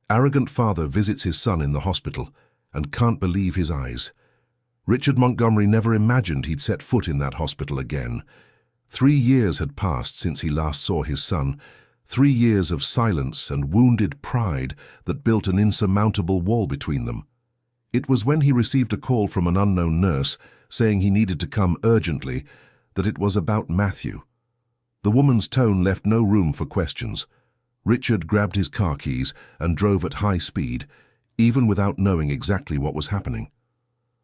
Arrogant father visits his son in the hospital and can't believe his eyes. Richard Montgomery never imagined he'd set foot in that hospital again. 3 years had passed since he last saw his son, 3 years of silence and wounded pride that built an insurmountable wall between them. It was when he received a call from an unknown nurse saying he needed to come urgently that it was about Matthew. The woman's tone left no room for questions. Richard grabbed his car keys and drove at high speed, even without knowing exactly what was happening.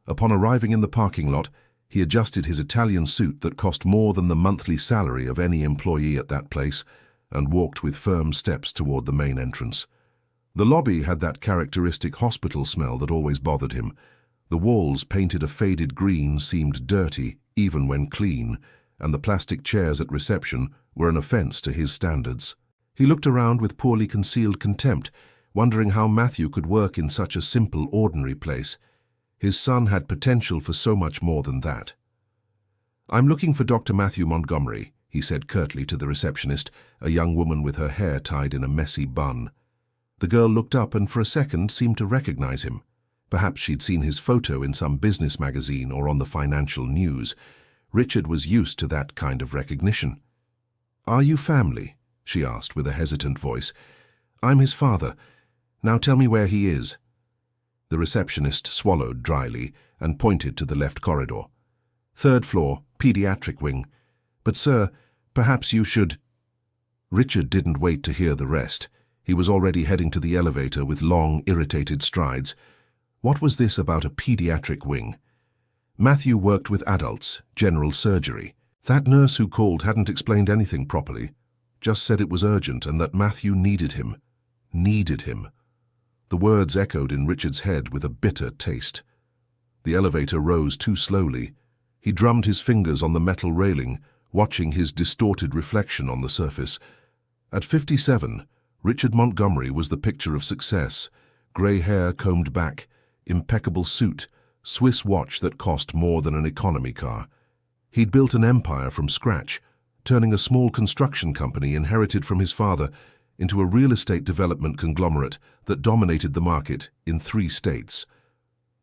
Upon arriving in the parking lot, he adjusted his Italian suit that cost more than the monthly salary of any employee at that place and walked with firm steps toward the main entrance. The lobby had that characteristic hospital smell that always bothered him. The walls, painted a faded green, seemed dirty, even when clean, and the plastic chairs at reception were an offense to his standards. He looked around with poorly concealed contempt, wondering how Matthew could work in such a simple, ordinary place. His son had potential for so much more than that. "I'm looking for Dr. Matthew Montgomery," he said curtly to the receptionist, a young woman with her hair tied in a messy bun. The girl looked up and for a second seemed to recognize him. Perhaps she'd seen his photo in some business magazine or on the financial news. Richard was used to that kind of recognition. "Are you family?" she asked with a hesitant voice. "I'm his father. Now tell me where he is." The receptionist swallowed dryly and pointed to the left corridor. "Third floor, pediatric wing. But sir, perhaps you should—" Richard didn't wait to hear the rest. He was already heading to the elevator with long, irritated strides. What was this about a pediatric wing? Matthew worked with adults, general surgery. That nurse who called hadn't explained anything properly, just said it was urgent and that Matthew needed him. Needed him. The words echoed in Richard's head with a bitter taste. The elevator rose too slowly. He drummed his fingers on the metal railing, watching his distorted reflection on the surface. At 57, Richard Montgomery was the picture of success. Grey hair combed back, impeccable suit, Swiss watch that cost more than an economy car. He'd built an empire from scratch, turning a small construction company inherited from his father into a real estate development conglomerate that dominated the market in 3 states.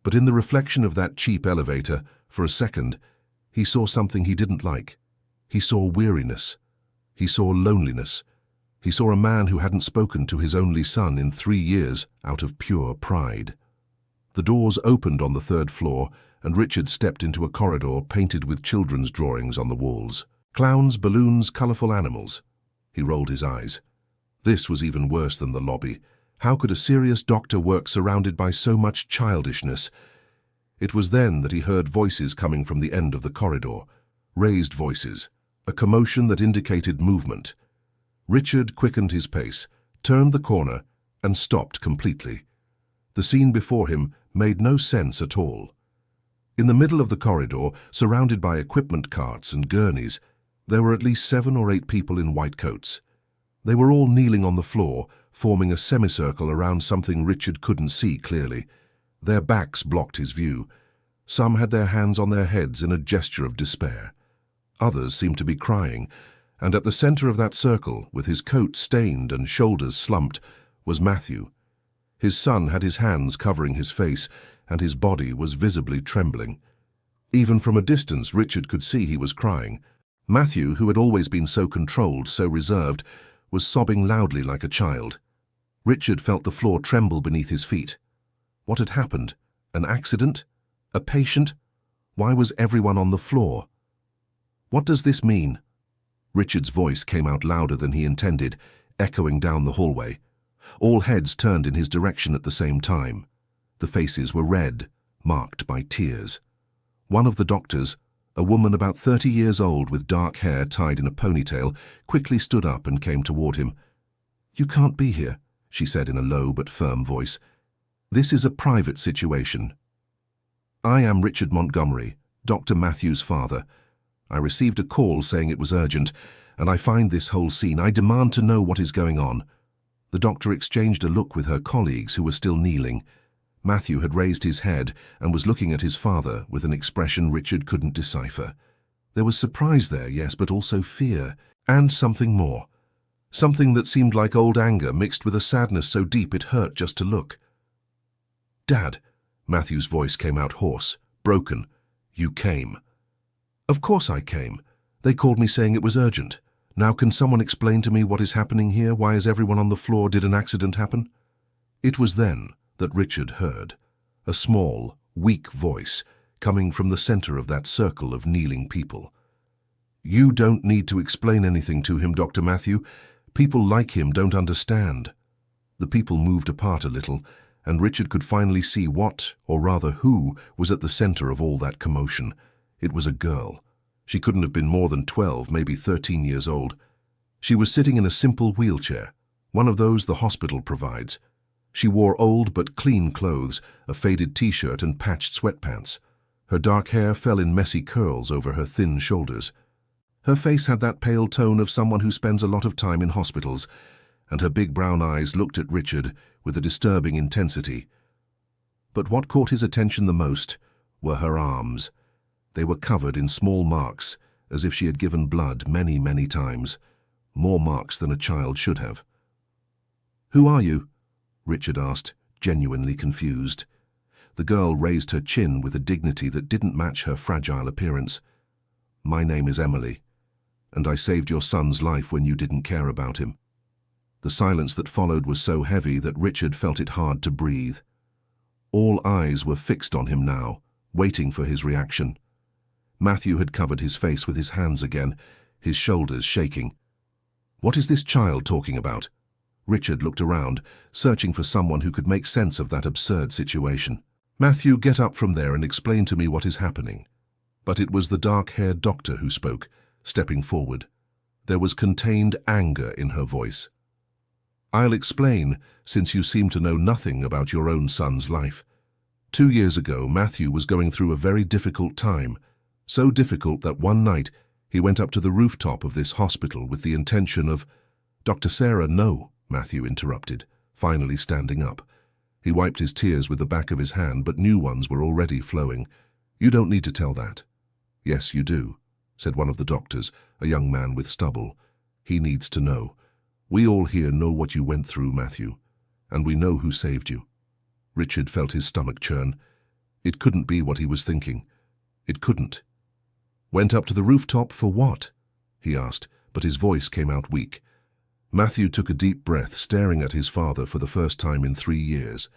But in the reflection of that cheap elevator, for a second, he saw something he didn't like. He saw weariness. He saw loneliness. He saw a man who hadn't spoken to his only son in 3 years out of pure pride. The doors opened on the 3rd floor, and Richard stepped into a corridor painted with children's drawings on the walls. Clowns, balloons, colorful animals. He rolled his eyes. This was even worse than the lobby. How could a serious doctor work surrounded by so much childishness? It was then that he heard voices coming from the end of the corridor. Raised voices, a commotion that indicated movement. Richard quickened his pace, turned the corner, and stopped completely. The scene before him made no sense at all. In the middle of the corridor, surrounded by equipment carts and gurneys, there were at least 7 or 8 people in white coats. They were all kneeling on the floor, forming a semicircle around something Richard couldn't see clearly. Their backs blocked his view. Some had their hands on their heads in a gesture of despair. Others seemed to be crying, and at the center of that circle, with his coat stained and shoulders slumped, was Matthew. His son had his hands covering his face, and his body was visibly trembling. Even from a distance, Richard could see he was crying. Matthew, who had always been so controlled, so reserved, was sobbing loudly like a child. Richard felt the floor tremble beneath his feet. What had happened? An accident? A patient? Why was everyone on the floor? What does this mean? Richard's voice came out louder than he intended, echoing down the hallway. All heads turned in his direction at the same time. The faces were red, marked by tears. One of the doctors, a woman about 30 years old with dark hair tied in a ponytail, quickly stood up and came toward him. "You can't be here," she said in a low but firm voice. "This is a private situation. I am Richard Montgomery, Dr. Matthew's father. I received a call saying it was urgent, and I find this whole scene. I demand to know what is going on." The doctor exchanged a look with her colleagues who were still kneeling. Matthew had raised his head and was looking at his father with an expression Richard couldn't decipher. There was surprise there, yes, but also fear, and something more. something that seemed like old anger mixed with a sadness so deep it hurt just to look. "Dad," Matthew's voice came out hoarse, broken. "You came." "Of course I came. They called me saying it was urgent. Now can someone explain to me what is happening here? Why is everyone on the floor? Did an accident happen?" It was then that Richard heard a small, weak voice coming from the center of that circle of kneeling people. "You don't need to explain anything to him, Dr. Matthew. People like him don't understand." The people moved apart a little, and Richard could finally see what, or rather who, was at the center of all that commotion. It was a girl. She couldn't have been more than 12, maybe 13 years old. She was sitting in a simple wheelchair, one of those the hospital provides. She wore old but clean clothes, a faded t-shirt and patched sweatpants. Her dark hair fell in messy curls over her thin shoulders. Her face had that pale tone of someone who spends a lot of time in hospitals, and her big brown eyes looked at Richard with a disturbing intensity. But what caught his attention the most were her arms. They were covered in small marks, as if she had given blood many, many times. More marks than a child should have. "Who are you?" Richard asked, genuinely confused. The girl raised her chin with a dignity that didn't match her fragile appearance. "My name is Emily, and I saved your son's life when you didn't care about him." The silence that followed was so heavy that Richard felt it hard to breathe. All eyes were fixed on him now, waiting for his reaction. Matthew had covered his face with his hands again, his shoulders shaking. "What is this child talking about?" Richard looked around, searching for someone who could make sense of that absurd situation. "Matthew, get up from there and explain to me what is happening." But it was the dark-haired doctor who spoke, stepping forward. There was contained anger in her voice. "I'll explain, since you seem to know nothing about your own son's life. 2 years ago, Matthew was going through a very difficult time, so difficult that one night he went up to the rooftop of this hospital with the intention of—" "Dr. Sarah, no," Matthew interrupted, finally standing up. He wiped his tears with the back of his hand, but new ones were already flowing. "You don't need to tell that." "Yes, you do," said one of the doctors, a young man with stubble. "He needs to know. We all here know what you went through, Matthew, and we know who saved you." Richard felt his stomach churn. It couldn't be what he was thinking. It couldn't. "Went up to the rooftop for what?" he asked, but his voice came out weak. Matthew took a deep breath, staring at his father for the first time in 3 years.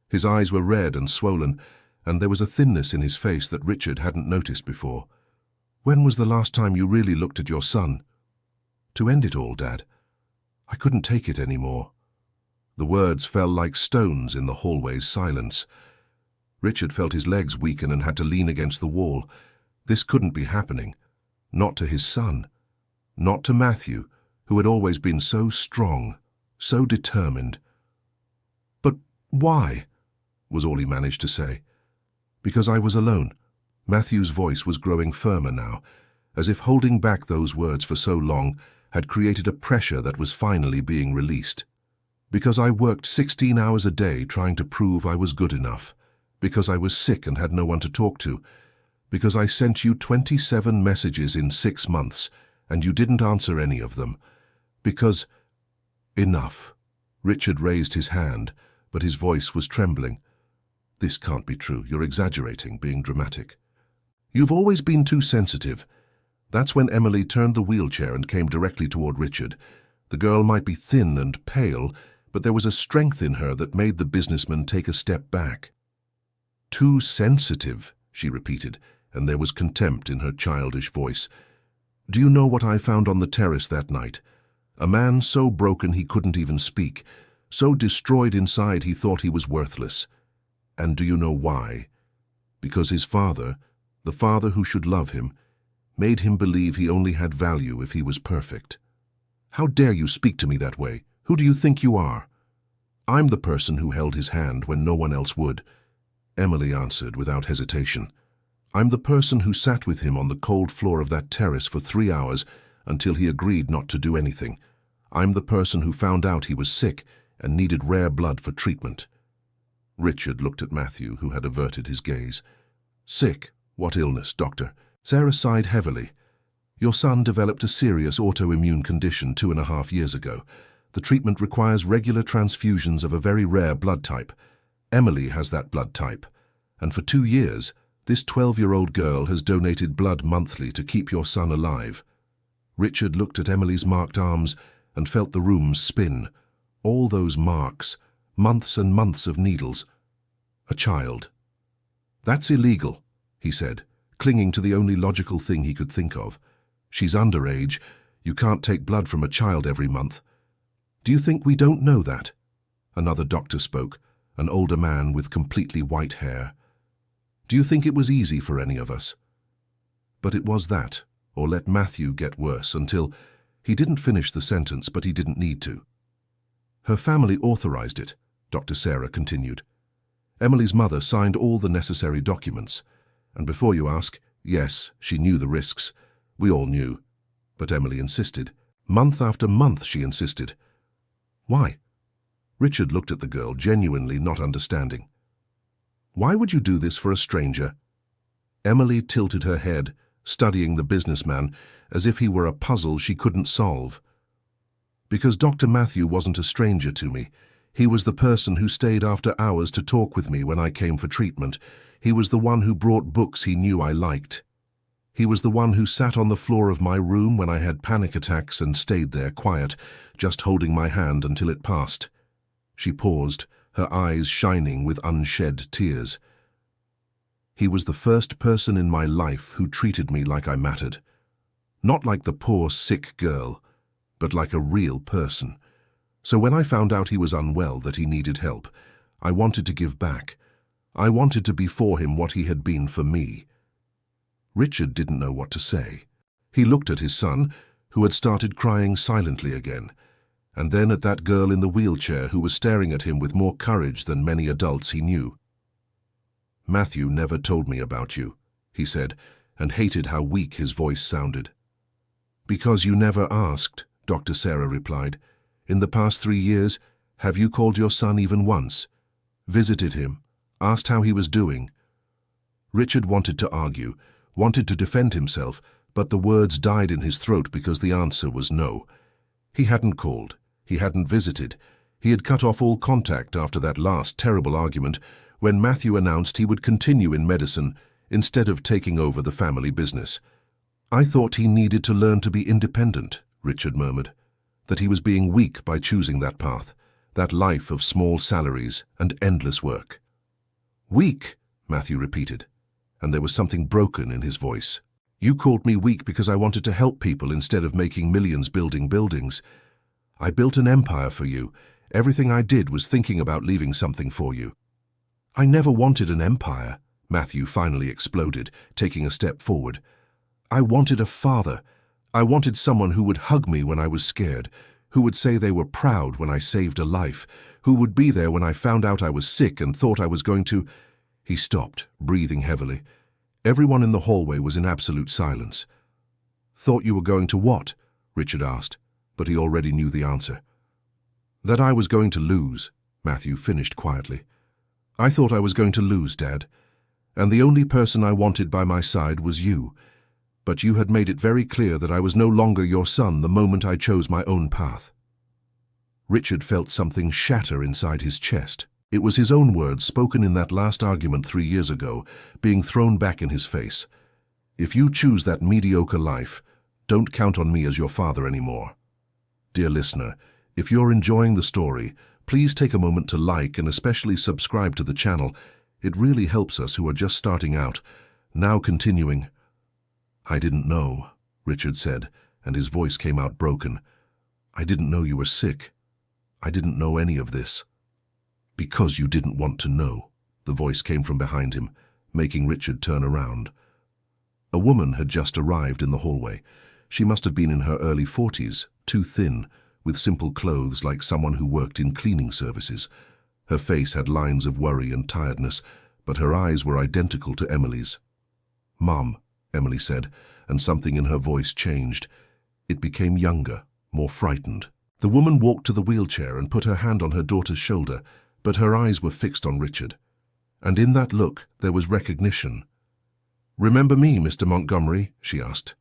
His eyes were red and swollen, and there was a thinness in his face that Richard hadn't noticed before. "When was the last time you really looked at your son?" "To end it all, Dad. I couldn't take it anymore." The words fell like stones in the hallway's silence. Richard felt his legs weaken and had to lean against the wall. This couldn't be happening. Not to his son. Not to Matthew, who had always been so strong, so determined. "But why?" was all he managed to say. "Because I was alone." Matthew's voice was growing firmer now, as if holding back those words for so long had created a pressure that was finally being released. "Because I worked 16 hours a day trying to prove I was good enough. Because I was sick and had no one to talk to. Because I sent you 27 messages in 6 months, and you didn't answer any of them. Because—" "Enough." Richard raised his hand, but his voice was trembling. "This can't be true. You're exaggerating, being dramatic." "You've always been too sensitive." That's when Emily turned the wheelchair and came directly toward Richard. The girl might be thin and pale, but there was a strength in her that made the businessman take a step back. "Too sensitive," she repeated, and there was contempt in her childish voice. "Do you know what I found on the terrace that night? A man so broken he couldn't even speak, so destroyed inside he thought he was worthless. And do you know why? Because his father, the father who should love him, made him believe he only had value if he was perfect. How dare you speak to me that way? Who do you think you are?" "I'm the person who held his hand when no one else would," Emily answered without hesitation. "I'm the person who sat with him on the cold floor of that terrace for 3 hours until he agreed not to do anything. I'm the person who found out he was sick and needed rare blood for treatment." Richard looked at Matthew, who had averted his gaze. "Sick? What illness, doctor?" Sarah sighed heavily. Your son developed a serious autoimmune condition 2.5 years ago. The treatment requires regular transfusions of a very rare blood type. Emily has that blood type, and for 2 years, this 12-year-old girl has donated blood monthly to keep your son alive. Richard looked at Emily's marked arms and felt the room spin. All those marks, months and months of needles. A child. That's illegal, he said, clinging to the only logical thing he could think of. She's underage. You can't take blood from a child every month. Do you think we don't know that? Another doctor spoke, an older man with completely white hair. Do you think it was easy for any of us? But it was that, or let Matthew get worse until he didn't finish the sentence, but he didn't need to. Her family authorized it, Dr. Sarah continued. Emily's mother signed all the necessary documents. And before you ask, yes, she knew the risks. We all knew. But Emily insisted. Month after month she insisted. Why? Richard looked at the girl, genuinely not understanding. Why would you do this for a stranger? Emily tilted her head, studying the businessman, as if he were a puzzle she couldn't solve. Because Dr. Matthew wasn't a stranger to me. He was the person who stayed after hours to talk with me when I came for treatment. He was the one who brought books he knew I liked. He was the one who sat on the floor of my room when I had panic attacks and stayed there quiet, just holding my hand until it passed. She paused, her eyes shining with unshed tears. He was the first person in my life who treated me like I mattered. Not like the poor, sick girl, but like a real person. So when I found out he was unwell, that he needed help, I wanted to give back. I wanted to be for him what he had been for me. Richard didn't know what to say. He looked at his son, who had started crying silently again, and then at that girl in the wheelchair who was staring at him with more courage than many adults he knew. Matthew never told me about you, he said, and hated how weak his voice sounded. Because you never asked, Dr. Sarah replied. In the past 3 years, have you called your son even once? Visited him? Asked how he was doing? Richard wanted to argue, wanted to defend himself, but the words died in his throat because the answer was no. He hadn't called. He hadn't visited. He had cut off all contact after that last terrible argument when Matthew announced he would continue in medicine instead of taking over the family business. I thought he needed to learn to be independent, Richard murmured, that he was being weak by choosing that path, that life of small salaries and endless work. Weak, Matthew repeated, and there was something broken in his voice. You called me weak because I wanted to help people instead of making millions building buildings. I built an empire for you. Everything I did was thinking about leaving something for you. I never wanted an empire, Matthew finally exploded, taking a step forward. I wanted a father. I wanted someone who would hug me when I was scared, who would say they were proud when I saved a life, who would be there when I found out I was sick and thought I was going to... He stopped, breathing heavily. Everyone in the hallway was in absolute silence. Thought you were going to what? Richard asked, but he already knew the answer. That I was going to lose, Matthew finished quietly. I thought I was going to lose, Dad, and the only person I wanted by my side was you. But you had made it very clear that I was no longer your son the moment I chose my own path. Richard felt something shatter inside his chest. It was his own words spoken in that last argument 3 years ago, being thrown back in his face. If you choose that mediocre life, don't count on me as your father anymore. Dear listener, if you're enjoying the story, please take a moment to like and especially subscribe to the channel. It really helps us who are just starting out. Now continuing. I didn't know, Richard said, and his voice came out broken. I didn't know you were sick. I didn't know any of this. Because you didn't want to know, the voice came from behind him, making Richard turn around. A woman had just arrived in the hallway. She must have been in her early 40s, too thin, with simple clothes like someone who worked in cleaning services. Her face had lines of worry and tiredness, but her eyes were identical to Emily's. Mom, Emily said, and something in her voice changed. It became younger, more frightened. The woman walked to the wheelchair and put her hand on her daughter's shoulder, but her eyes were fixed on Richard. And in that look there was recognition. Remember me, Mr. Montgomery? She asked.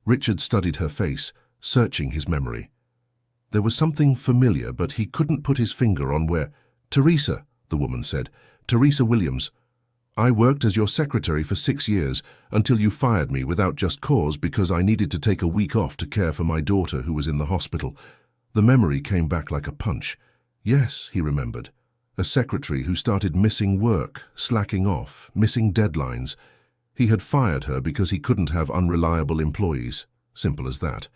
Richard studied her face, searching his memory. There was something familiar, but he couldn't put his finger on where. "Teresa," the woman said. "Teresa Williams. I worked as your secretary for 6 years, until you fired me without just cause because I needed to take a week off to care for my daughter who was in the hospital." The memory came back like a punch. Yes, he remembered. A secretary who started missing work, slacking off, missing deadlines. He had fired her because he couldn't have unreliable employees. Simple as that.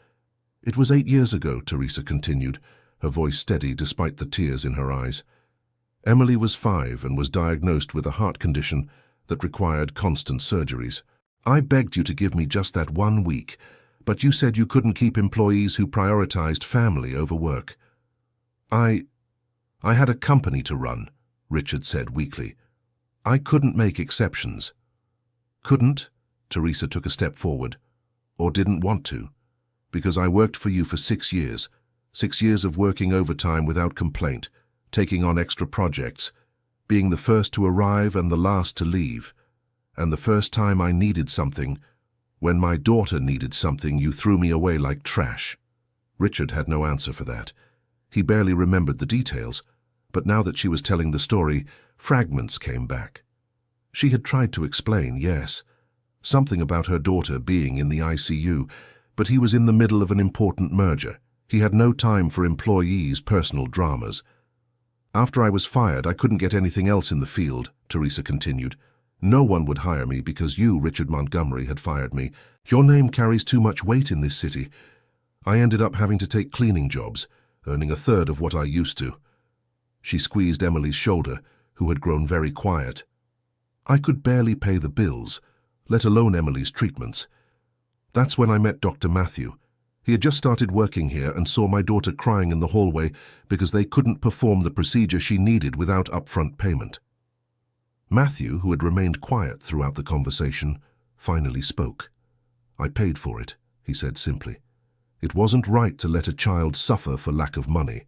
"It was 8 years ago," Teresa continued, her voice steady despite the tears in her eyes. "Emily was 5 and was diagnosed with a heart condition that required constant surgeries. I begged you to give me just that 1 week, but you said you couldn't keep employees who prioritized family over work." I had a company to run," Richard said weakly. "I couldn't make exceptions." "Couldn't?" Teresa took a step forward. "Or didn't want to? Because I worked for you for 6 years. 6 years of working overtime without complaint, taking on extra projects, being the first to arrive and the last to leave. And the first time I needed something, when my daughter needed something, you threw me away like trash." Richard had no answer for that. He barely remembered the details, but now that she was telling the story, fragments came back. She had tried to explain, yes, something about her daughter being in the ICU, but he was in the middle of an important merger. He had no time for employees' personal dramas. "After I was fired, I couldn't get anything else in the field," Teresa continued. "No one would hire me because you, Richard Montgomery, had fired me. Your name carries too much weight in this city. I ended up having to take cleaning jobs, earning a third of what I used to." She squeezed Emily's shoulder, who had grown very quiet. "I could barely pay the bills, let alone Emily's treatments. That's when I met Dr. Matthew. He had just started working here and saw my daughter crying in the hallway because they couldn't perform the procedure she needed without upfront payment." Matthew, who had remained quiet throughout the conversation, finally spoke. "I paid for it," he said simply. "It wasn't right to let a child suffer for lack of money.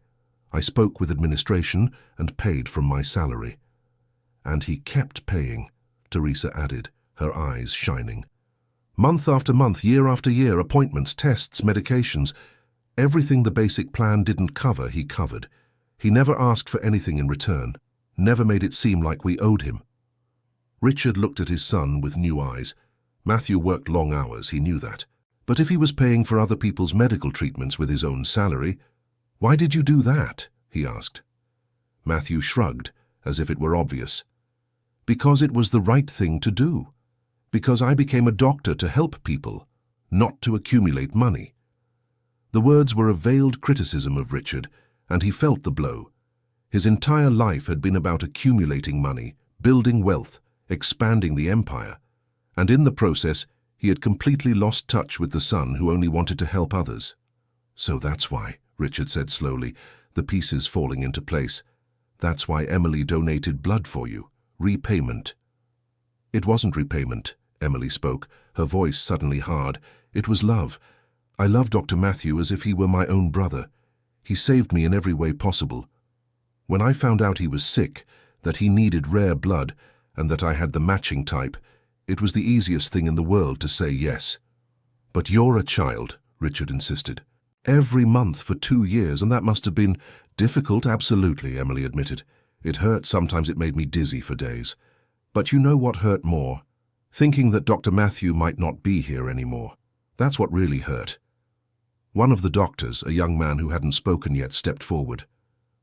I spoke with administration and paid from my salary." "And he kept paying," Teresa added, her eyes shining. "Month after month, year after year, appointments, tests, medications. Everything the basic plan didn't cover, he covered. He never asked for anything in return, never made it seem like we owed him." Richard looked at his son with new eyes. Matthew worked long hours, he knew that. But if he was paying for other people's medical treatments with his own salary, "Why did you do that?" he asked. Matthew shrugged, as if it were obvious. "Because it was the right thing to do. Because I became a doctor to help people, not to accumulate money." The words were a veiled criticism of Richard, and he felt the blow. His entire life had been about accumulating money, building wealth, expanding the empire, and in the process he had completely lost touch with the son who only wanted to help others. "So that's why," Richard said slowly, the pieces falling into place. "That's why Emily donated blood for you. Repayment." "It wasn't repayment," Emily spoke, her voice suddenly hard. "It was love. I love Dr. Matthew as if he were my own brother. He saved me in every way possible. When I found out he was sick, that he needed rare blood, and that I had the matching type, it was the easiest thing in the world to say yes." "But you're a child," Richard insisted. "Every month for 2 years, and that must have been difficult." "Absolutely," Emily admitted. "It hurt, sometimes it made me dizzy for days. But you know what hurt more? Thinking that Dr. Matthew might not be here anymore. That's what really hurt." One of the doctors, a young man who hadn't spoken yet, stepped forward.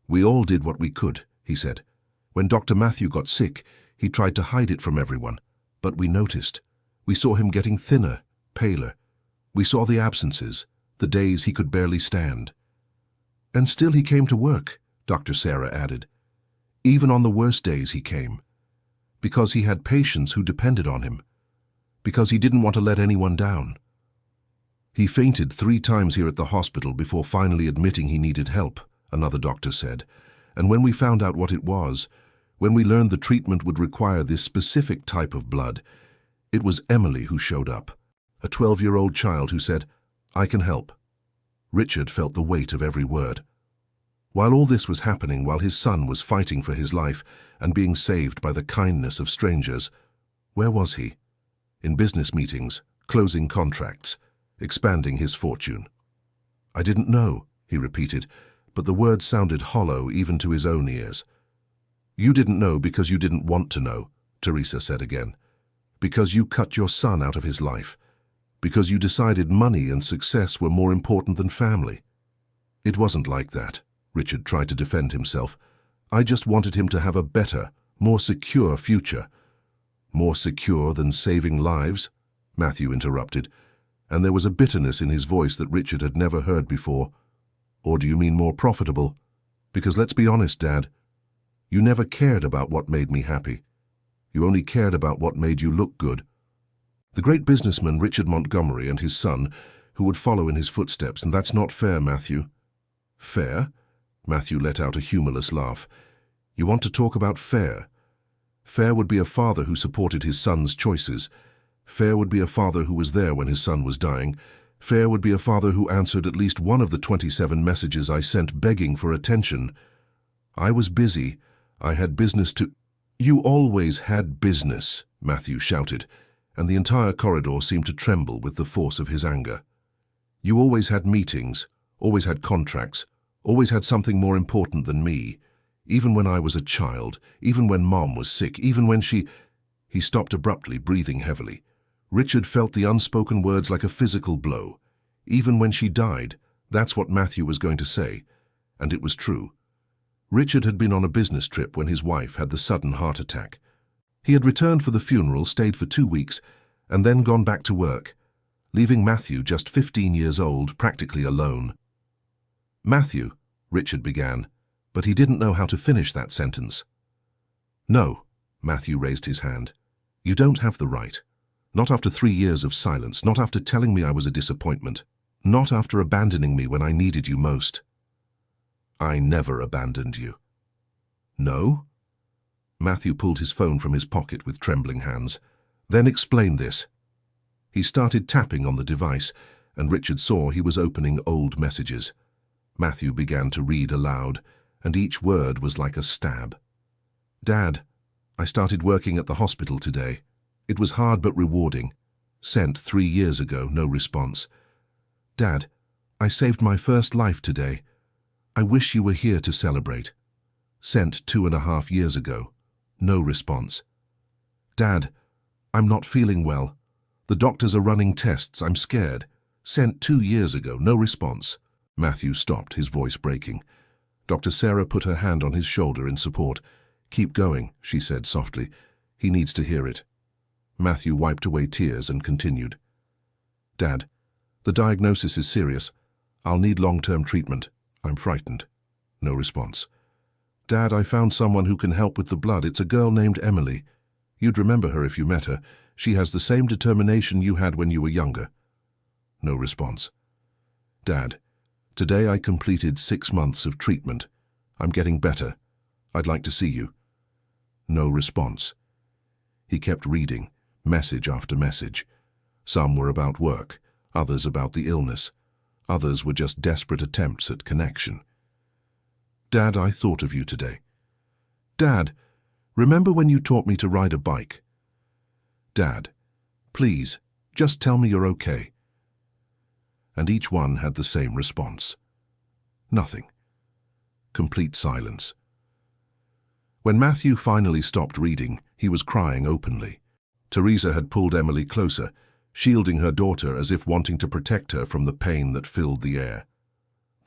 "We all did what we could," he said. "When Dr. Matthew got sick, he tried to hide it from everyone. But we noticed. We saw him getting thinner, paler. We saw the absences, the days he could barely stand." "And still he came to work," Dr. Sarah added. "Even on the worst days he came. Because he had patients who depended on him. Because he didn't want to let anyone down. He fainted 3 times here at the hospital before finally admitting he needed help," another doctor said. "And when we found out what it was, when we learned the treatment would require this specific type of blood, it was Emily who showed up, a 12-year-old child who said, 'I can help.'" Richard felt the weight of every word. While all this was happening, while his son was fighting for his life and being saved by the kindness of strangers, where was he? In business meetings, closing contracts, expanding his fortune. "I didn't know," he repeated, but the words sounded hollow even to his own ears. "You didn't know because you didn't want to know," Teresa said again. "Because you cut your son out of his life. Because you decided money and success were more important than family." "It wasn't like that," Richard tried to defend himself. "I just wanted him to have a better, more secure future." "More secure than saving lives?" Matthew interrupted, and there was a bitterness in his voice that Richard had never heard before. "Or do you mean more profitable? Because let's be honest, Dad, you never cared about what made me happy. You only cared about what made you look good." The great businessman Richard Montgomery and his son, who would follow in his footsteps, and that's not fair, Matthew. "Fair?" Matthew let out a humorless laugh. "You want to talk about fair? Fair would be a father who supported his son's choices. Fair would be a father who was there when his son was dying. Fair would be a father who answered at least one of the 27 messages I sent begging for attention. I was busy. I had business to—" "You always had business," Matthew shouted, and the entire corridor seemed to tremble with the force of his anger. "You always had meetings, always had contracts, always had something more important than me. Even when I was a child, even when Mom was sick, even when she—" He stopped abruptly, breathing heavily. Richard felt the unspoken words like a physical blow. Even when she died, that's what Matthew was going to say, and it was true. Richard had been on a business trip when his wife had the sudden heart attack. He had returned for the funeral, stayed for 2 weeks, and then gone back to work, leaving Matthew, just 15 years old, practically alone. "Matthew," Richard began, but he didn't know how to finish that sentence. "No," Matthew raised his hand. "You don't have the right. Not after 3 years of silence, not after telling me I was a disappointment, not after abandoning me when I needed you most." "I never abandoned you." "No?" Matthew pulled his phone from his pocket with trembling hands. "Then explain this." He started tapping on the device, and Richard saw he was opening old messages. Matthew began to read aloud, and each word was like a stab. "Dad, I started working at the hospital today. It was hard but rewarding. Sent 3 years ago, no response. Dad, I saved my first life today. I wish you were here to celebrate. Sent 2.5 years ago. No response. Dad, I'm not feeling well. The doctors are running tests. I'm scared. Sent 2 years ago. No response." Matthew stopped, his voice breaking. Dr. Sarah put her hand on his shoulder in support. "Keep going," she said softly. "He needs to hear it." Matthew wiped away tears and continued. "Dad, the diagnosis is serious. I'll need long-term treatment. I'm frightened." No response. "Dad, I found someone who can help with the blood. It's a girl named Emily. You'd remember her if you met her. She has the same determination you had when you were younger." No response. "Dad, today I completed 6 months of treatment. I'm getting better. I'd like to see you." No response. He kept reading, message after message. Some were about work, others about the illness. Others were just desperate attempts at connection. "Dad, I thought of you today. Dad, remember when you taught me to ride a bike? Dad, please, just tell me you're okay." And each one had the same response. Nothing. Complete silence. When Matthew finally stopped reading, he was crying openly. Teresa had pulled Emily closer, shielding her daughter as if wanting to protect her from the pain that filled the air.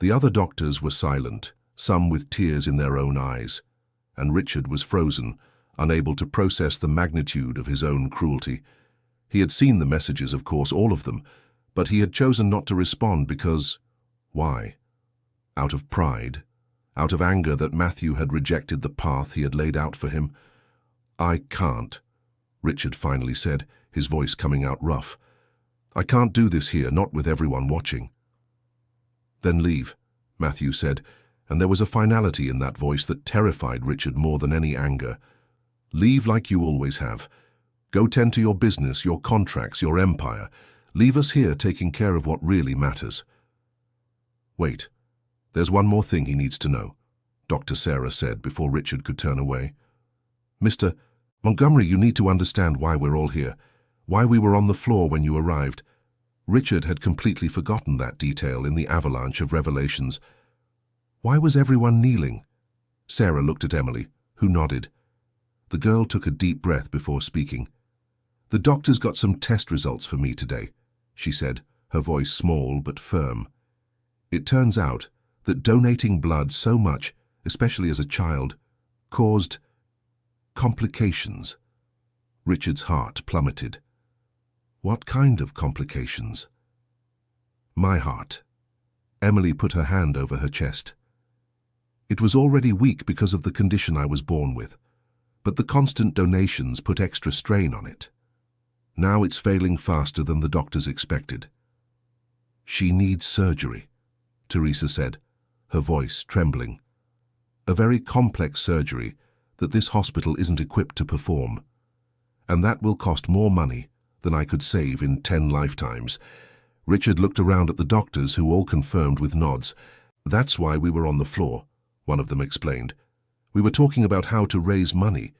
The other doctors were silent, some with tears in their own eyes, and Richard was frozen, unable to process the magnitude of his own cruelty. He had seen the messages, of course, all of them, but he had chosen not to respond because— why? Out of pride, out of anger that Matthew had rejected the path he had laid out for him. "I can't," Richard finally said, his voice coming out rough. "I can't do this here, not with everyone watching." "Then leave," Matthew said, and there was a finality in that voice that terrified Richard more than any anger. "Leave like you always have. Go tend to your business, your contracts, your empire. Leave us here taking care of what really matters." "Wait, there's one more thing he needs to know," Dr. Sarah said before Richard could turn away. "Mr. Montgomery, you need to understand why we're all here, why we were on the floor when you arrived. Richard had completely forgotten that detail in the avalanche of revelations. Why was everyone kneeling? Sarah looked at Emily, who nodded. The girl took a deep breath before speaking. "The doctor's got some test results for me today," she said, her voice small but firm. "It turns out that donating blood so much, especially as a child, caused complications." Richard's heart plummeted. "What kind of complications?" "My heart." Emily put her hand over her chest. "It was already weak because of the condition I was born with, but the constant donations put extra strain on it. Now it's failing faster than the doctors expected." "She needs surgery," Teresa said, her voice trembling. "A very complex surgery that this hospital isn't equipped to perform. And that will cost more money than I could save in 10 lifetimes. Richard looked around at the doctors, who all confirmed with nods. "That's why we were on the floor," one of them explained. "We were talking about how to raise money.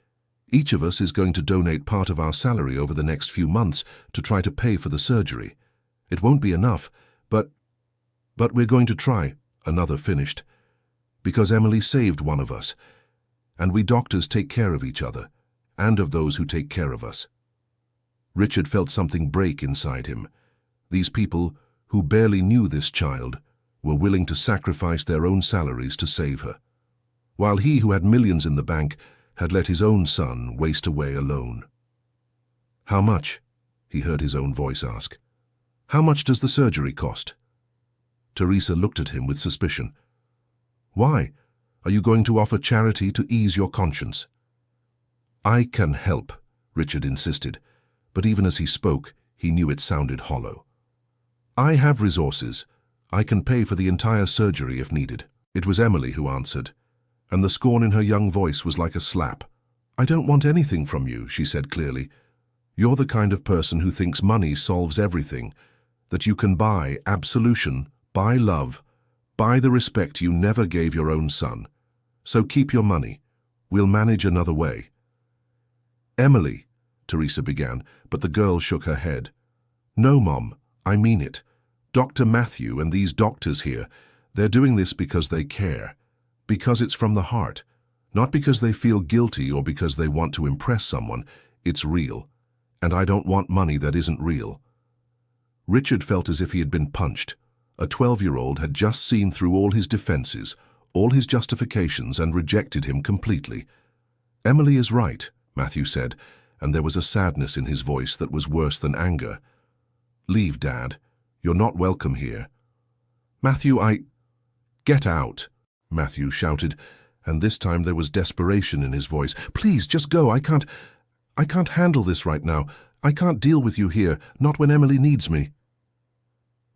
Each of us is going to donate part of our salary over the next few months to try to pay for the surgery. It won't be enough, but we're going to try," another finished. "Because Emily saved one of us. And we doctors take care of each other, and of those who take care of us." Richard felt something break inside him. These people, who barely knew this child, were willing to sacrifice their own salaries to save her, while he, who had millions in the bank, had let his own son waste away alone. "How much?" he heard his own voice ask. "How much does the surgery cost?" Teresa looked at him with suspicion. "Why? Are you going to offer charity to ease your conscience?" "I can help," Richard insisted, but even as he spoke, he knew it sounded hollow. "I have resources. I can pay for the entire surgery if needed." It was Emily who answered, and the scorn in her young voice was like a slap. "I don't want anything from you," she said clearly. "You're the kind of person who thinks money solves everything, that you can buy absolution, buy love, buy the respect you never gave your own son. So keep your money. We'll manage another way." "Emily," Teresa began, but the girl shook her head. "No, Mom, I mean it. Dr. Matthew and these doctors here, they're doing this because they care. Because it's from the heart. Not because they feel guilty or because they want to impress someone. It's real. And I don't want money that isn't real." Richard felt as if he had been punched. A 12-year-old had just seen through all his defenses, all his justifications, and rejected him completely. "Emily is right," Matthew said, and there was a sadness in his voice that was worse than anger. "Leave, Dad. You're not welcome here." "Matthew, Get out," Matthew shouted, and this time there was desperation in his voice. "Please, just go. I can't handle this right now. I can't deal with you here, not when Emily needs me."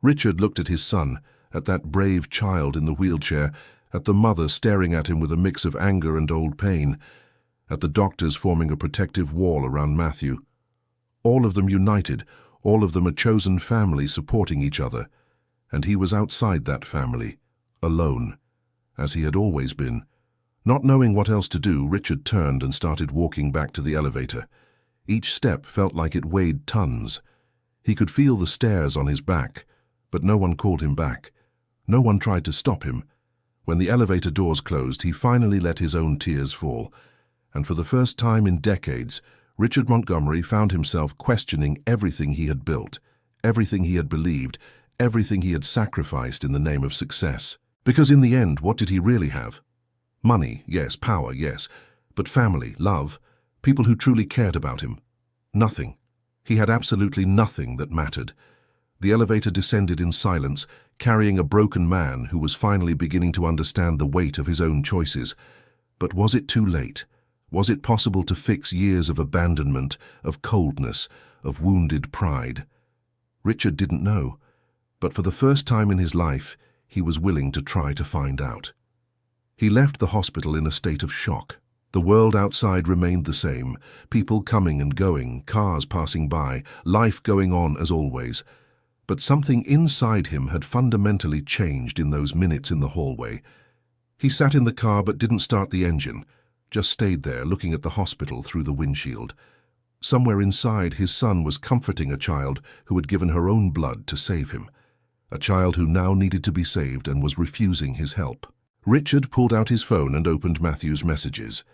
Richard looked at his son, at that brave child in the wheelchair, at the mother staring at him with a mix of anger and old pain, at the doctors forming a protective wall around Matthew. All of them united, all of them a chosen family supporting each other, and he was outside that family, alone, as he had always been. Not knowing what else to do, Richard turned and started walking back to the elevator. Each step felt like it weighed tons. He could feel the stairs on his back, but no one called him back. No one tried to stop him. When the elevator doors closed, he finally let his own tears fall, and for the first time in decades, Richard Montgomery found himself questioning everything he had built, everything he had believed, everything he had sacrificed in the name of success. Because in the end, what did he really have? Money, yes, power, yes, but family, love, people who truly cared about him. Nothing. He had absolutely nothing that mattered. The elevator descended in silence, carrying a broken man who was finally beginning to understand the weight of his own choices. But was it too late? Was it possible to fix years of abandonment, of coldness, of wounded pride? Richard didn't know, but for the first time in his life, he was willing to try to find out. He left the hospital in a state of shock. The world outside remained the same, people coming and going, cars passing by, life going on as always. But something inside him had fundamentally changed in those minutes in the hallway. He sat in the car but didn't start the engine, just stayed there looking at the hospital through the windshield. Somewhere inside, his son was comforting a child who had given her own blood to save him. A child who now needed to be saved and was refusing his help. Richard pulled out his phone and opened Matthew's messages.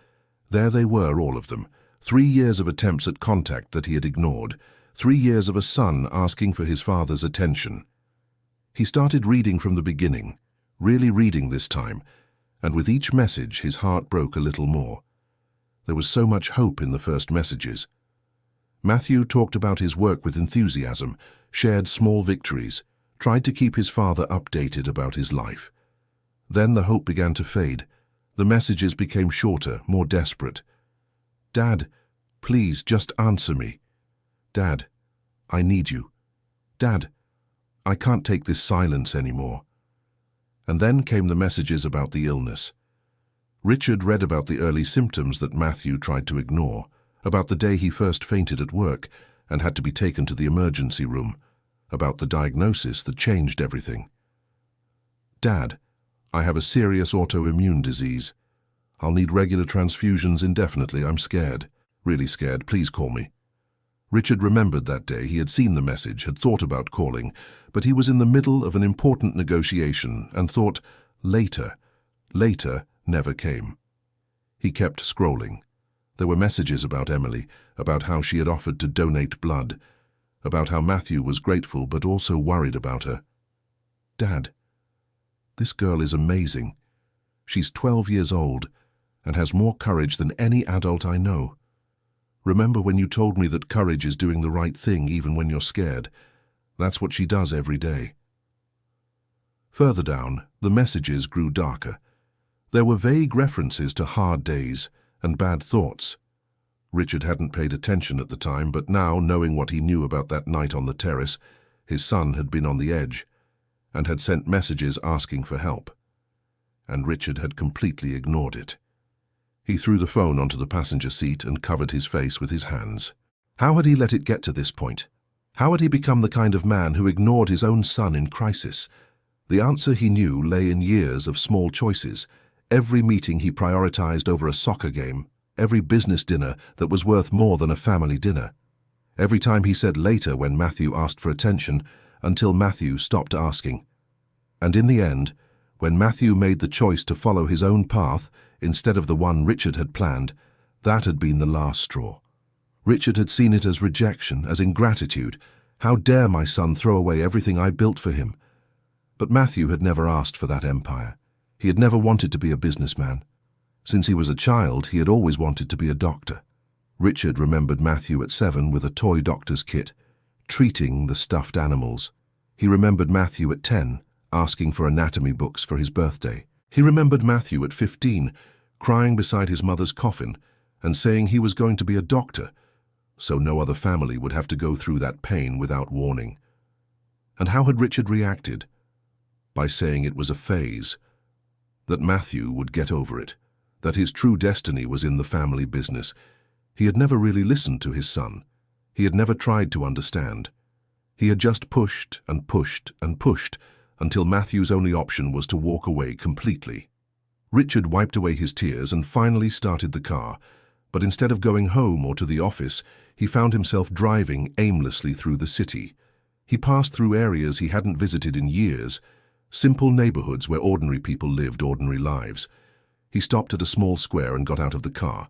There they were, all of them. 3 years of attempts at contact that he had ignored. 3 years of a son asking for his father's attention. He started reading from the beginning, really reading this time, and with each message his heart broke a little more. There was so much hope in the first messages. Matthew talked about his work with enthusiasm, shared small victories, tried to keep his father updated about his life. Then the hope began to fade. The messages became shorter, more desperate. "Dad, please just answer me. Dad, I need you. Dad, I can't take this silence anymore." And then came the messages about the illness. Richard read about the early symptoms that Matthew tried to ignore, about the day he first fainted at work and had to be taken to the emergency room, about the diagnosis that changed everything. "Dad, I have a serious autoimmune disease. I'll need regular transfusions indefinitely. I'm scared. Really scared. Please call me." Richard remembered that day. He had seen the message, had thought about calling, but he was in the middle of an important negotiation and thought, later never came. He kept scrolling. There were messages about Emily, about how she had offered to donate blood, about how Matthew was grateful but also worried about her. "Dad, this girl is amazing. She's 12 years old and has more courage than any adult I know. Remember when you told me that courage is doing the right thing even when you're scared? That's what she does every day." Further down, the messages grew darker. There were vague references to hard days and bad thoughts. Richard hadn't paid attention at the time, but now, knowing what he knew about that night on the terrace, his son had been on the edge and had sent messages asking for help. And Richard had completely ignored it. He threw the phone onto the passenger seat and covered his face with his hands. How had he let it get to this point? How had he become the kind of man who ignored his own son in crisis? The answer, he knew, lay in years of small choices. Every meeting he prioritized over a soccer game, every business dinner that was worth more than a family dinner. Every time he said later when Matthew asked for attention, until Matthew stopped asking. And in the end, when Matthew made the choice to follow his own path instead of the one Richard had planned, that had been the last straw. Richard had seen it as rejection, as ingratitude. How dare my son throw away everything I built for him? But Matthew had never asked for that empire. He had never wanted to be a businessman. Since he was a child, he had always wanted to be a doctor. Richard remembered Matthew at 7 with a toy doctor's kit, treating the stuffed animals. He remembered Matthew at 10, asking for anatomy books for his birthday. He remembered Matthew at 15, crying beside his mother's coffin and saying he was going to be a doctor, so no other family would have to go through that pain without warning. And how had Richard reacted? By saying it was a phase, that Matthew would get over it, that his true destiny was in the family business. He had never really listened to his son. He had never tried to understand. He had just pushed and pushed and pushed until Matthew's only option was to walk away completely. Richard wiped away his tears and finally started the car, but instead of going home or to the office, he found himself driving aimlessly through the city. He passed through areas he hadn't visited in years, simple neighborhoods where ordinary people lived ordinary lives. He stopped at a small square and got out of the car.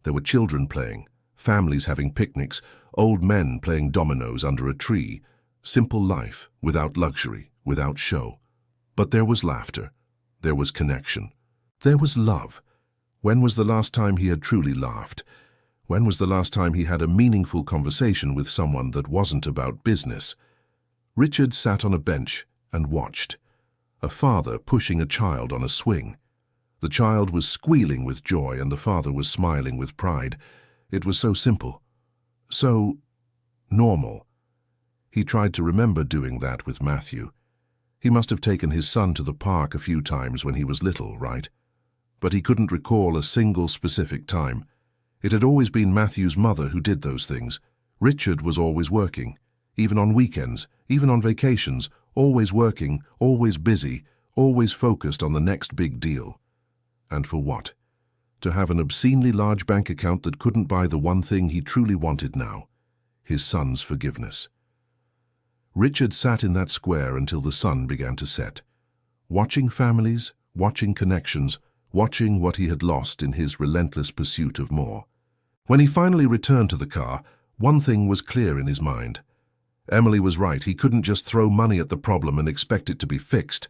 There were children playing, families having picnics, old men playing dominoes under a tree. Simple life, without luxury, without show. But there was laughter. There was connection. There was love. When was the last time he had truly laughed? When was the last time he had a meaningful conversation with someone that wasn't about business? Richard sat on a bench and watched. A father pushing a child on a swing. The child was squealing with joy and the father was smiling with pride. It was so simple. So normal. He tried to remember doing that with Matthew. He must have taken his son to the park a few times when he was little, right? But he couldn't recall a single specific time. It had always been Matthew's mother who did those things. Richard was always working, even on weekends, even on vacations, always working, always busy, always focused on the next big deal. And for what? to have an obscenely large bank account that couldn't buy the one thing he truly wanted now, his son's forgiveness. Richard sat in that square until the sun began to set, watching families, watching connections, watching what he had lost in his relentless pursuit of more. When he finally returned to the car, one thing was clear in his mind. Emily was right. He couldn't just throw money at the problem and expect it to be fixed.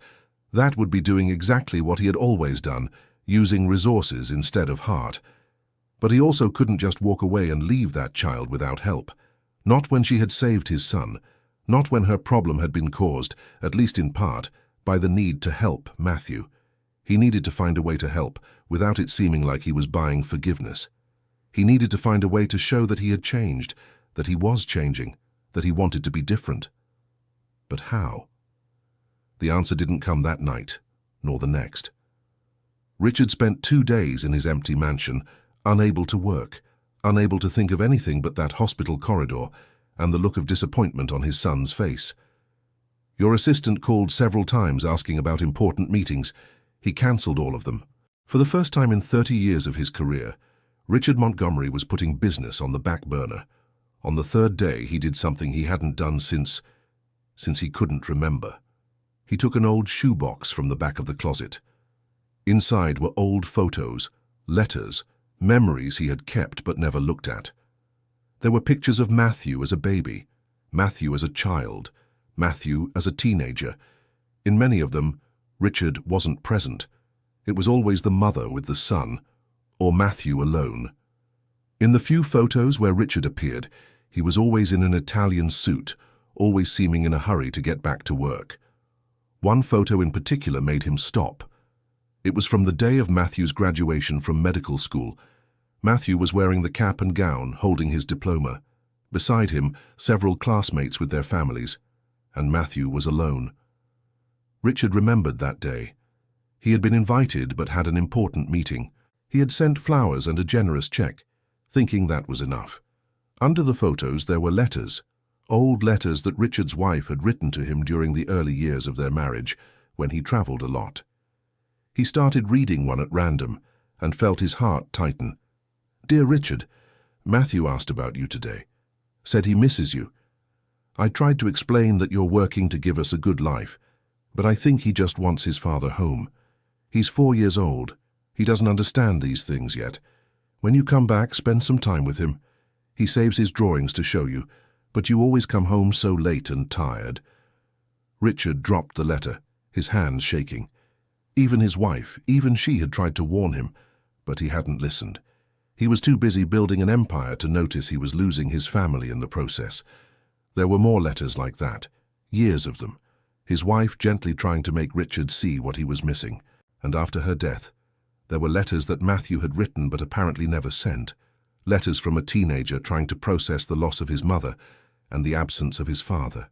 That would be doing exactly what he had always done, using resources instead of heart. But he also couldn't just walk away and leave that child without help. Not when she had saved his son. Not when her problem had been caused, at least in part, by the need to help Matthew. He needed to find a way to help, without it seeming like he was buying forgiveness. He needed to find a way to show that he had changed, that he was changing, that he wanted to be different. But how? The answer didn't come that night, nor the next. Richard spent 2 days in his empty mansion, unable to work, unable to think of anything but that hospital corridor and the look of disappointment on his son's face. Your assistant called several times asking about important meetings. He cancelled all of them. For the first time in 30 years of his career, Richard Montgomery was putting business on the back burner. On the 3rd day, he did something he hadn't done since he couldn't remember. He took an old shoebox from the back of the closet. Inside were old photos, letters, memories he had kept but never looked at. There were pictures of Matthew as a baby, Matthew as a child, Matthew as a teenager. In many of them, Richard wasn't present. It was always the mother with the son, or Matthew alone. In the few photos where Richard appeared, he was always in an Italian suit, always seeming in a hurry to get back to work. One photo in particular made him stop. It was from the day of Matthew's graduation from medical school. Matthew was wearing the cap and gown, holding his diploma. Beside him, several classmates with their families, and Matthew was alone. Richard remembered that day. He had been invited but had an important meeting. He had sent flowers and a generous check, thinking that was enough. Under the photos there were letters, old letters that Richard's wife had written to him during the early years of their marriage, when he traveled a lot. He started reading one at random and felt his heart tighten. "Dear Richard, Matthew asked about you today. Said he misses you. I tried to explain that you're working to give us a good life, but I think he just wants his father home. He's 4 years old. He doesn't understand these things yet. When you come back, spend some time with him. He saves his drawings to show you, but you always come home so late and tired." Richard dropped the letter, his hands shaking. Even his wife, even she had tried to warn him, but he hadn't listened. He was too busy building an empire to notice he was losing his family in the process. There were more letters like that, years of them, his wife gently trying to make Richard see what he was missing. And after her death, there were letters that Matthew had written but apparently never sent, letters from a teenager trying to process the loss of his mother and the absence of his father.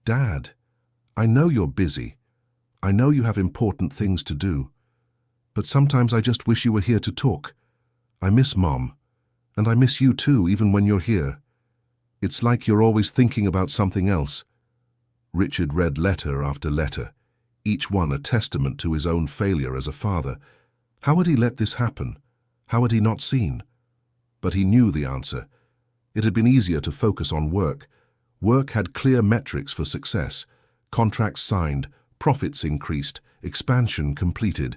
"Dad, I know you're busy. I know you have important things to do. But sometimes I just wish you were here to talk. I miss Mom, and I miss you too, even when you're here. It's like you're always thinking about something else." Richard read letter after letter, each one a testament to his own failure as a father. How had he let this happen? How had he not seen? But he knew the answer. It had been easier to focus on work. Work had clear metrics for success. Contracts signed, profits increased, expansion completed.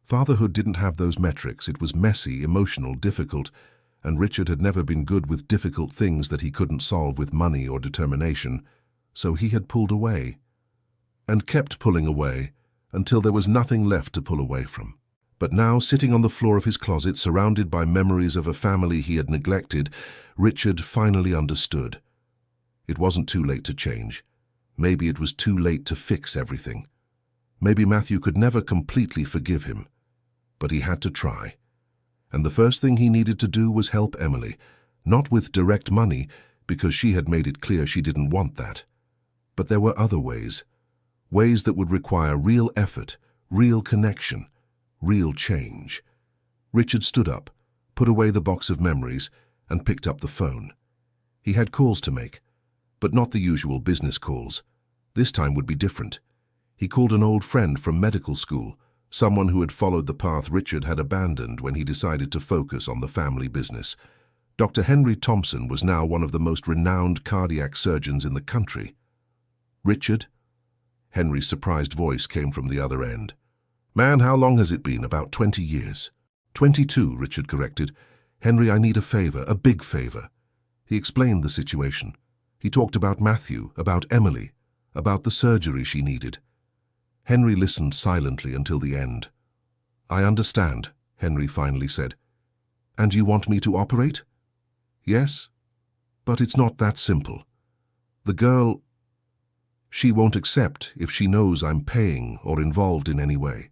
Fatherhood didn't have those metrics. It was messy, emotional, difficult, and Richard had never been good with difficult things that he couldn't solve with money or determination. So he had pulled away, and kept pulling away, until there was nothing left to pull away from. But now, sitting on the floor of his closet, surrounded by memories of a family he had neglected, Richard finally understood. It wasn't too late to change. Maybe it was too late to fix everything. Maybe Matthew could never completely forgive him. But he had to try. And the first thing he needed to do was help Emily, not with direct money, because she had made it clear she didn't want that. But there were other ways. Ways that would require real effort, real connection, real change. Richard stood up, put away the box of memories, and picked up the phone. He had calls to make, but not the usual business calls. This time would be different. He called an old friend from medical school, someone who had followed the path Richard had abandoned when he decided to focus on the family business. Dr. Henry Thompson was now one of the most renowned cardiac surgeons in the country. "Richard?" Henry's surprised voice came from the other end. "Man, how long has it been? About 20 years. 22, Richard corrected. "Henry, I need a favor, a big favor." He explained the situation. He talked about Matthew, about Emily, about the surgery she needed. Henry listened silently until the end. "I understand," Henry finally said. "And you want me to operate?" "Yes, but it's not that simple. The girl, she won't accept if she knows I'm paying or involved in any way."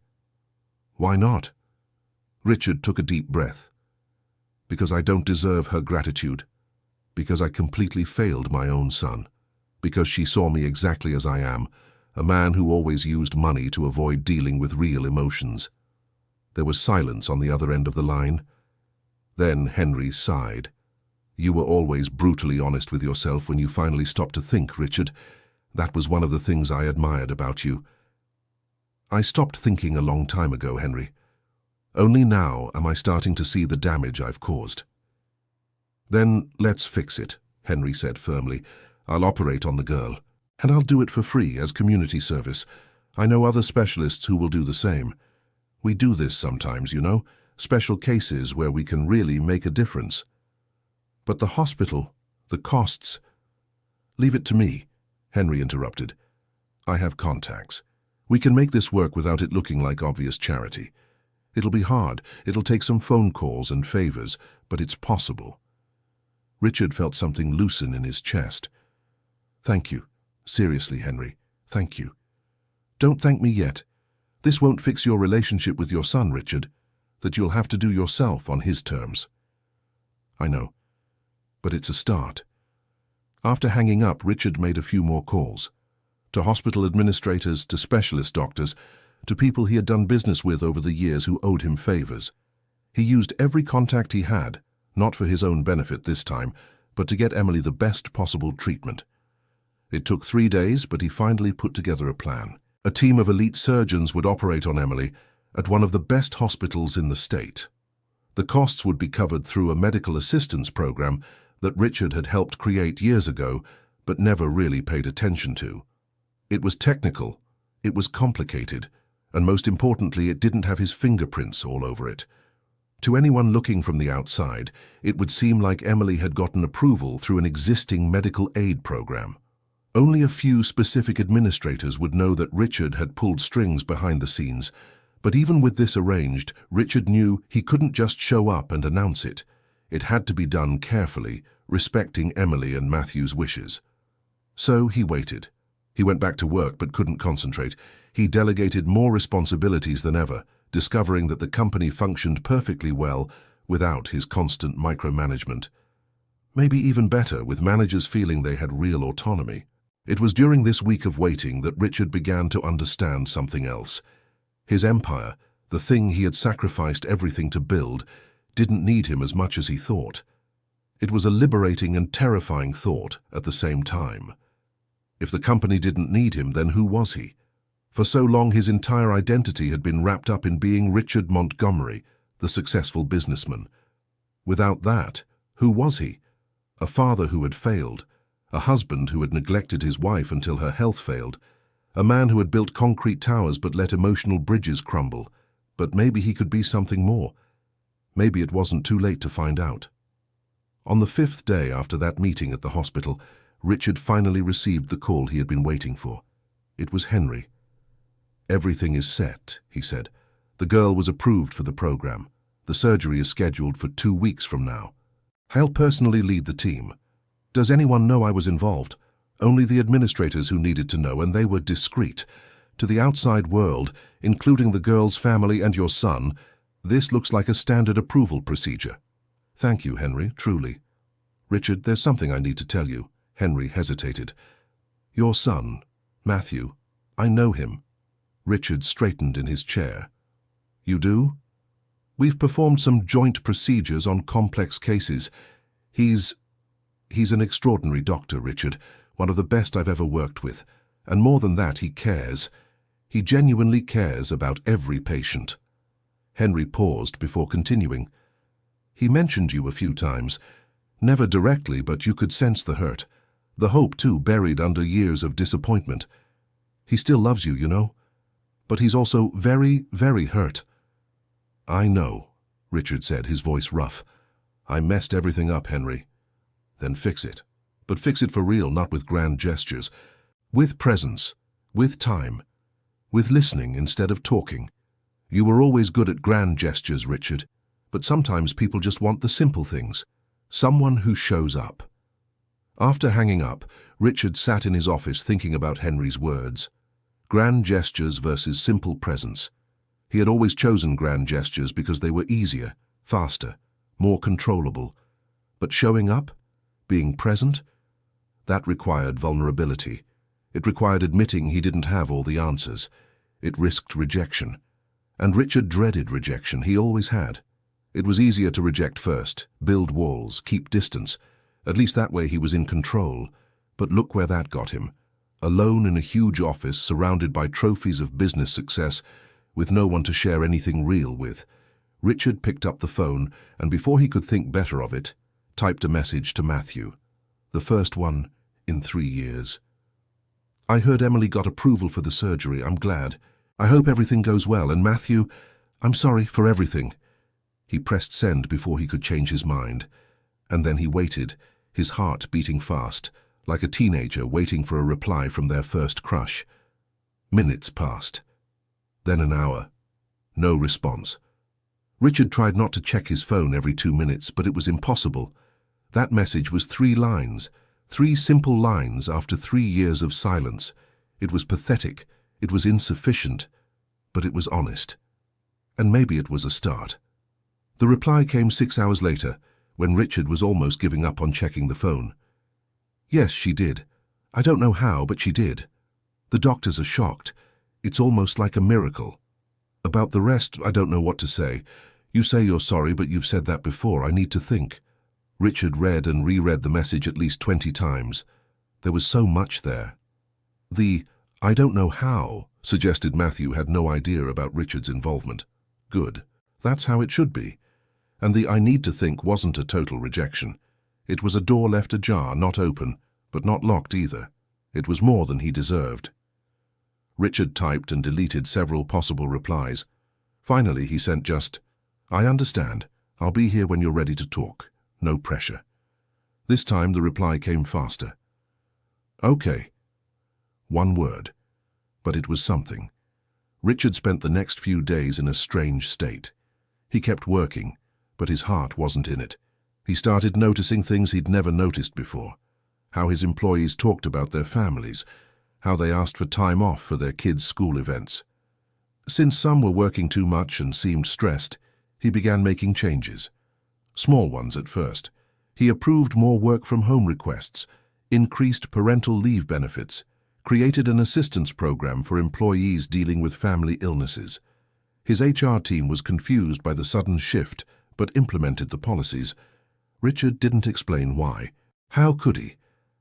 "Why not?" Richard took a deep breath. "Because I don't deserve her gratitude. Because I completely failed my own son. Because she saw me exactly as I am, a man who always used money to avoid dealing with real emotions." There was silence on the other end of the line. Then Henry sighed. "You were always brutally honest with yourself when you finally stopped to think, Richard. That was one of the things I admired about you." "I stopped thinking a long time ago, Henry. Only now am I starting to see the damage I've caused." "Then let's fix it," Henry said firmly. "I'll operate on the girl, and I'll do it for free as community service. I know other specialists who will do the same. We do this sometimes, you know, special cases where we can really make a difference." "But the hospital, the costs—" "Leave it to me," Henry interrupted. "I have contacts. We can make this work without it looking like obvious charity. It'll be hard, it'll take some phone calls and favors, but it's possible." Richard felt something loosen in his chest. "Thank you. Seriously, Henry, thank you." "Don't thank me yet. This won't fix your relationship with your son, Richard. That you'll have to do yourself on his terms." "I know. But it's a start." After hanging up, Richard made a few more calls. To hospital administrators, to specialist doctors, to people he had done business with over the years who owed him favors. He used every contact he had, not for his own benefit this time, but to get Emily the best possible treatment. It took 3 days, but he finally put together a plan. A team of elite surgeons would operate on Emily at one of the best hospitals in the state. The costs would be covered through a medical assistance program that Richard had helped create years ago, but never really paid attention to. It was technical, it was complicated, and most importantly, it didn't have his fingerprints all over it. To anyone looking from the outside, it would seem like Emily had gotten approval through an existing medical aid program. Only a few specific administrators would know that Richard had pulled strings behind the scenes, but even with this arranged, Richard knew he couldn't just show up and announce it. It had to be done carefully, respecting Emily and Matthew's wishes. So he waited. He went back to work but couldn't concentrate. He delegated more responsibilities than ever, discovering that the company functioned perfectly well without his constant micromanagement. Maybe even better, with managers feeling they had real autonomy. It was during this week of waiting that Richard began to understand something else. His empire, the thing he had sacrificed everything to build, didn't need him as much as he thought. It was a liberating and terrifying thought at the same time. If the company didn't need him, then who was he? For so long his entire identity had been wrapped up in being Richard Montgomery, the successful businessman. Without that, who was he? A father who had failed, a husband who had neglected his wife until her health failed, a man who had built concrete towers but let emotional bridges crumble. But maybe he could be something more. Maybe it wasn't too late to find out. On the 5th day after that meeting at the hospital, Richard finally received the call he had been waiting for. It was Henry. "Everything is set," he said. "The girl was approved for the program. The surgery is scheduled for 2 weeks from now. I'll personally lead the team. Does anyone know I was involved? Only the administrators who needed to know, and they were discreet. To the outside world, including the girl's family and your son, this looks like a standard approval procedure." "Thank you, Henry, truly." "Richard, there's something I need to tell you." Henry hesitated. "Your son, Matthew, I know him." Richard straightened in his chair. "You do?" "We've performed some joint procedures on complex cases. He's an extraordinary doctor, Richard, one of the best I've ever worked with. And more than that, he cares. He genuinely cares about every patient." Henry paused before continuing. "He mentioned you a few times. Never directly, but you could sense the hurt. The hope, too, buried under years of disappointment. He still loves you, you know. But he's also very, very hurt." "I know," Richard said, his voice rough. "I messed everything up, Henry." "Then fix it. But fix it for real, not with grand gestures. With presence, with time, with listening instead of talking. You were always good at grand gestures, Richard, but sometimes people just want the simple things. Someone who shows up." After hanging up, Richard sat in his office thinking about Henry's words. Grand gestures versus simple presence. He had always chosen grand gestures because they were easier, faster, more controllable. But showing up, being present, that required vulnerability. It required admitting he didn't have all the answers. It risked rejection. And Richard dreaded rejection. He always had. It was easier to reject first, build walls, keep distance. At least that way he was in control. But look where that got him. Alone in a huge office, surrounded by trophies of business success, with no one to share anything real with. Richard picked up the phone, and before he could think better of it, typed a message to Matthew. The first one in 3 years. "I heard Emily got approval for the surgery. I'm glad. I hope everything goes well, and Matthew, I'm sorry for everything." He pressed send before he could change his mind. And then he waited, his heart beating fast, like a teenager waiting for a reply from their first crush. Minutes passed. Then an hour. No response. Richard tried not to check his phone every 2 minutes, but it was impossible. That message was 3 lines, 3 simple lines after 3 years of silence. It was pathetic, it was insufficient, but it was honest. And maybe it was a start. The reply came 6 hours later, when Richard was almost giving up on checking the phone. "Yes, she did. I don't know how, but she did. The doctors are shocked. It's almost like a miracle. About the rest, I don't know what to say. You say you're sorry, but you've said that before. I need to think." Richard read and reread the message at least 20 times. There was so much there. The "I don't know how" suggested Matthew had no idea about Richard's involvement. Good. That's how it should be. And the "I need to think" wasn't a total rejection. It was a door left ajar, not open, but not locked either. It was more than he deserved. Richard typed and deleted several possible replies. Finally, he sent just, "I understand. I'll be here when you're ready to talk. No pressure." This time the reply came faster. "Okay." 1 word. But it was something. Richard spent the next few days in a strange state. He kept working, but his heart wasn't in it. He started noticing things he'd never noticed before. How his employees talked about their families, how they asked for time off for their kids' school events. Since some were working too much and seemed stressed, he began making changes. Small ones at first. He approved more work-from-home requests, increased parental leave benefits, created an assistance program for employees dealing with family illnesses. His HR team was confused by the sudden shift, but implemented the policies. Richard didn't explain why. How could he?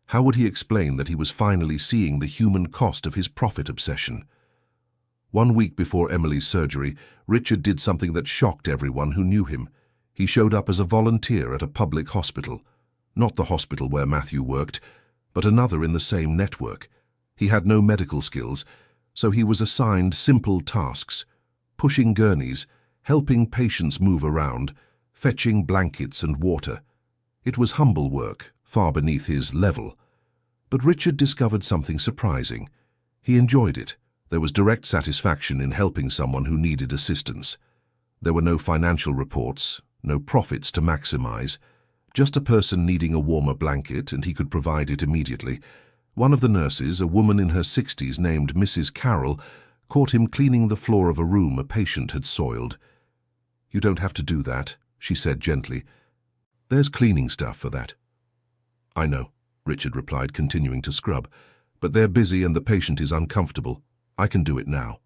How would he explain that he was finally seeing the human cost of his profit obsession? 1 week before Emily's surgery, Richard did something that shocked everyone who knew him. He showed up as a volunteer at a public hospital. Not the hospital where Matthew worked, but another in the same network. He had no medical skills, so he was assigned simple tasks: pushing gurneys, helping patients move around, fetching blankets and water. It was humble work, far beneath his level. But Richard discovered something surprising. He enjoyed it. There was direct satisfaction in helping someone who needed assistance. There were no financial reports, no profits to maximize. Just a person needing a warmer blanket, and he could provide it immediately. One of the nurses, a woman in her 60s named Mrs. Carroll, caught him cleaning the floor of a room a patient had soiled. "You don't have to do that," she said gently. "There's cleaning stuff for that." "I know," Richard replied, continuing to scrub. "But they're busy and the patient is uncomfortable. I can do it now."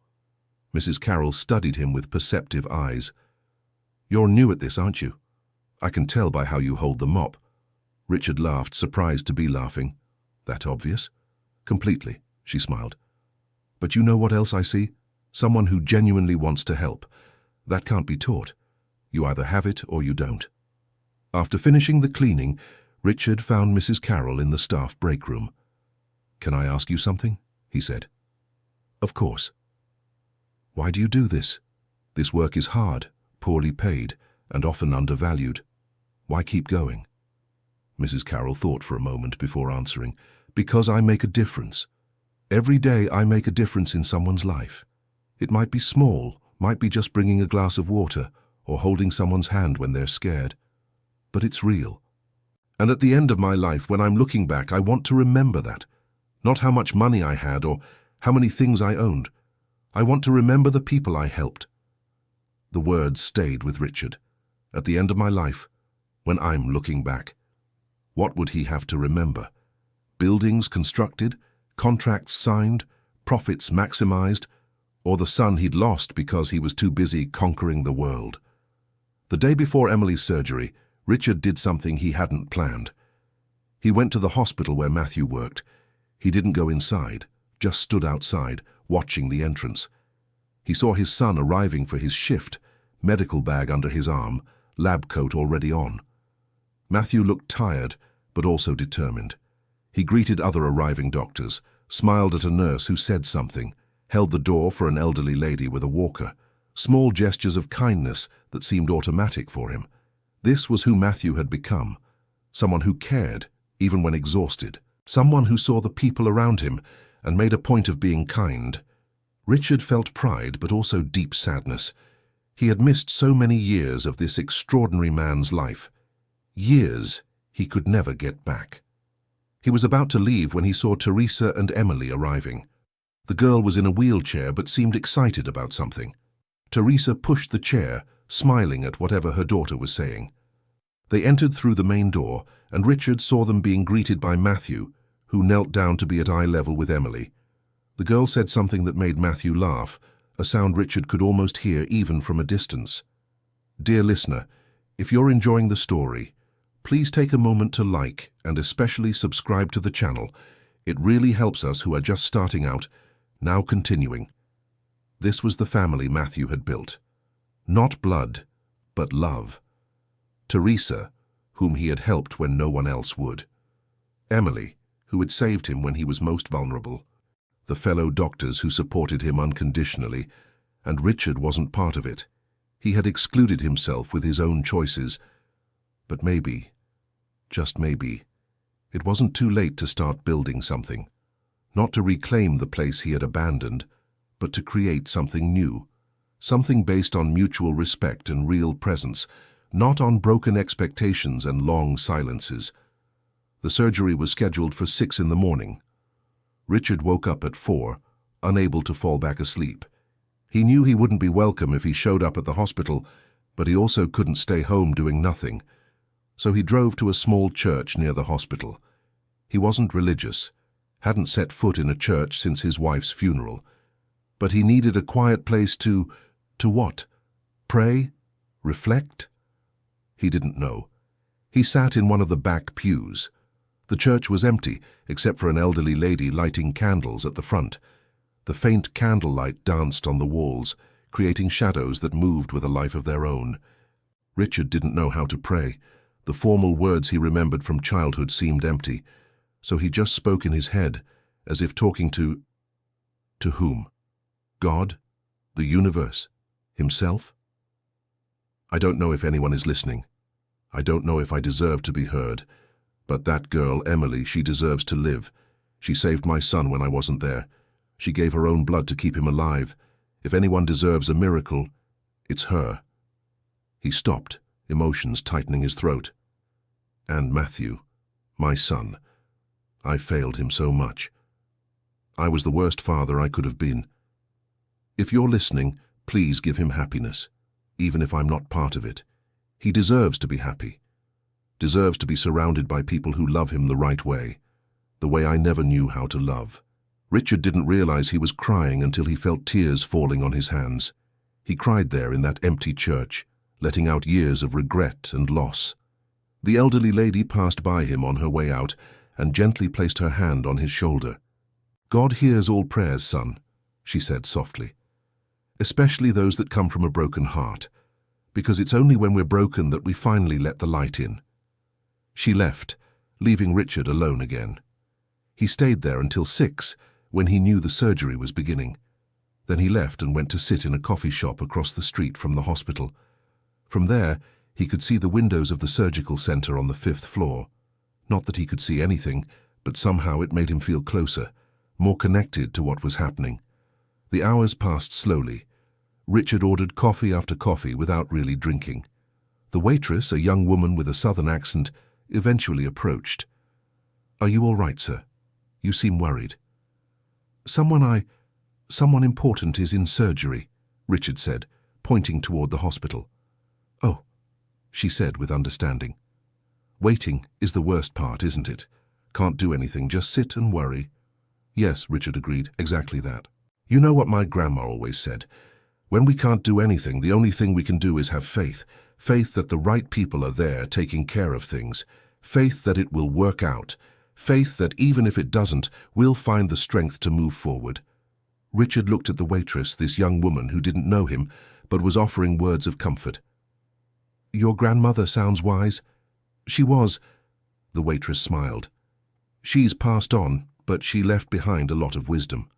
Mrs. Carroll studied him with perceptive eyes. "You're new at this, aren't you? I can tell by how you hold the mop." Richard laughed, surprised to be laughing. "That obvious?" "Completely," she smiled. But you know what else I see? Someone who genuinely wants to help. That can't be taught. You either have it or you don't. After finishing the cleaning, Richard found Mrs. Carroll in the staff break room. "Can I ask you something?" he said. "Of course." "Why do you do this? This work is hard, poorly paid, and often undervalued. Why keep going?" Mrs. Carroll thought for a moment before answering. "Because I make a difference. Every day I make a difference in someone's life. It might be small, might be just bringing a glass of water or holding someone's hand when they're scared. But it's real. And at the end of my life, when I'm looking back, I want to remember that. Not how much money I had or how many things I owned. I want to remember the people I helped." The words stayed with Richard. At the end of my life, when I'm looking back. What would he have to remember? Buildings constructed, contracts signed, profits maximized, or the son he'd lost because he was too busy conquering the world? The day before Emily's surgery, Richard did something he hadn't planned. He went to the hospital where Matthew worked. He didn't go inside, just stood outside, watching the entrance. He saw his son arriving for his shift, medical bag under his arm, lab coat already on. Matthew looked tired, but also determined. He greeted other arriving doctors, smiled at a nurse who said something, held the door for an elderly lady with a walker. Small gestures of kindness that seemed automatic for him. This was who Matthew had become. Someone who cared, even when exhausted. Someone who saw the people around him and made a point of being kind. Richard felt pride, but also deep sadness. He had missed so many years of this extraordinary man's life. Years he could never get back. He was about to leave when he saw Teresa and Emily arriving. The girl was in a wheelchair but seemed excited about something. Teresa pushed the chair, smiling at whatever her daughter was saying. They entered through the main door, and Richard saw them being greeted by Matthew, who knelt down to be at eye level with Emily. The girl said something that made Matthew laugh, a sound Richard could almost hear even from a distance. Dear listener, if you're enjoying the story, please take a moment to like and especially subscribe to the channel. It really helps us who are just starting out. Now continuing. This was the family Matthew had built. Not blood, but love. Teresa, whom he had helped when no one else would. Emily, who had saved him when he was most vulnerable. The fellow doctors who supported him unconditionally, and Richard wasn't part of it. He had excluded himself with his own choices. But maybe, just maybe, it wasn't too late to start building something. Not to reclaim the place he had abandoned, but to create something new. Something based on mutual respect and real presence, not on broken expectations and long silences. The surgery was scheduled for 6 in the morning. Richard woke up at 4, unable to fall back asleep. He knew he wouldn't be welcome if he showed up at the hospital, but he also couldn't stay home doing nothing. So he drove to a small church near the hospital. He wasn't religious, hadn't set foot in a church since his wife's funeral. But he needed a quiet place to what? Pray? Reflect? He didn't know. He sat in one of the back pews. The church was empty, except for an elderly lady lighting candles at the front. The faint candlelight danced on the walls, creating shadows that moved with a life of their own. Richard didn't know how to pray. The formal words he remembered from childhood seemed empty, so he just spoke in his head, as if talking to whom? God? The universe? Himself? I don't know if anyone is listening. I don't know if I deserve to be heard. But that girl, Emily, she deserves to live. She saved my son when I wasn't there. She gave her own blood to keep him alive. If anyone deserves a miracle, it's her. He stopped, emotions tightening his throat. And Matthew, my son. I failed him so much. I was the worst father I could have been. If you're listening, please give him happiness, even if I'm not part of it. He deserves to be happy. Deserves to be surrounded by people who love him the right way, the way I never knew how to love. Richard didn't realize he was crying until he felt tears falling on his hands. He cried there in that empty church, letting out years of regret and loss. The elderly lady passed by him on her way out and gently placed her hand on his shoulder. God hears all prayers, son. she said softly. Especially those that come from a broken heart, because it's only when we're broken that we finally let the light in. She left, leaving Richard alone again. He stayed there until 6, when he knew the surgery was beginning. Then he left and went to sit in a coffee shop across the street from the hospital. From there, he could see the windows of the surgical center on the 5th floor. Not that he could see anything, but somehow it made him feel closer, more connected to what was happening. The hours passed slowly. Richard ordered coffee after coffee without really drinking. The waitress, a young woman with a southern accent, eventually approached. "Are you all right, sir? You seem worried." Someone important is in surgery," Richard said, pointing toward the hospital. "Oh," she said with understanding. "Waiting is the worst part, isn't it? Can't do anything, just sit and worry." "Yes," Richard agreed, "exactly that. You know what my grandma always said. When we can't do anything, the only thing we can do is have faith. Faith that the right people are there taking care of things. Faith that it will work out. Faith that even if it doesn't, we'll find the strength to move forward." Richard looked at the waitress, this young woman who didn't know him, but was offering words of comfort. "Your grandmother sounds wise." "She was," the waitress smiled. "She's passed on, but she left behind a lot of wisdom.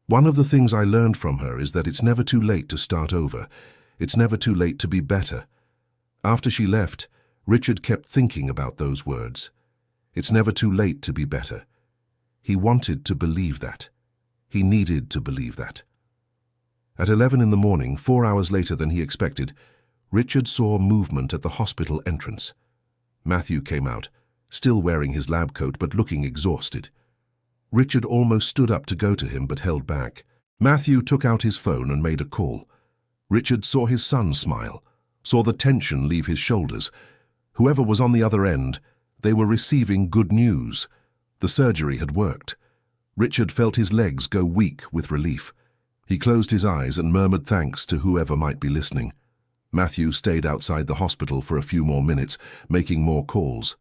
One of the things I learned from her is that it's never too late to start over. It's never too late to be better." After she left, Richard kept thinking about those words. It's never too late to be better. He wanted to believe that. He needed to believe that. At 11 in the morning, 4 hours later than he expected, Richard saw movement at the hospital entrance. Matthew came out, still wearing his lab coat but looking exhausted. Richard almost stood up to go to him but held back. Matthew took out his phone and made a call. Richard saw his son smile, saw the tension leave his shoulders. Whoever was on the other end, they were receiving good news. The surgery had worked. Richard felt his legs go weak with relief. He closed his eyes and murmured thanks to whoever might be listening. Matthew stayed outside the hospital for a few more minutes, making more calls.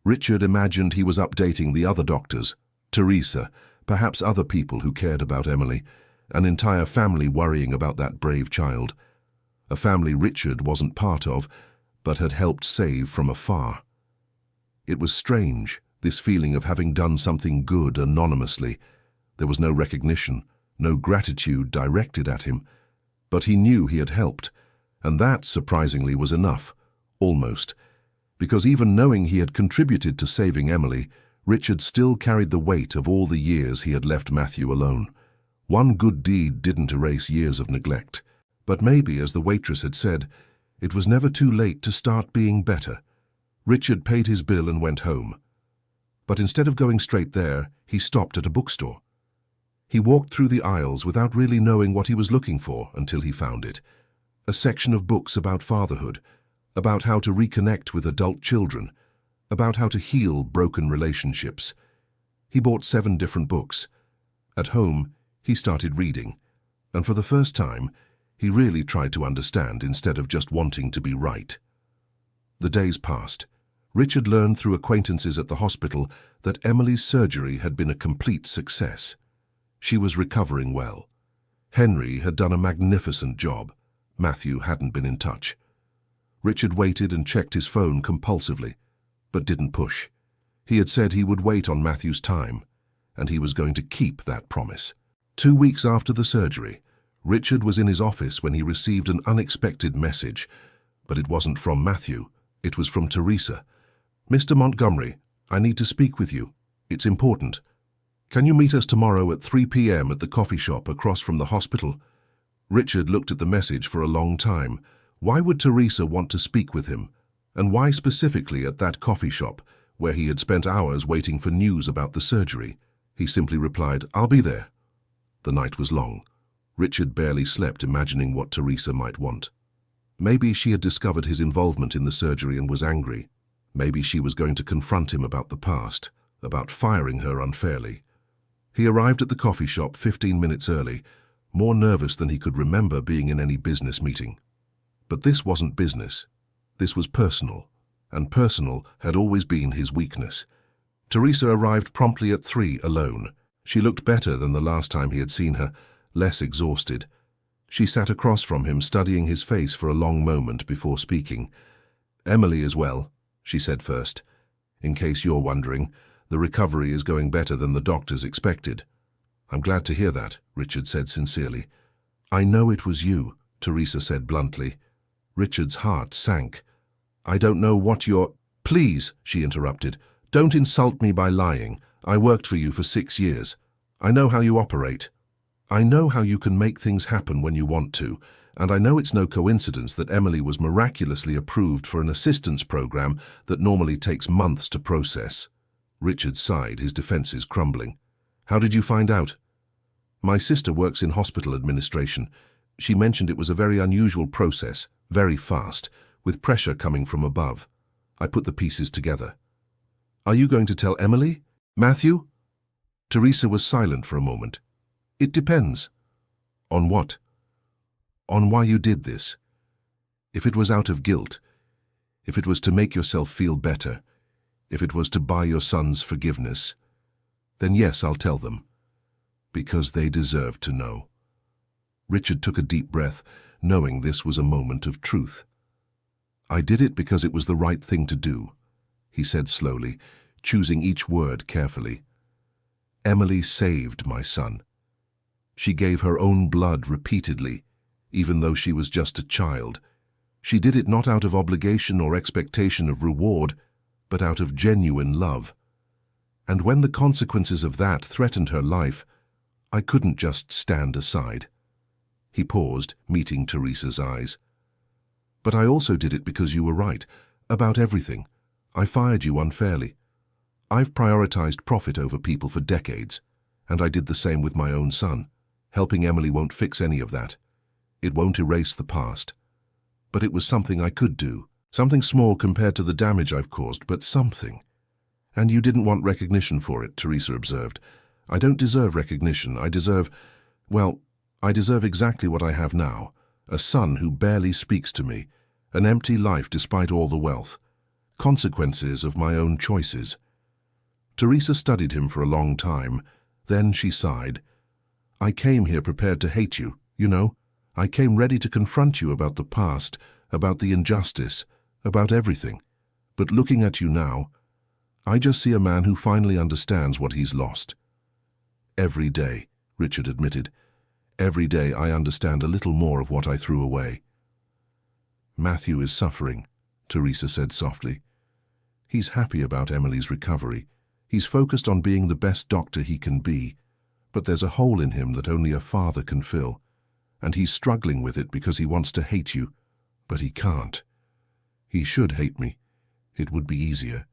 Richard imagined he was updating the other doctors, Teresa, perhaps other people who cared about Emily, an entire family worrying about that brave child. A family Richard wasn't part of, but had helped save from afar. It was strange, this feeling of having done something good anonymously. There was no recognition, no gratitude directed at him, but he knew he had helped, and that, surprisingly, was enough, almost, because even knowing he had contributed to saving Emily, Richard still carried the weight of all the years he had left Matthew alone. One good deed didn't erase years of neglect, but maybe, as the waitress had said, it was never too late to start being better. Richard paid his bill and went home. But instead of going straight there, he stopped at a bookstore. He walked through the aisles without really knowing what he was looking for until he found it. A section of books about fatherhood, about how to reconnect with adult children, about how to heal broken relationships. He bought 7 different books. At home, he started reading, and for the first time, he really tried to understand instead of just wanting to be right. The days passed. Richard learned through acquaintances at the hospital that Emily's surgery had been a complete success. She was recovering well. Henry had done a magnificent job. Matthew hadn't been in touch. Richard waited and checked his phone compulsively, but didn't push. He had said he would wait on Matthew's time, and he was going to keep that promise. 2 weeks after the surgery, Richard was in his office when he received an unexpected message, but it wasn't from Matthew, it was from Teresa. "Mr. Montgomery, I need to speak with you. It's important. Can you meet us tomorrow at 3 p.m. at the coffee shop across from the hospital?" Richard looked at the message for a long time. Why would Teresa want to speak with him? And why specifically at that coffee shop, where he had spent hours waiting for news about the surgery? He simply replied, "I'll be there." The night was long. Richard barely slept, imagining what Teresa might want. Maybe she had discovered his involvement in the surgery and was angry. Maybe she was going to confront him about the past, about firing her unfairly. He arrived at the coffee shop 15 minutes early, more nervous than he could remember being in any business meeting. But this wasn't business. This was personal, and personal had always been his weakness. Teresa arrived promptly at 3 alone. She looked better than the last time he had seen her, less exhausted. She sat across from him, studying his face for a long moment before speaking. "Emily is well," she said first. "In case you're wondering, the recovery is going better than the doctors expected." "I'm glad to hear that," Richard said sincerely. "I know it was you," Teresa said bluntly. Richard's heart sank. "I don't know what you're—" "Please," she interrupted, "don't insult me by lying. I worked for you for 6 years. I know how you operate. I know how you can make things happen when you want to, and I know it's no coincidence that Emily was miraculously approved for an assistance program that normally takes months to process." Richard sighed, his defenses crumbling. "How did you find out?" "My sister works in hospital administration. She mentioned it was a very unusual process, very fast, with pressure coming from above. I put the pieces together." "Are you going to tell Emily? Matthew?" Teresa was silent for a moment. "It depends." "On what?" "On why you did this. If it was out of guilt, if it was to make yourself feel better, if it was to buy your son's forgiveness, then yes, I'll tell them. Because they deserve to know." Richard took a deep breath, knowing this was a moment of truth. "I did it because it was the right thing to do," he said slowly, choosing each word carefully. "Emily saved my son. She gave her own blood repeatedly, even though she was just a child. She did it not out of obligation or expectation of reward, but out of genuine love. And when the consequences of that threatened her life, I couldn't just stand aside." He paused, meeting Teresa's eyes. "But I also did it because you were right, about everything. I fired you unfairly. I've prioritized profit over people for decades, and I did the same with my own son. Helping Emily won't fix any of that. It won't erase the past. But it was something I could do. Something small compared to the damage I've caused, but something." "And you didn't want recognition for it," Teresa observed. "I don't deserve recognition. I deserve exactly what I have now. A son who barely speaks to me. An empty life despite all the wealth. Consequences of my own choices." Teresa studied him for a long time. Then she sighed. "I came here prepared to hate you, you know. I came ready to confront you about the past, about the injustice, about everything. But looking at you now, I just see a man who finally understands what he's lost." "Every day," Richard admitted. "Every day I understand a little more of what I threw away." "Matthew is suffering," Teresa said softly. "He's happy about Emily's recovery. He's focused on being the best doctor he can be. But there's a hole in him that only a father can fill. And he's struggling with it because he wants to hate you. But he can't. He should hate me. It would be easier."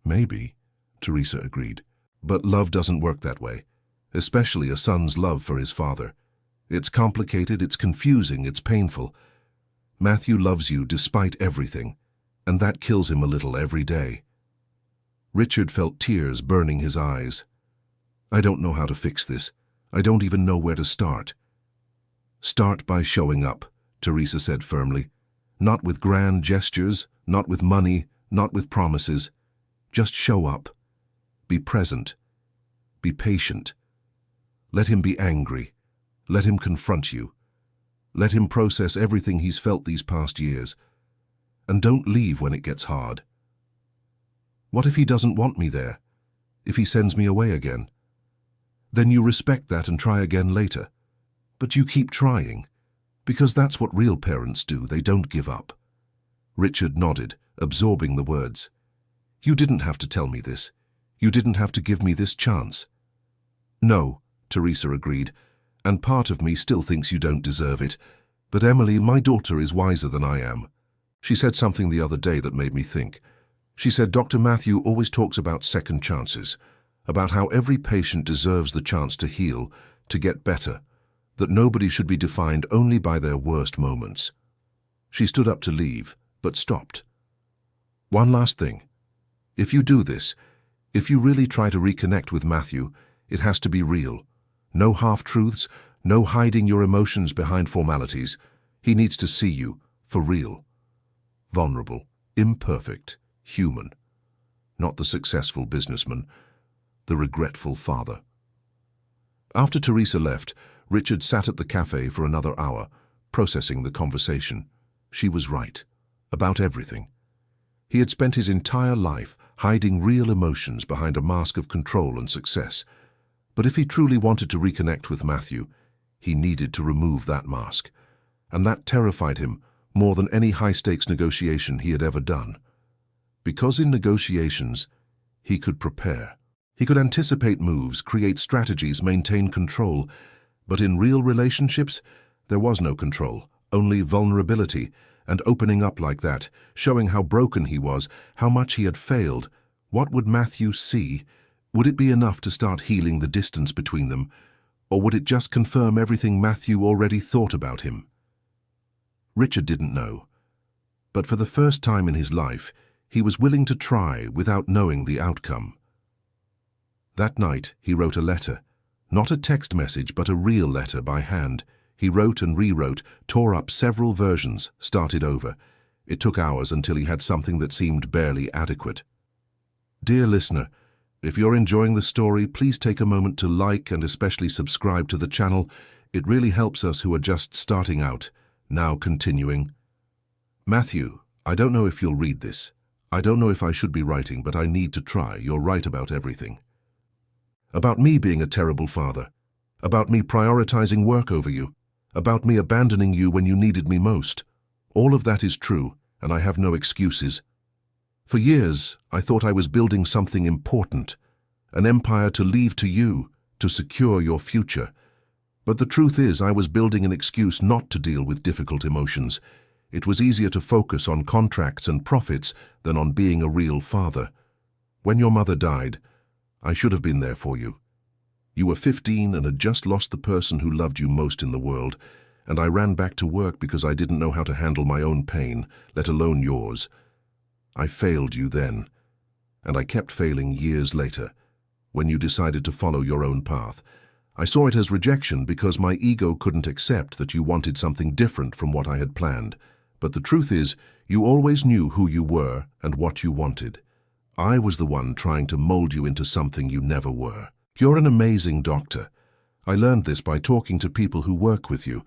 "Maybe," Teresa agreed. "But love doesn't work that way. Especially a son's love for his father. It's complicated, it's confusing, it's painful. Matthew loves you despite everything, and that kills him a little every day." Richard felt tears burning his eyes. "I don't know how to fix this. I don't even know where to start." "Start by showing up," Teresa said firmly. "Not with grand gestures, not with money, not with promises. Just show up. Be present. Be patient. Let him be angry. Let him confront you. Let him process everything he's felt these past years. And don't leave when it gets hard." "What if he doesn't want me there? If he sends me away again?" "Then you respect that and try again later. But you keep trying, because that's what real parents do. They don't give up." Richard nodded, absorbing the words. "You didn't have to tell me this. You didn't have to give me this chance." "No," Teresa agreed, "and part of me still thinks you don't deserve it. But Emily, my daughter, is wiser than I am. She said something the other day that made me think. She said Dr. Matthew always talks about second chances, about how every patient deserves the chance to heal, to get better, that nobody should be defined only by their worst moments." She stood up to leave, but stopped. "One last thing. If you do this, if you really try to reconnect with Matthew, it has to be real. No half-truths, no hiding your emotions behind formalities. He needs to see you, for real. Vulnerable, imperfect, human. Not the successful businessman, the regretful father." After Teresa left, Richard sat at the cafe for another hour, processing the conversation. She was right. About everything. He had spent his entire life hiding real emotions behind a mask of control and success. But if he truly wanted to reconnect with Matthew, he needed to remove that mask. And that terrified him more than any high-stakes negotiation he had ever done. Because in negotiations, he could prepare. He could anticipate moves, create strategies, maintain control. But in real relationships, there was no control, only vulnerability, and opening up like that, showing how broken he was, how much he had failed. What would Matthew see? Would it be enough to start healing the distance between them, or would it just confirm everything Matthew already thought about him? Richard didn't know. But for the first time in his life, he was willing to try without knowing the outcome. That night, he wrote a letter. Not a text message, but a real letter by hand. He wrote and rewrote, tore up several versions, started over. It took hours until he had something that seemed barely adequate. Dear listener, if you're enjoying the story, please take a moment to like and especially subscribe to the channel. It really helps us who are just starting out. Now continuing. Matthew, I don't know if you'll read this. I don't know if I should be writing, but I need to try. You're right about everything. About me being a terrible father. About me prioritizing work over you. About me abandoning you when you needed me most. All of that is true, and I have no excuses. For years, I thought I was building something important, an empire to leave to you, to secure your future. But the truth is, I was building an excuse not to deal with difficult emotions. It was easier to focus on contracts and profits than on being a real father. When your mother died, I should have been there for you. You were 15 and had just lost the person who loved you most in the world, and I ran back to work because I didn't know how to handle my own pain, let alone yours. I failed you then, and I kept failing years later, when you decided to follow your own path. I saw it as rejection because my ego couldn't accept that you wanted something different from what I had planned. But the truth is, you always knew who you were and what you wanted. I was the one trying to mold you into something you never were. You're an amazing doctor. I learned this by talking to people who work with you.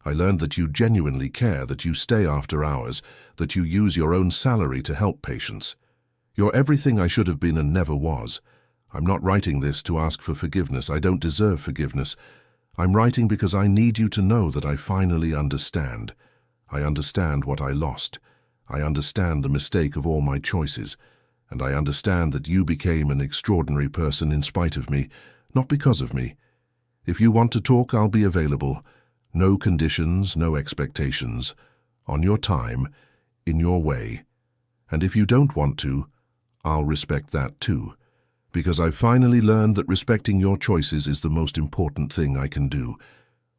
I learned that you genuinely care, that you stay after hours, that you use your own salary to help patients. You're everything I should have been and never was. I'm not writing this to ask for forgiveness. I don't deserve forgiveness. I'm writing because I need you to know that I finally understand. I understand what I lost. I understand the mistake of all my choices. And I understand that you became an extraordinary person in spite of me, not because of me. If you want to talk, I'll be available. No conditions, no expectations. On your time, in your way. And if you don't want to, I'll respect that too. Because I've finally learned that respecting your choices is the most important thing I can do.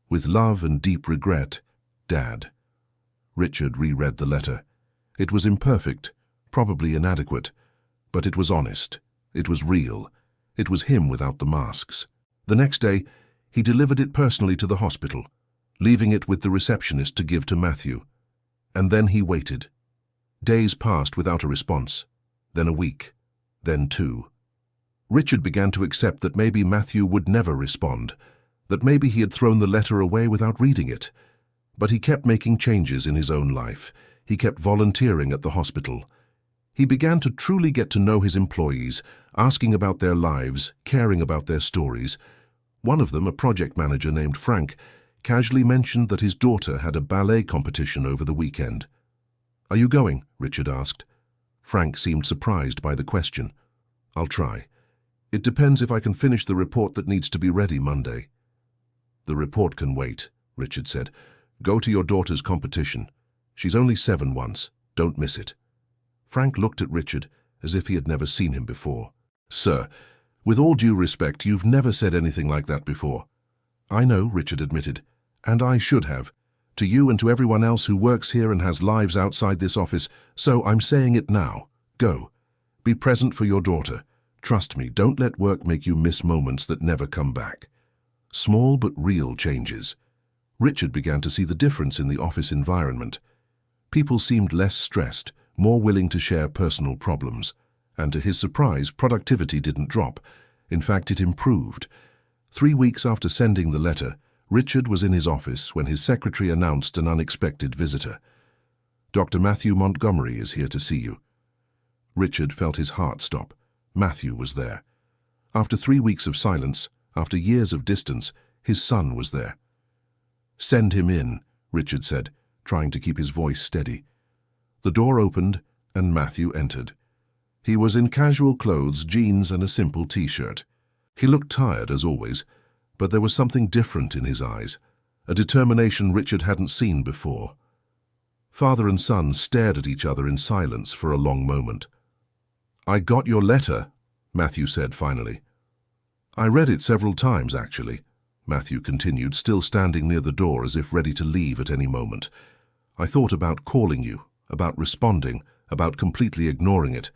With love and deep regret, Dad. Richard reread the letter. It was imperfect, probably inadequate, but it was honest. It was real. It was him without the masks. The next day, he delivered it personally to the hospital, leaving it with the receptionist to give to Matthew. And then he waited. Days passed without a response, then a week, then 2. Richard began to accept that maybe Matthew would never respond, that maybe he had thrown the letter away without reading it. But he kept making changes in his own life. He kept volunteering at the hospital. He began to truly get to know his employees, asking about their lives, caring about their stories. One of them, a project manager named Frank, casually mentioned that his daughter had a ballet competition over the weekend. "Are you going?" Richard asked. Frank seemed surprised by the question. "I'll try. It depends if I can finish the report that needs to be ready Monday." "The report can wait," Richard said. "Go to your daughter's competition. She's only 7 once. Don't miss it." Frank looked at Richard as if he had never seen him before. "Sir, with all due respect, you've never said anything like that before." "I know," Richard admitted, "and I should have. To you and to everyone else who works here and has lives outside this office, so I'm saying it now. Go. Be present for your daughter. Trust me, don't let work make you miss moments that never come back." Small but real changes. Richard began to see the difference in the office environment. People seemed less stressed, more willing to share personal problems. And to his surprise, productivity didn't drop. In fact, it improved. 3 weeks after sending the letter, Richard was in his office when his secretary announced an unexpected visitor. "Dr. Matthew Montgomery is here to see you." Richard felt his heart stop. Matthew was there. After 3 weeks of silence, after years of distance, his son was there. "Send him in," Richard said, trying to keep his voice steady. The door opened, and Matthew entered. He was in casual clothes, jeans and a simple t-shirt. He looked tired, as always, but there was something different in his eyes, a determination Richard hadn't seen before. Father and son stared at each other in silence for a long moment. "I got your letter," Matthew said finally. "I read it several times, actually," Matthew continued, still standing near the door as if ready to leave at any moment. "I thought about calling you, about responding, about completely ignoring it.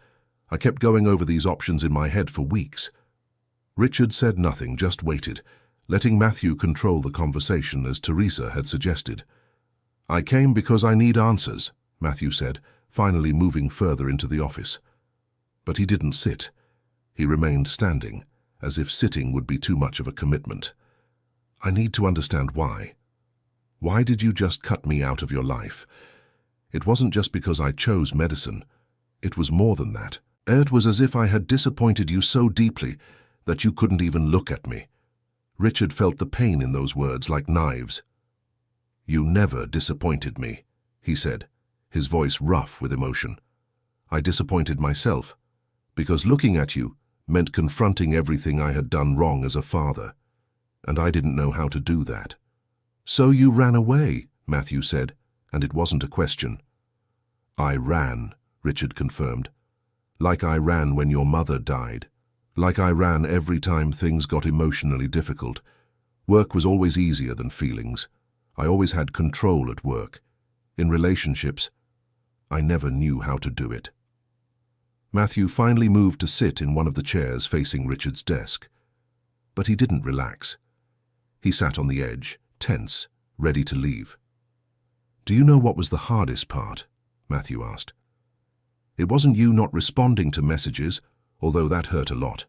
I kept going over these options in my head for weeks." Richard said nothing, just waited, letting Matthew control the conversation as Teresa had suggested. "I came because I need answers," Matthew said, finally moving further into the office. But he didn't sit. He remained standing, as if sitting would be too much of a commitment. "I need to understand why. Why did you just cut me out of your life? It wasn't just because I chose medicine. It was more than that. It was as if I had disappointed you so deeply that you couldn't even look at me." Richard felt the pain in those words like knives. "You never disappointed me," he said, his voice rough with emotion. "I disappointed myself, because looking at you meant confronting everything I had done wrong as a father, and I didn't know how to do that." "So you ran away," Matthew said, and it wasn't a question. "I ran," Richard confirmed. "Like I ran when your mother died. Like I ran every time things got emotionally difficult. Work was always easier than feelings. I always had control at work. In relationships, I never knew how to do it." Matthew finally moved to sit in one of the chairs facing Richard's desk. But he didn't relax. He sat on the edge, tense, ready to leave. "Do you know what was the hardest part?" Matthew asked. "It wasn't you not responding to messages, although that hurt a lot.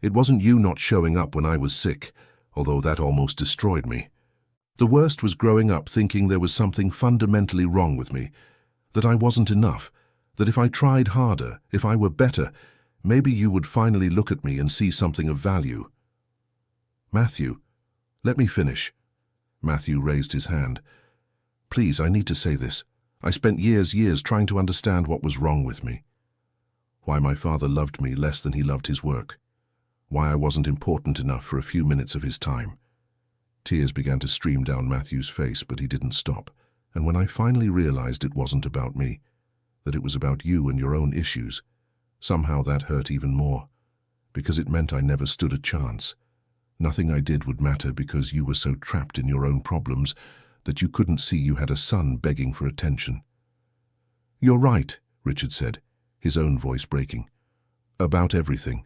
It wasn't you not showing up when I was sick, although that almost destroyed me. The worst was growing up thinking there was something fundamentally wrong with me, that I wasn't enough, that if I tried harder, if I were better, maybe you would finally look at me and see something of value." "Matthew, let me finish." Matthew raised his hand. "Please, I need to say this. I spent years trying to understand what was wrong with me. Why my father loved me less than he loved his work. Why I wasn't important enough for a few minutes of his time." Tears began to stream down Matthew's face, but he didn't stop. "And when I finally realized it wasn't about me, that it was about you and your own issues, somehow that hurt even more, because it meant I never stood a chance. Nothing I did would matter because you were so trapped in your own problems that you couldn't see you had a son begging for attention." "You're right," Richard said, his own voice breaking. "About everything.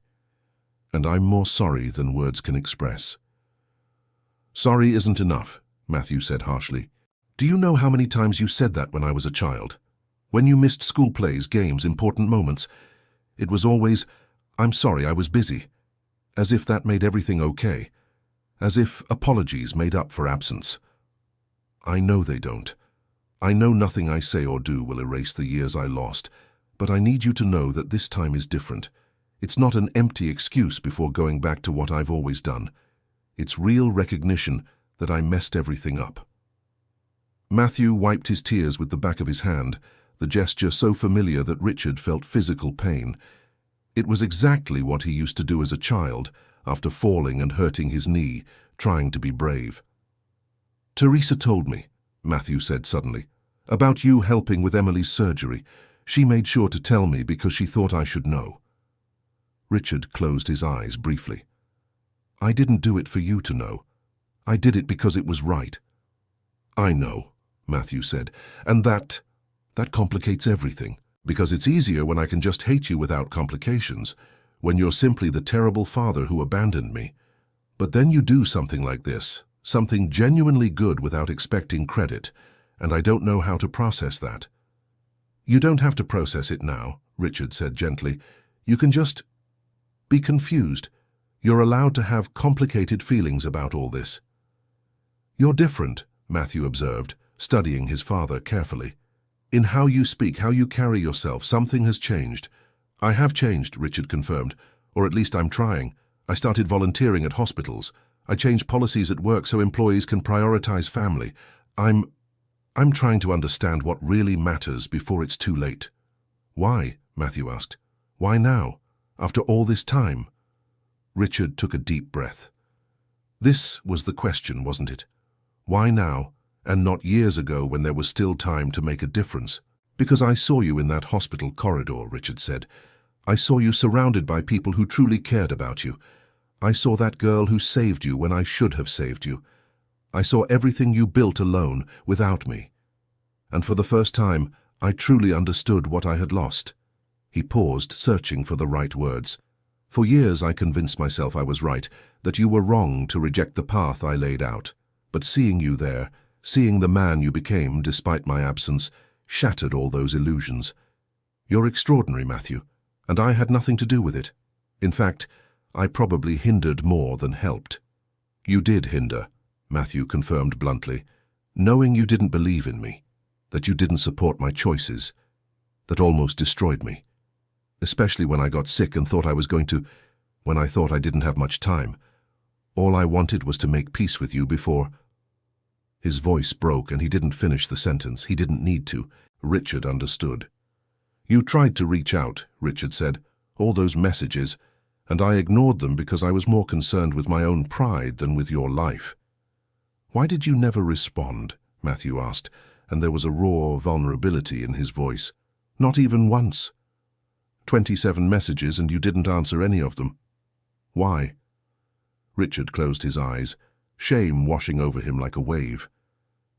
And I'm more sorry than words can express." "Sorry isn't enough," Matthew said harshly. "Do you know how many times you said that when I was a child? When you missed school plays, games, important moments, it was always, 'I'm sorry, I was busy.' As if that made everything okay. As if apologies made up for absence. I know they don't. I know nothing I say or do will erase the years I lost, but I need you to know that this time is different. It's not an empty excuse before going back to what I've always done. It's real recognition that I messed everything up." Matthew wiped his tears with the back of his hand, the gesture so familiar that Richard felt physical pain. It was exactly what he used to do as a child, after falling and hurting his knee, trying to be brave. "Teresa told me," Matthew said suddenly, "about you helping with Emily's surgery. She made sure to tell me because she thought I should know." Richard closed his eyes briefly. "I didn't do it for you to know. I did it because it was right." "I know," Matthew said, "and that complicates everything, because it's easier when I can just hate you without complications, when you're simply the terrible father who abandoned me. But then you do something like this, something genuinely good without expecting credit, and I don't know how to process that." "You don't have to process it now," Richard said gently. "You can just be confused. You're allowed to have complicated feelings about all this." You're different, Matthew observed, studying his father carefully. In how you speak, how you carry yourself, something has changed. I have changed, Richard confirmed, or at least I'm trying. I started volunteering at hospitals. I changed policies at work so employees can prioritize family. I'm trying to understand what really matters before it's too late. Why? Matthew asked. Why now? After all this time? Richard took a deep breath. This was the question, wasn't it? Why now, and not years ago when there was still time to make a difference? Because I saw you in that hospital corridor, Richard said. I saw you surrounded by people who truly cared about you. I saw that girl who saved you when I should have saved you. I saw everything you built alone, without me. And for the first time, I truly understood what I had lost. He paused, searching for the right words. For years I convinced myself I was right, that you were wrong to reject the path I laid out. But seeing you there, seeing the man you became despite my absence, shattered all those illusions. You're extraordinary, Matthew, and I had nothing to do with it. In fact, I probably hindered more than helped. You did hinder, Matthew confirmed bluntly, knowing you didn't believe in me, that you didn't support my choices. That almost destroyed me. Especially when I got sick and thought I was going to, when I thought I didn't have much time. All I wanted was to make peace with you before. His voice broke and he didn't finish the sentence. He didn't need to. Richard understood. You tried to reach out, Richard said, all those messages, and I ignored them because I was more concerned with my own pride than with your life. Why did you never respond? Matthew asked, and there was a raw vulnerability in his voice. Not even once. 27 messages and you didn't answer any of them. Why? Richard closed his eyes, shame washing over him like a wave.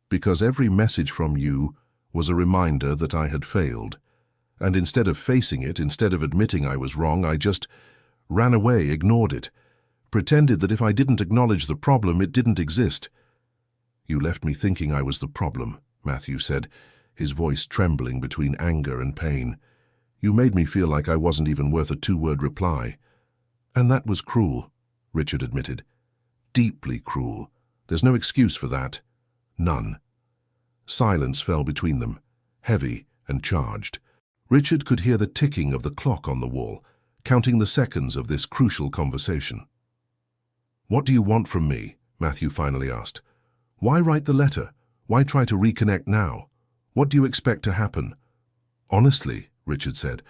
Because every message from you was a reminder that I had failed. And instead of facing it, instead of admitting I was wrong, I just ran away, ignored it, pretended that if I didn't acknowledge the problem, it didn't exist. You left me thinking I was the problem, Matthew said, his voice trembling between anger and pain. You made me feel like I wasn't even worth a two-word reply. And that was cruel, Richard admitted. Deeply cruel. There's no excuse for that. None. Silence fell between them, heavy and charged. Richard could hear the ticking of the clock on the wall, counting the seconds of this crucial conversation. What do you want from me? Matthew finally asked. Why write the letter? Why try to reconnect now? What do you expect to happen? Honestly, Richard said,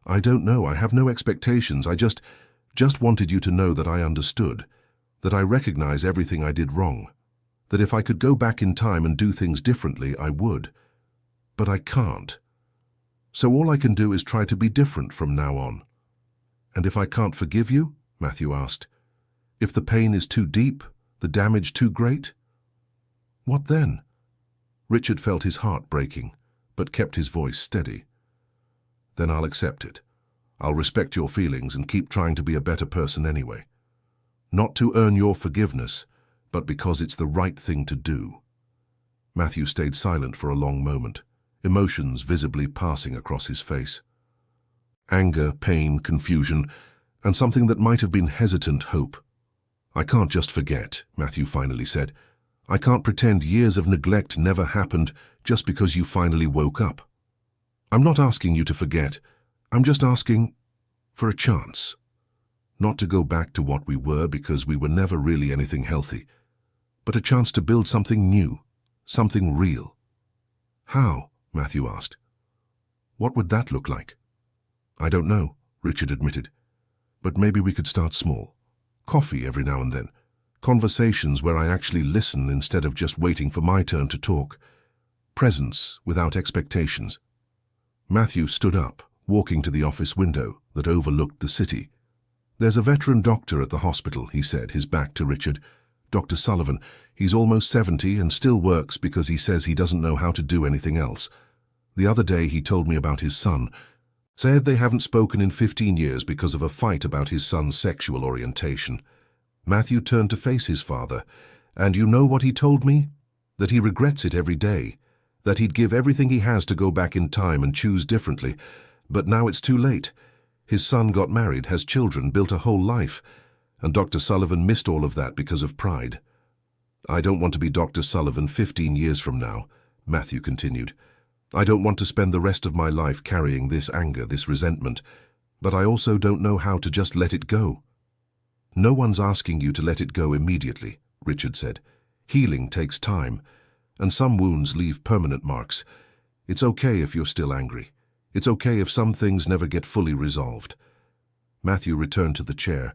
I don't know. I have no expectations. I just wanted you to know that I understood, that I recognize everything I did wrong, that if I could go back in time and do things differently, I would. But I can't. So all I can do is try to be different from now on. And if I can't forgive you? Matthew asked. If the pain is too deep, the damage too great? What then? Richard felt his heart breaking, but kept his voice steady. Then I'll accept it. I'll respect your feelings and keep trying to be a better person anyway. Not to earn your forgiveness, but because it's the right thing to do. Matthew stayed silent for a long moment, emotions visibly passing across his face. Anger, pain, confusion, and something that might have been hesitant hope. I can't just forget, Matthew finally said. I can't pretend years of neglect never happened just because you finally woke up. I'm not asking you to forget. I'm just asking for a chance. Not to go back to what we were because we were never really anything healthy, but a chance to build something new, something real. How? Matthew asked. What would that look like? I don't know, Richard admitted. But maybe we could start small. Coffee every now and then. Conversations where I actually listen instead of just waiting for my turn to talk. Presence without expectations. Matthew stood up, walking to the office window that overlooked the city. There's a veteran doctor at the hospital, he said, his back to Richard. Dr. Sullivan. He's almost 70 and still works because he says he doesn't know how to do anything else. The other day he told me about his son. Said they haven't spoken in 15 years because of a fight about his son's sexual orientation. Matthew turned to face his father, and you know what he told me? That he regrets it every day, that he'd give everything he has to go back in time and choose differently, but now it's too late. His son got married, has children, built a whole life, and Dr. Sullivan missed all of that because of pride. I don't want to be Dr. Sullivan 15 years from now, Matthew continued. I don't want to spend the rest of my life carrying this anger, this resentment, but I also don't know how to just let it go. No one's asking you to let it go immediately, Richard said. Healing takes time, and some wounds leave permanent marks. It's okay if you're still angry. It's okay if some things never get fully resolved. Matthew returned to the chair,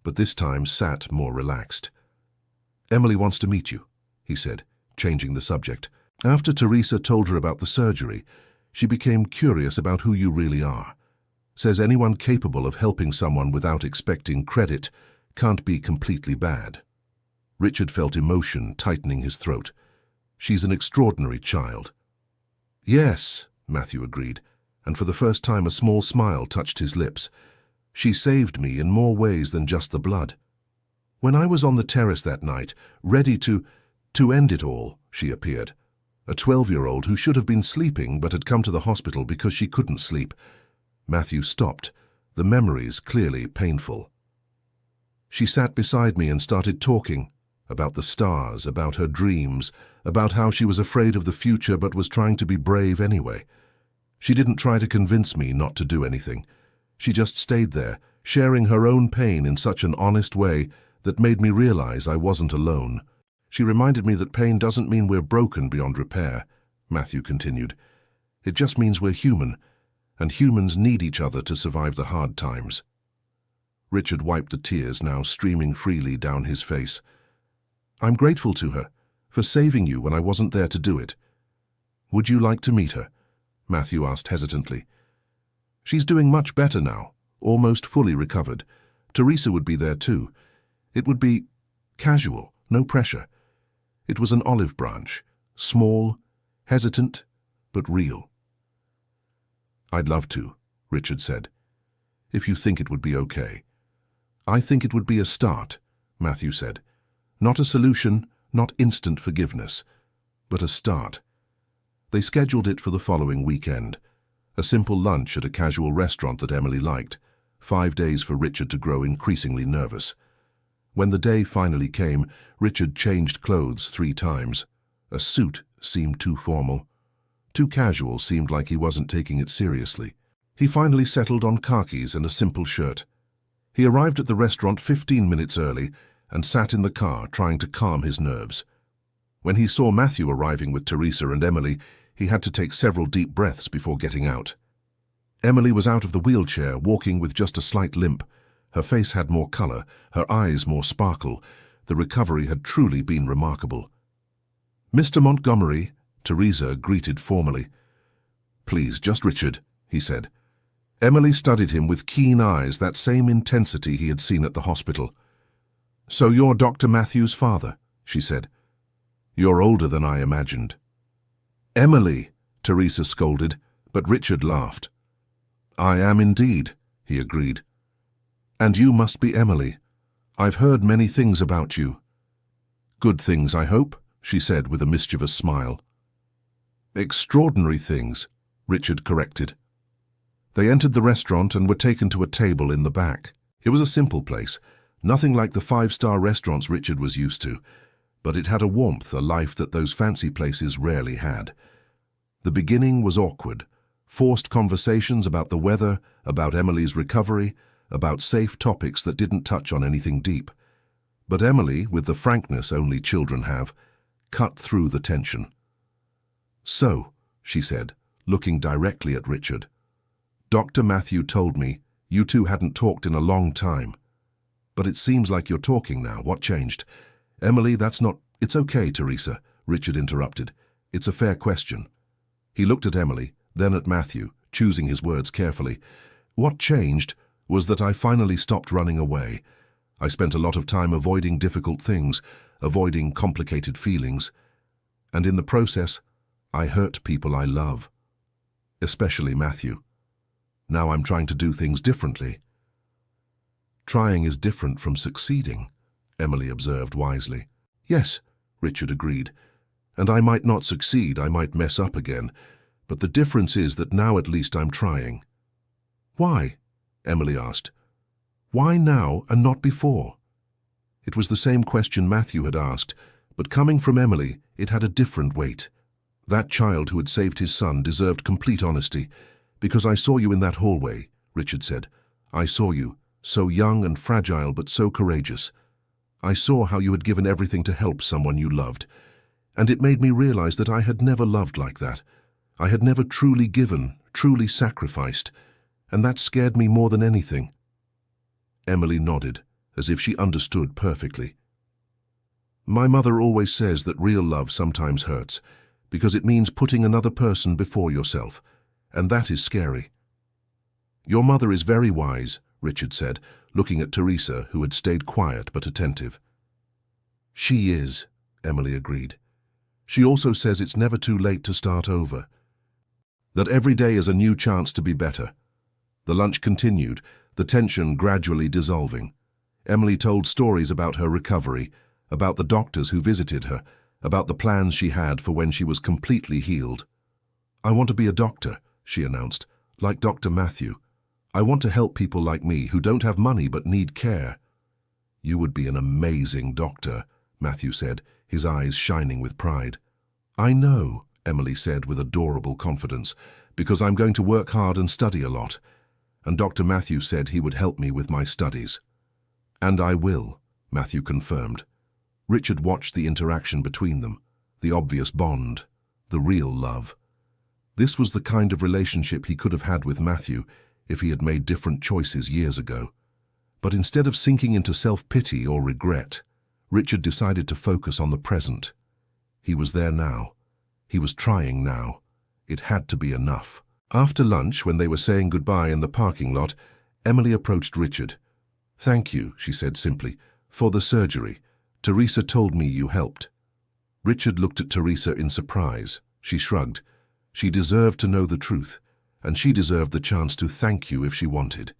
but this time sat more relaxed. Emily wants to meet you, he said, changing the subject. After Teresa told her about the surgery, she became curious about who you really are. Says anyone capable of helping someone without expecting credit can't be completely bad. Richard felt emotion tightening his throat. She's an extraordinary child. Yes, Matthew agreed, and for the first time a small smile touched his lips. She saved me in more ways than just the blood. When I was on the terrace that night, ready to end it all, she appeared. A 12-year-old who should have been sleeping but had come to the hospital because she couldn't sleep. Matthew stopped, the memories clearly painful. She sat beside me and started talking about the stars, about her dreams, about how she was afraid of the future but was trying to be brave anyway. She didn't try to convince me not to do anything. She just stayed there, sharing her own pain in such an honest way that made me realize I wasn't alone. She reminded me that pain doesn't mean we're broken beyond repair, Matthew continued. It just means we're human, and humans need each other to survive the hard times. Richard wiped the tears now streaming freely down his face. I'm grateful to her for saving you when I wasn't there to do it. Would you like to meet her? Matthew asked hesitantly. She's doing much better now, almost fully recovered. Teresa would be there too. It would be casual, no pressure. It was an olive branch, small, hesitant, but real. I'd love to, Richard said, if you think it would be okay. I think it would be a start, Matthew said. Not a solution, not instant forgiveness, but a start. They scheduled it for the following weekend. A simple lunch at a casual restaurant that Emily liked. 5 days for Richard to grow increasingly nervous. When the day finally came, Richard changed clothes 3 times. A suit seemed too formal. Too casual seemed like he wasn't taking it seriously. He finally settled on khakis and a simple shirt. He arrived at the restaurant 15 minutes early and sat in the car trying to calm his nerves. When he saw Matthew arriving with Teresa and Emily, he had to take several deep breaths before getting out. Emily was out of the wheelchair, walking with just a slight limp. Her face had more color, her eyes more sparkle. The recovery had truly been remarkable. Mr. Montgomery, Teresa greeted formally. Please, just Richard, he said. Emily studied him with keen eyes, that same intensity he had seen at the hospital. So you're Dr. Matthew's father, she said. You're older than I imagined. Emily, Teresa scolded, but Richard laughed. I am indeed, he agreed. And you must be Emily. I've heard many things about you. Good things, I hope, she said with a mischievous smile. Extraordinary things, Richard corrected. They entered the restaurant and were taken to a table in the back. It was a simple place, nothing like the 5-star restaurants Richard was used to, but it had a warmth, a life that those fancy places rarely had. The beginning was awkward. Forced conversations about the weather, about Emily's recovery, about safe topics that didn't touch on anything deep. But Emily, with the frankness only children have, cut through the tension. So, she said, looking directly at Richard, Dr. Matthew told me you two hadn't talked in a long time. But it seems like you're talking now. What changed? Emily, that's not... It's okay, Teresa, Richard interrupted. It's a fair question. He looked at Emily, then at Matthew, choosing his words carefully. What changed was that I finally stopped running away. I spent a lot of time avoiding difficult things, avoiding complicated feelings. And in the process, I hurt people I love. Especially Matthew. Now I'm trying to do things differently. Trying is different from succeeding, Emily observed wisely. Yes, Richard agreed. And I might not succeed, I might mess up again. But the difference is that now at least I'm trying. Why? Emily asked. Why now and not before? It was the same question Matthew had asked, But coming from Emily, it had a different weight. That child who had saved his son deserved complete honesty. "Because I saw you in that hallway," Richard said. "I saw you, so young and fragile but so courageous. I saw how you had given everything to help someone you loved. And it made me realize that I had never loved like that. I had never truly given, truly sacrificed. And that scared me more than anything." Emily nodded, as if she understood perfectly. "My mother always says that real love sometimes hurts, because it means putting another person before yourself, and that is scary." "Your mother is very wise," Richard said, looking at Teresa, who had stayed quiet but attentive. "She is," Emily agreed. "She also says it's never too late to start over. That every day is a new chance to be better." The lunch continued, the tension gradually dissolving. Emily told stories about her recovery, about the doctors who visited her, about the plans she had for when she was completely healed. "I want to be a doctor," she announced, "like Dr. Matthew. I want to help people like me who don't have money but need care." "You would be an amazing doctor," Matthew said, his eyes shining with pride. "I know," Emily said with adorable confidence, "because I'm going to work hard and study a lot. And Dr. Matthew said he would help me with my studies." "And I will," Matthew confirmed. Richard watched the interaction between them, the obvious bond, the real love. This was the kind of relationship he could have had with Matthew if he had made different choices years ago. But instead of sinking into self-pity or regret, Richard decided to focus on the present. He was there now. He was trying now. It had to be enough. After lunch, when they were saying goodbye in the parking lot, Emily approached Richard. "Thank you," she said simply, "for the surgery. Teresa told me you helped." Richard looked at Teresa in surprise. She shrugged. She deserved to know the truth, and she deserved the chance to thank you if she wanted.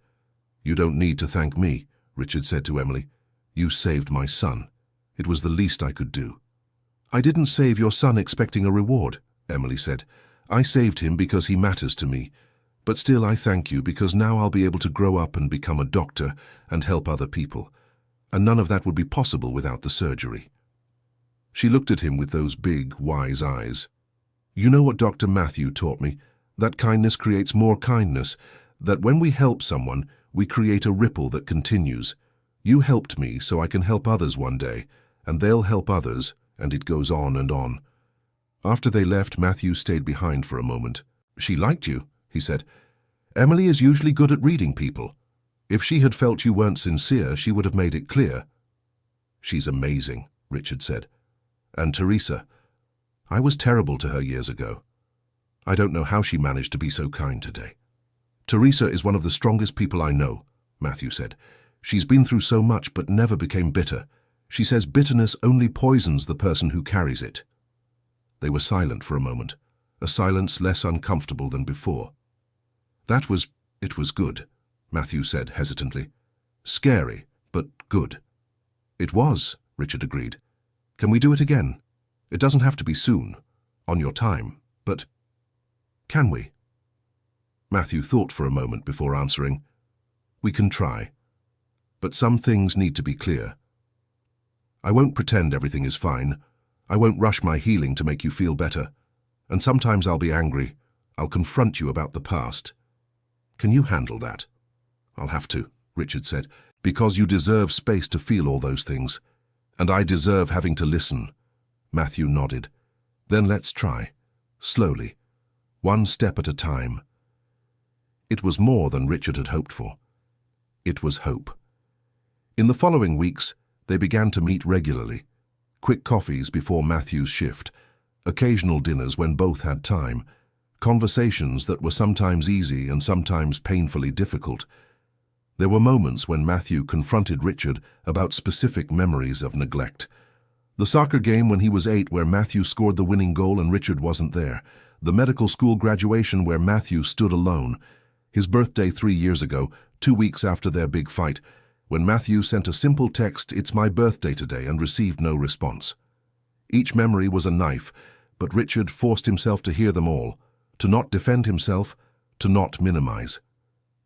"You don't need to thank me," Richard said to Emily. "You saved my son. It was the least I could do." "I didn't save your son expecting a reward," Emily said. "I saved him because he matters to me. But still I thank you because now I'll be able to grow up and become a doctor and help other people. And none of that would be possible without the surgery." She looked at him with those big, wise eyes. "You know what Dr. Matthew taught me? That kindness creates more kindness, that when we help someone, we create a ripple that continues. You helped me so I can help others one day, and they'll help others, and it goes on and on." After they left, Matthew stayed behind for a moment. "She liked you," he said. "Emily is usually good at reading people. If she had felt you weren't sincere, she would have made it clear." "She's amazing," Richard said. "And Teresa, I was terrible to her years ago. I don't know how she managed to be so kind today." "Teresa is one of the strongest people I know," Matthew said. "She's been through so much but never became bitter. She says bitterness only poisons the person who carries it." They were silent for a moment, a silence less uncomfortable than before. It was good," Matthew said hesitantly. "Scary, but good." "It was," Richard agreed. "Can we do it again? It doesn't have to be soon, on your time, but can we?" Matthew thought for a moment before answering. "We can try, but some things need to be clear. I won't pretend everything is fine. I won't rush my healing to make you feel better. And sometimes I'll be angry. I'll confront you about the past. Can you handle that?" "I'll have to," Richard said, "because you deserve space to feel all those things. And I deserve having to listen." Matthew nodded. "Then let's try. Slowly. One step at a time." It was more than Richard had hoped for. It was hope. In the following weeks, they began to meet regularly. Quick coffees before Matthew's shift, occasional dinners when both had time, conversations that were sometimes easy and sometimes painfully difficult. There were moments when Matthew confronted Richard about specific memories of neglect. The soccer game when he was 8 where Matthew scored the winning goal and Richard wasn't there. The medical school graduation where Matthew stood alone. His birthday 3 years ago, 2 weeks after their big fight, when Matthew sent a simple text, "It's my birthday today," and received no response. Each memory was a knife, but Richard forced himself to hear them all, to not defend himself, to not minimize.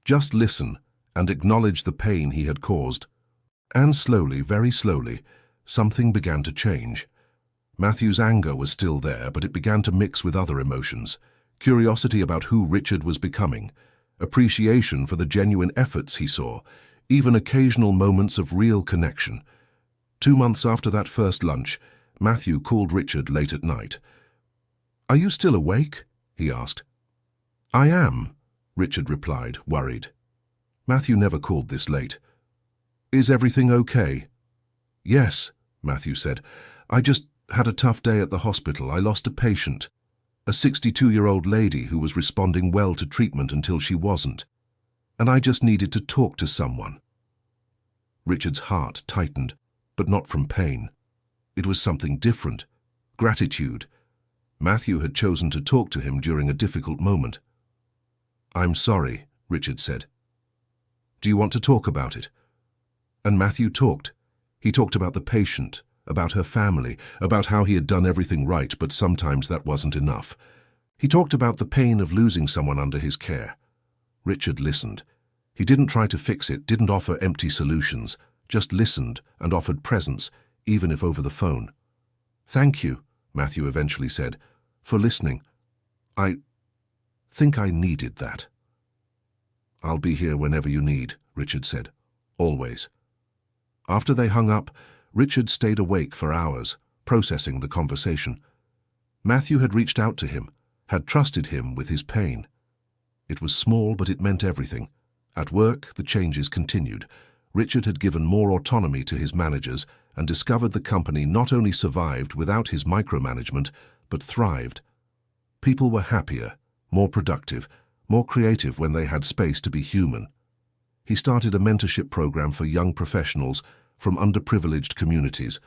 Just listen and acknowledge the pain he had caused. And slowly, very slowly, something began to change. Matthew's anger was still there, but it began to mix with other emotions. Curiosity about who Richard was becoming, appreciation for the genuine efforts he saw, even occasional moments of real connection. 2 months after that first lunch, Matthew called Richard late at night. "Are you still awake?" he asked. "I am," Richard replied, worried. Matthew never called this late. "Is everything okay?" "Yes," Matthew said. "I just had a tough day at the hospital. I lost a patient, a 62-year-old lady who was responding well to treatment until she wasn't. And I just needed to talk to someone." Richard's heart tightened, but not from pain. It was something different. Gratitude. Matthew had chosen to talk to him during a difficult moment. "I'm sorry," Richard said. "Do you want to talk about it?" And Matthew talked. He talked about the patient, about her family, about how he had done everything right, but sometimes that wasn't enough. He talked about the pain of losing someone under his care. Richard listened. He didn't try to fix it, didn't offer empty solutions, just listened and offered presence, even if over the phone. "Thank you," Matthew eventually said, "for listening. I think I needed that." "I'll be here whenever you need," Richard said. "Always." After they hung up, Richard stayed awake for hours, processing the conversation. Matthew had reached out to him, had trusted him with his pain. It was small, but it meant everything. At work, the changes continued. Richard had given more autonomy to his managers and discovered the company not only survived without his micromanagement, but thrived. People were happier, more productive, more creative when they had space to be human. He started a mentorship program for young professionals from underprivileged communities,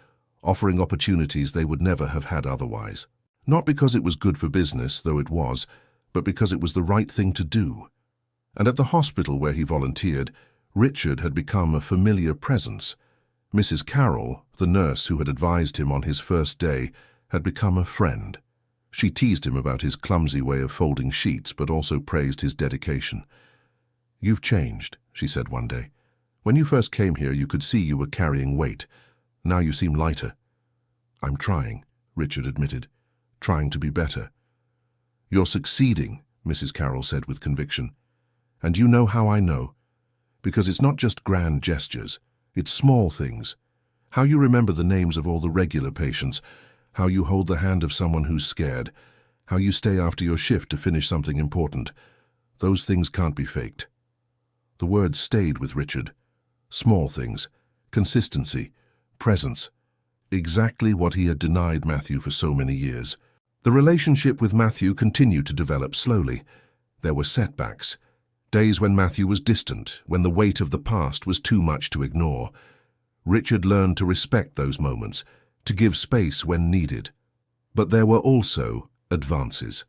offering opportunities they would never have had otherwise. Not because it was good for business, though it was, but because it was the right thing to do. And at the hospital where he volunteered, Richard had become a familiar presence. Mrs. Carroll, the nurse who had advised him on his first day, had become a friend. She teased him about his clumsy way of folding sheets, but also praised his dedication. "You've changed," she said one day. "When you first came here, you could see you were carrying weight. Now you seem lighter." "I'm trying," Richard admitted. "Trying to be better." "You're succeeding," Mrs. Carroll said with conviction. "And you know how I know? Because it's not just grand gestures. It's small things. How you remember the names of all the regular patients, how you hold the hand of someone who's scared, how you stay after your shift to finish something important. Those things can't be faked." The words stayed with Richard. Small things, consistency, presence, exactly what he had denied Matthew for so many years. The relationship with Matthew continued to develop slowly. There were setbacks, days when Matthew was distant, when the weight of the past was too much to ignore. Richard learned to respect those moments, to give space when needed. But there were also advances.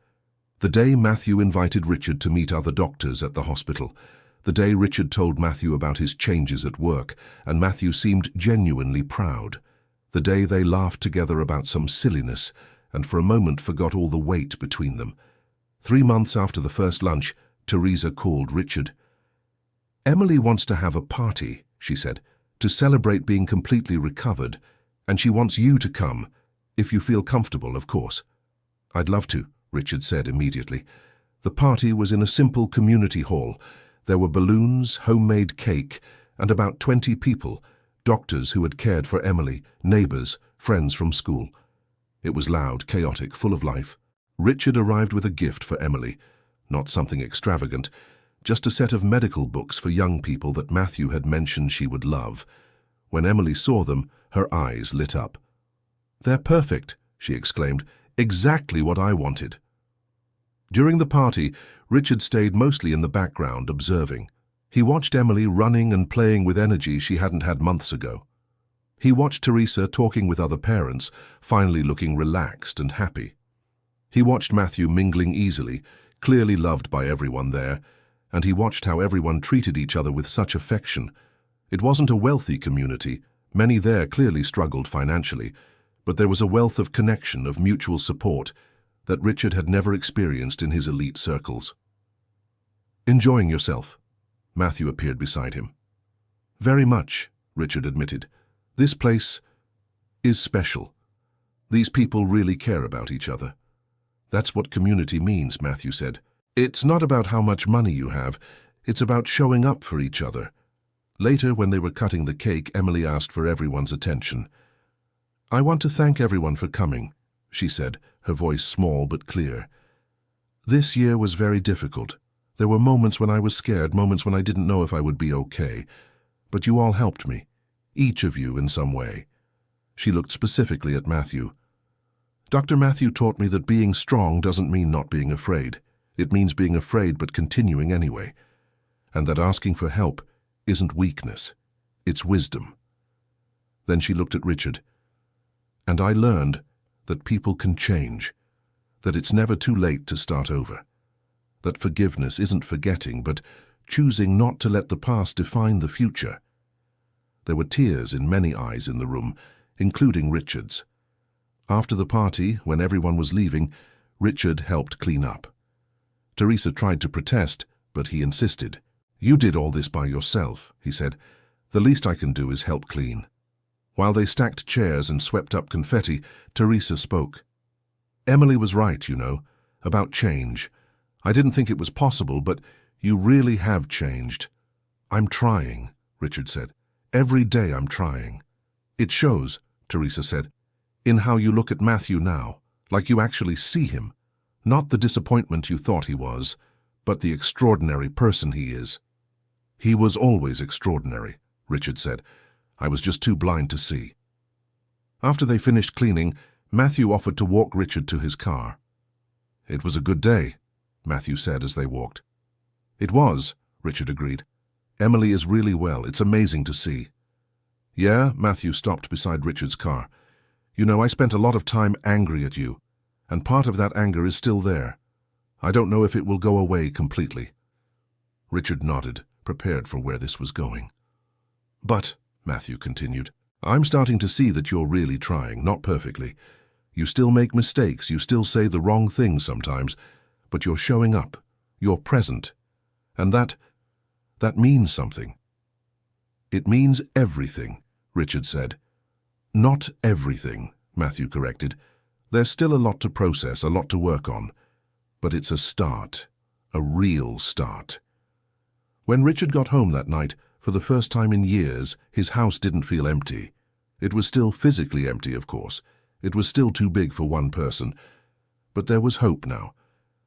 The day Matthew invited Richard to meet other doctors at the hospital, the day Richard told Matthew about his changes at work, and Matthew seemed genuinely proud. The day they laughed together about some silliness, and for a moment forgot all the weight between them. 3 months after the first lunch, Teresa called Richard. "Emily wants to have a party," she said, "to celebrate being completely recovered, and she wants you to come, if you feel comfortable, of course." "I'd love to," Richard said immediately. The party was in a simple community hall. There were balloons, homemade cake, and about 20 people, doctors who had cared for Emily, neighbors, friends from school. It was loud, chaotic, full of life. Richard arrived with a gift for Emily, not something extravagant, just a set of medical books for young people that Matthew had mentioned she would love. When Emily saw them, her eyes lit up. "They're perfect," she exclaimed. "Exactly what I wanted." During the party, Richard stayed mostly in the background, observing. He watched Emily running and playing with energy she hadn't had months ago. He watched Teresa talking with other parents, finally looking relaxed and happy. He watched Matthew mingling easily, clearly loved by everyone there, and he watched how everyone treated each other with such affection. It wasn't a wealthy community. Many there clearly struggled financially, but there was a wealth of connection, of mutual support, that Richard had never experienced in his elite circles. "Enjoying yourself?" Matthew appeared beside him. "Very much," Richard admitted. "This place is special." These people really care about each other. That's what community means, Matthew said. It's not about how much money you have, it's about showing up for each other. Later, when they were cutting the cake, Emily asked for everyone's attention. I want to thank everyone for coming, she said, her voice small but clear. This year was very difficult. There were moments when I was scared, moments when I didn't know if I would be okay. But you all helped me, each of you in some way. She looked specifically at Matthew. Dr. Matthew taught me that being strong doesn't mean not being afraid. It means being afraid but continuing anyway. And that asking for help isn't weakness, it's wisdom. Then she looked at Richard. And I learned that people can change, that it's never too late to start over, that forgiveness isn't forgetting, but choosing not to let the past define the future. There were tears in many eyes in the room, including Richard's. After the party, when everyone was leaving, Richard helped clean up. Teresa tried to protest, but he insisted. You did all this by yourself, he said. The least I can do is help clean. While they stacked chairs and swept up confetti, Teresa spoke. Emily was right, you know, about change. I didn't think it was possible, but you really have changed. I'm trying, Richard said. Every day I'm trying. It shows, Teresa said, in how you look at Matthew now, like you actually see him. Not the disappointment you thought he was, but the extraordinary person he is. He was always extraordinary, Richard said. I was just too blind to see. After they finished cleaning, Matthew offered to walk Richard to his car. It was a good day, Matthew said as they walked. It was, Richard agreed. Emily is really well. It's amazing to see. Yeah, Matthew stopped beside Richard's car. You know, I spent a lot of time angry at you, and part of that anger is still there. I don't know if it will go away completely. Richard nodded, prepared for where this was going. But, Matthew continued, I'm starting to see that you're really trying, not perfectly. You still make mistakes, you still say the wrong things sometimes, but you're showing up, you're present, and that means something. It means everything, Richard said. Not everything, Matthew corrected. There's still a lot to process, a lot to work on. But it's a start, a real start. When Richard got home that night, for the first time in years, his house didn't feel empty. It was still physically empty, of course. It was still too big for one person. But there was hope now.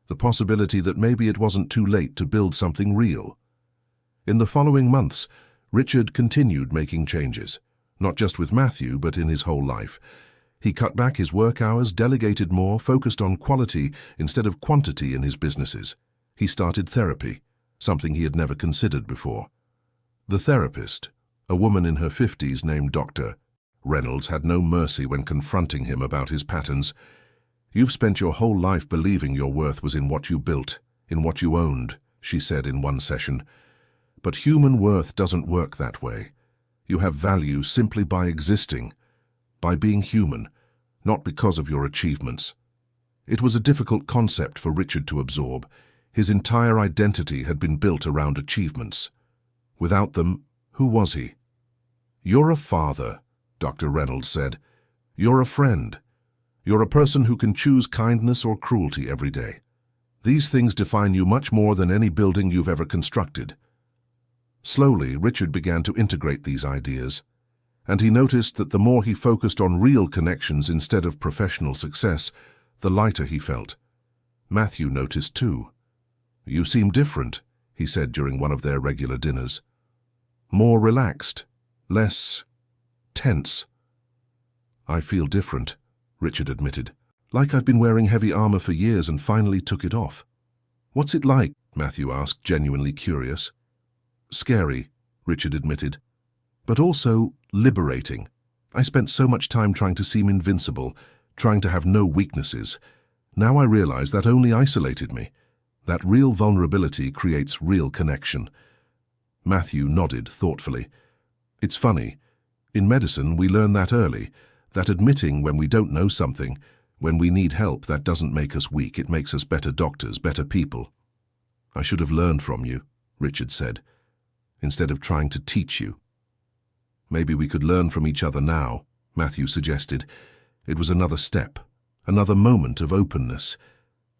The possibility that maybe it wasn't too late to build something real. In the following months, Richard continued making changes, not just with Matthew, but in his whole life. He cut back his work hours, delegated more, focused on quality instead of quantity in his businesses. He started therapy, something he had never considered before. The therapist, a woman in her 50s named Dr. Reynolds, had no mercy when confronting him about his patterns. You've spent your whole life believing your worth was in what you built, in what you owned, she said in one session. But human worth doesn't work that way. You have value simply by existing, by being human, not because of your achievements. It was a difficult concept for Richard to absorb. His entire identity had been built around achievements. Without them, who was he? You're a father, Dr. Reynolds said. You're a friend. You're a person who can choose kindness or cruelty every day. These things define you much more than any building you've ever constructed. Slowly, Richard began to integrate these ideas, and he noticed that the more he focused on real connections instead of professional success, the lighter he felt. Matthew noticed too. You seem different, he said during one of their regular dinners. More relaxed, less tense. I feel different, Richard admitted. Like I've been wearing heavy armor for years and finally took it off. What's it like? Matthew asked, genuinely curious. Scary, Richard admitted, but also liberating. I spent so much time trying to seem invincible, trying to have no weaknesses. Now I realize that only isolated me. That real vulnerability creates real connection. Matthew nodded thoughtfully. It's funny. In medicine, we learn that early, that admitting when we don't know something, when we need help, that doesn't make us weak. It makes us better doctors, better people. I should have learned from you, Richard said, instead of trying to teach you. Maybe we could learn from each other now, Matthew suggested. It was another step, another moment of openness.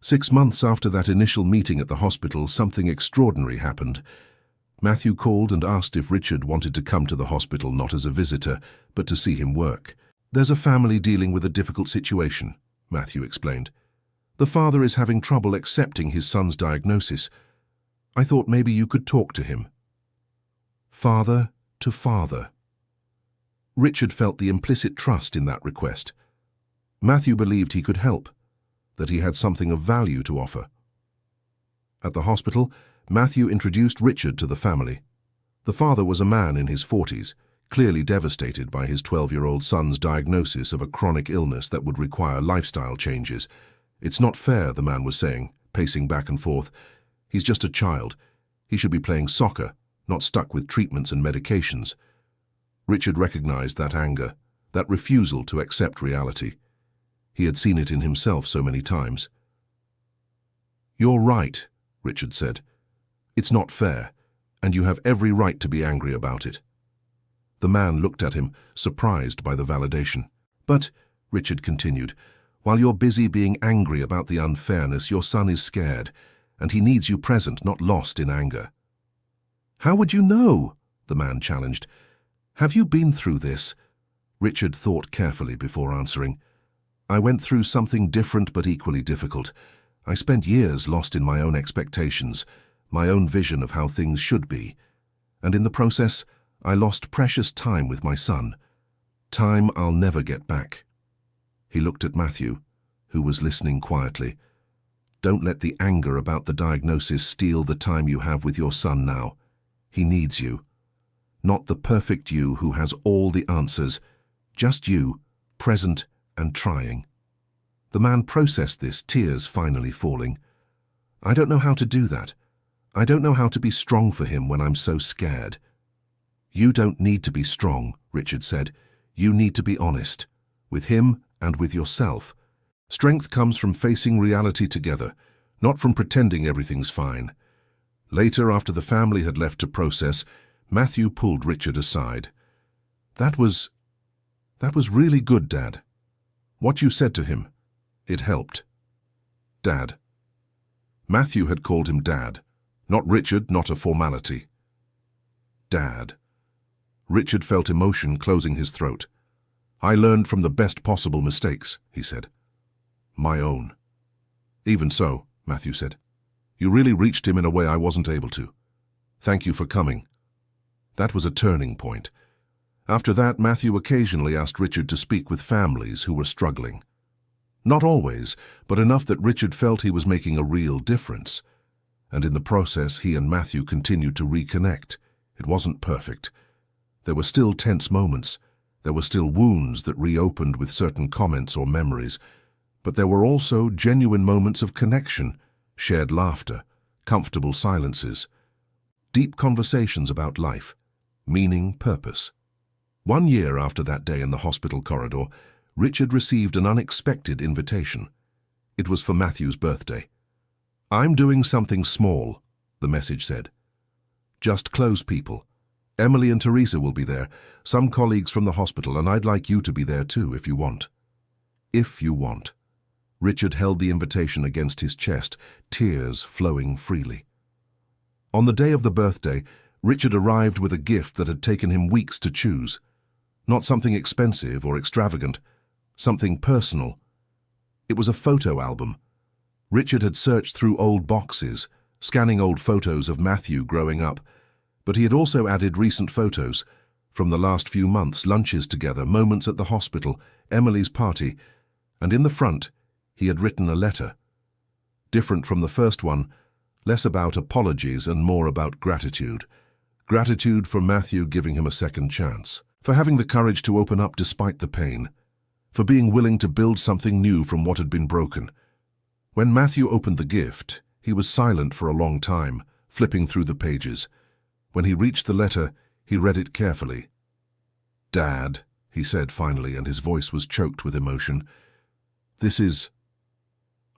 6 months after that initial meeting at the hospital, something extraordinary happened. Matthew called and asked if Richard wanted to come to the hospital not as a visitor, but to see him work. "There's a family dealing with a difficult situation," Matthew explained. "The father is having trouble accepting his son's diagnosis. I thought maybe you could talk to him." Father to father. Richard felt the implicit trust in that request. Matthew believed he could help, that he had something of value to offer. At the hospital, Matthew introduced Richard to the family. The father was a man in his 40s, clearly devastated by his 12-year-old son's diagnosis of a chronic illness that would require lifestyle changes. "It's not fair," the man was saying, pacing back and forth. "He's just a child. He should be playing soccer, not stuck with treatments and medications." Richard recognized that anger, that refusal to accept reality. He had seen it in himself so many times. "You're right," Richard said. "It's not fair, and you have every right to be angry about it." The man looked at him, surprised by the validation. "But," Richard continued, "while you're busy being angry about the unfairness, your son is scared, and he needs you present, not lost in anger." "How would you know?" the man challenged. "Have you been through this?" Richard thought carefully before answering. "I went through something different but equally difficult. I spent years lost in my own expectations, my own vision of how things should be. And in the process, I lost precious time with my son. Time I'll never get back." He looked at Matthew, who was listening quietly. "Don't let the anger about the diagnosis steal the time you have with your son now. He needs you. Not the perfect you who has all the answers, just you, present and trying." The man processed this, tears finally falling. "I don't know how to do that. I don't know how to be strong for him when I'm so scared." "You don't need to be strong," Richard said. "You need to be honest, with him and with yourself. Strength comes from facing reality together, not from pretending everything's fine." Later, after the family had left to process, Matthew pulled Richard aside. That was really good, Dad. What you said to him, it helped." "Dad." Matthew had called him Dad, not Richard, not a formality. Dad. Richard felt emotion closing his throat. "I learned from the best possible mistakes," he said. "My own." "Even so," Matthew said. "You really reached him in a way I wasn't able to. Thank you for coming." That was a turning point. After that, Matthew occasionally asked Richard to speak with families who were struggling. Not always, but enough that Richard felt he was making a real difference. And in the process, he and Matthew continued to reconnect. It wasn't perfect. There were still tense moments. There were still wounds that reopened with certain comments or memories. But there were also genuine moments of connection, shared laughter, comfortable silences, deep conversations about life, meaning, purpose. 1 year after that day in the hospital corridor, Richard received an unexpected invitation. It was for Matthew's birthday. "I'm doing something small," the message said. "Just close people. Emily and Teresa will be there, some colleagues from the hospital, and I'd like you to be there too if you want." If you want. Richard held the invitation against his chest, tears flowing freely. On the day of the birthday, Richard arrived with a gift that had taken him weeks to choose. Not something expensive or extravagant, something personal. It was a photo album. Richard had searched through old boxes, scanning old photos of Matthew growing up, but he had also added recent photos from the last few months, lunches together, moments at the hospital, Emily's party, and in the front, he had written a letter. Different from the first one, less about apologies and more about gratitude. Gratitude for Matthew giving him a second chance, for having the courage to open up despite the pain, for being willing to build something new from what had been broken. When Matthew opened the gift, he was silent for a long time, flipping through the pages. When he reached the letter, he read it carefully. "Dad," he said finally, and his voice was choked with emotion.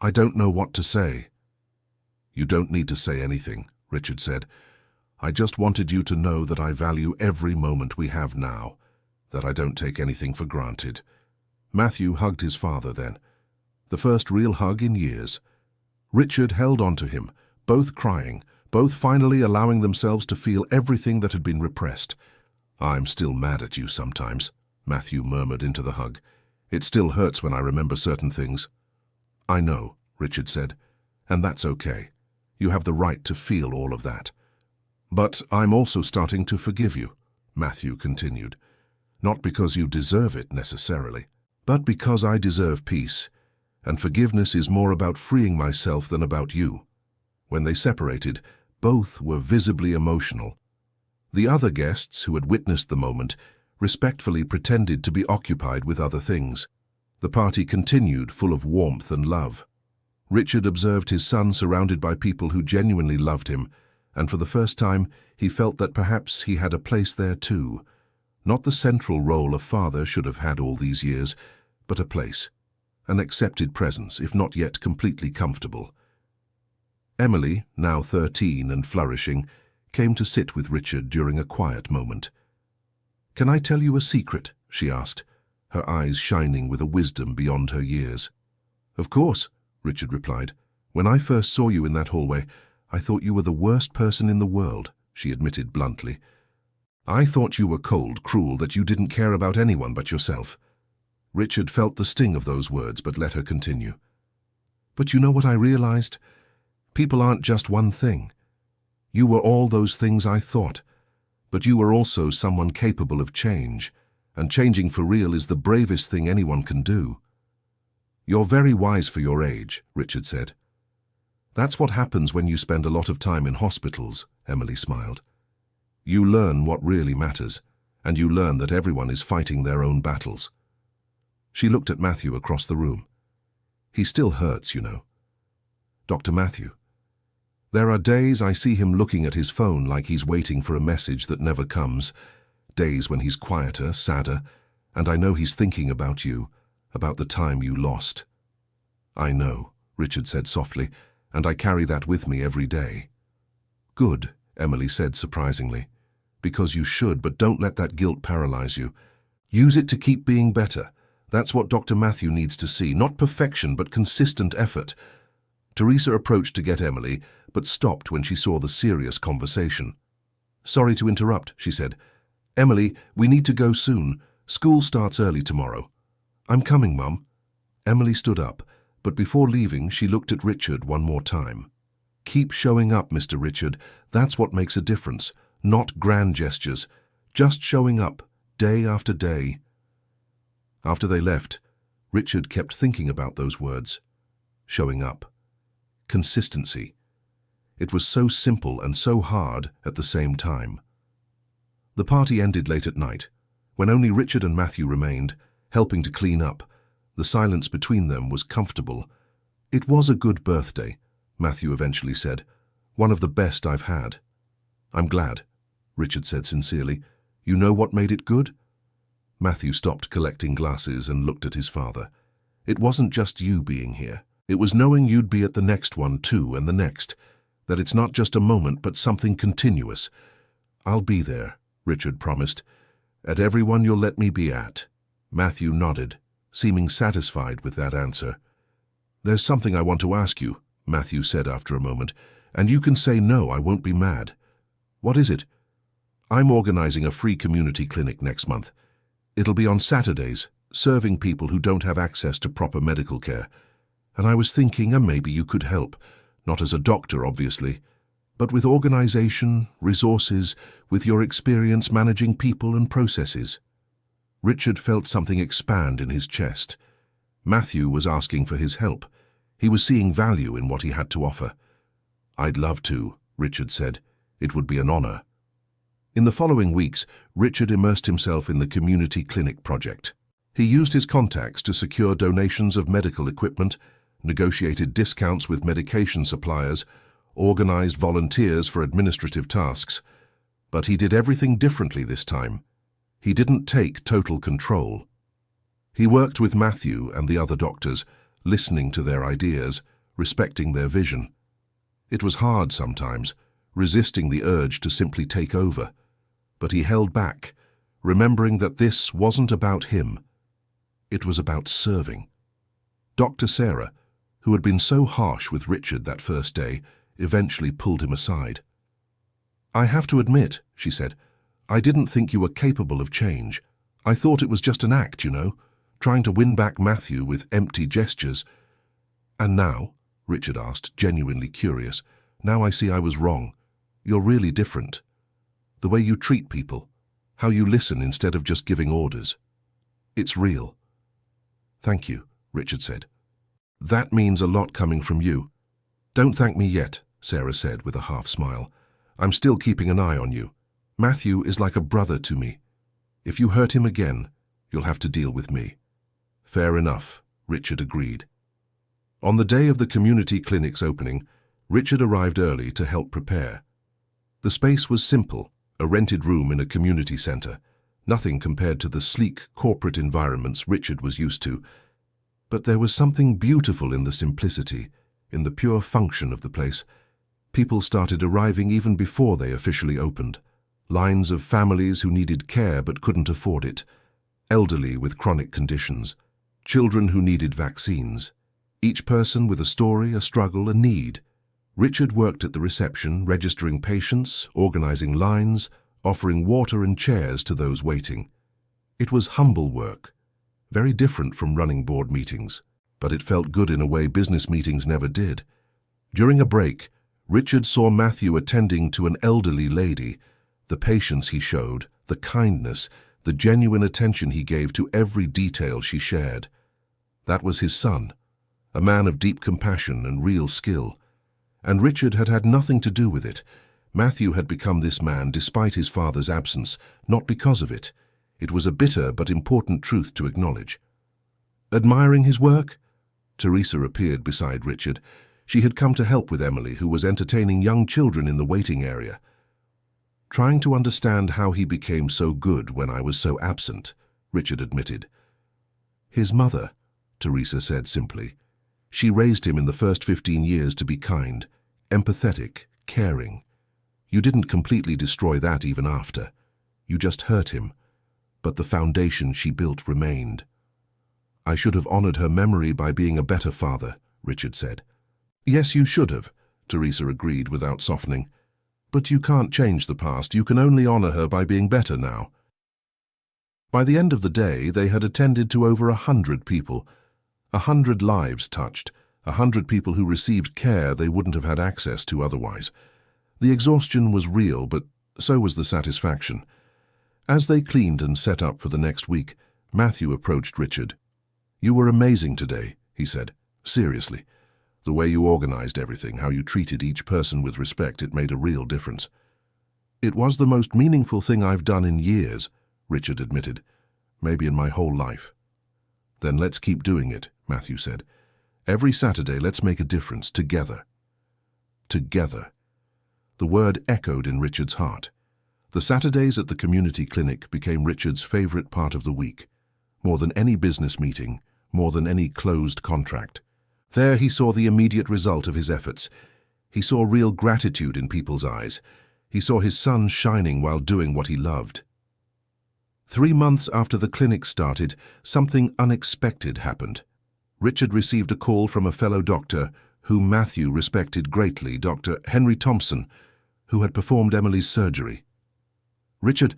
I don't know what to say." "You don't need to say anything," Richard said. "I just wanted you to know that I value every moment we have now, that I don't take anything for granted." Matthew hugged his father then. The first real hug in years. Richard held on to him, both crying, both finally allowing themselves to feel everything that had been repressed. "I'm still mad at you sometimes," Matthew murmured into the hug. "It still hurts when I remember certain things." "I know," Richard said, "and that's okay. You have the right to feel all of that." "But I'm also starting to forgive you," Matthew continued. "Not because you deserve it necessarily, but because I deserve peace, and forgiveness is more about freeing myself than about you." When they separated, both were visibly emotional. The other guests who had witnessed the moment respectfully pretended to be occupied with other things. The party continued, full of warmth and love. Richard observed his son surrounded by people who genuinely loved him, and for the first time he felt that perhaps he had a place there too. Not the central role a father should have had all these years, but a place, an accepted presence, if not yet completely comfortable. Emily, now 13 and flourishing, came to sit with Richard during a quiet moment. "Can I tell you a secret?" she asked, her eyes shining with a wisdom beyond her years. "Of course," Richard replied. "When I first saw you in that hallway, I thought you were the worst person in the world," she admitted bluntly. "I thought you were cold, cruel, that you didn't care about anyone but yourself." Richard felt the sting of those words, but let her continue. "But you know what I realized? People aren't just one thing. You were all those things I thought, but you were also someone capable of change, and changing for real is the bravest thing anyone can do." "You're very wise for your age," Richard said. "That's what happens when you spend a lot of time in hospitals," Emily smiled. "You learn what really matters, and you learn that everyone is fighting their own battles." She looked at Matthew across the room. "He still hurts, you know." "Dr. Matthew. There are days I see him looking at his phone like he's waiting for a message that never comes, days when he's quieter, sadder, and I know he's thinking about you, about the time you lost." "I know," Richard said softly, "and I carry that with me every day." "Good," Emily said surprisingly. "Because you should, but don't let that guilt paralyze you. Use it to keep being better. That's what Dr. Matthew needs to see, not perfection, but consistent effort." Teresa approached to get Emily, but stopped when she saw the serious conversation. "Sorry to interrupt," she said. "Emily, we need to go soon. School starts early tomorrow." "I'm coming, Mum." Emily stood up, but before leaving she looked at Richard one more time. "Keep showing up, Mr. Richard. That's what makes a difference. Not grand gestures. Just showing up, day after day." After they left, Richard kept thinking about those words. Showing up. Consistency. It was so simple and so hard at the same time. The party ended late at night. When only Richard and Matthew remained, helping to clean up, the silence between them was comfortable. "It was a good birthday," Matthew eventually said. "One of the best I've had." "I'm glad," Richard said sincerely. "You know what made it good?" Matthew stopped collecting glasses and looked at his father. "It wasn't just you being here. It was knowing you'd be at the next one too, and the next. That it's not just a moment, but something continuous." "I'll be there," Richard promised. "At every one you'll let me be at." Matthew nodded, seeming satisfied with that answer. "There's something I want to ask you," Matthew said after a moment, "and you can say no, I won't be mad." "What is it?" "I'm organizing a free community clinic next month. It'll be on Saturdays, serving people who don't have access to proper medical care. And I was thinking maybe you could help, not as a doctor, obviously, but with organization, resources, with your experience managing people and processes." Richard felt something expand in his chest. Matthew was asking for his help. He was seeing value in what he had to offer. "I'd love to," Richard said. "It would be an honor." In the following weeks, Richard immersed himself in the community clinic project. He used his contacts to secure donations of medical equipment, negotiated discounts with medication suppliers, organized volunteers for administrative tasks. But he did everything differently this time. He didn't take total control. He worked with Matthew and the other doctors, listening to their ideas, respecting their vision. It was hard sometimes, resisting the urge to simply take over. But he held back, remembering that this wasn't about him. It was about serving. Dr. Sarah, who had been so harsh with Richard that first day, eventually pulled him aside. "I have to admit," she said, "I didn't think you were capable of change. I thought it was just an act, you know, trying to win back Matthew with empty gestures." "And now?" Richard asked, genuinely curious. "Now I see I was wrong. You're really different. The way you treat people, how you listen instead of just giving orders. It's real." "Thank you," Richard said. "That means a lot coming from you." "Don't thank me yet," Sarah said with a half smile. "I'm still keeping an eye on you. Matthew is like a brother to me. If you hurt him again, you'll have to deal with me." "Fair enough," Richard agreed. On the day of the community clinic's opening, Richard arrived early to help prepare. The space was simple, a rented room in a community centre, nothing compared to the sleek corporate environments Richard was used to. But there was something beautiful in the simplicity, in the pure function of the place. People started arriving even before they officially opened. Lines of families who needed care but couldn't afford it, elderly with chronic conditions, children who needed vaccines. Each person with a story, a struggle, a need. Richard worked at the reception, registering patients, organizing lines, offering water and chairs to those waiting. It was humble work, very different from running board meetings, but it felt good in a way business meetings never did. During a break, Richard saw Matthew attending to an elderly lady. The patience he showed, the kindness, the genuine attention he gave to every detail she shared. That was his son, a man of deep compassion and real skill. And Richard had had nothing to do with it. Matthew had become this man despite his father's absence, not because of it. It was a bitter but important truth to acknowledge. Admiring his work? Teresa appeared beside Richard. She had come to help with Emily, who was entertaining young children in the waiting area. "Trying to understand how he became so good when I was so absent," Richard admitted. "His mother," Teresa said simply. "She raised him in the first 15 years to be kind, empathetic, caring. You didn't completely destroy that even after. You just hurt him. But the foundation she built remained." "I should have honored her memory by being a better father," Richard said. "Yes, you should have," Teresa agreed without softening. "But you can't change the past. You can only honor her by being better now." By the end of the day, they had attended to over 100 people. 100 lives touched, 100 people who received care they wouldn't have had access to otherwise. The exhaustion was real, but so was the satisfaction. As they cleaned and set up for the next week, Matthew approached Richard. "You were amazing today," he said. "Seriously. The way you organized everything, how you treated each person with respect, it made a real difference." "It was the most meaningful thing I've done in years," Richard admitted. "Maybe in my whole life." "Then let's keep doing it," Matthew said. "Every Saturday, let's make a difference, together." Together. The word echoed in Richard's heart. The Saturdays at the community clinic became Richard's favorite part of the week. More than any business meeting, more than any closed contract. There he saw the immediate result of his efforts. He saw real gratitude in people's eyes. He saw his son shining while doing what he loved. 3 months after the clinic started, something unexpected happened. Richard received a call from a fellow doctor whom Matthew respected greatly, Dr. Henry Thompson, who had performed Emily's surgery. "Richard,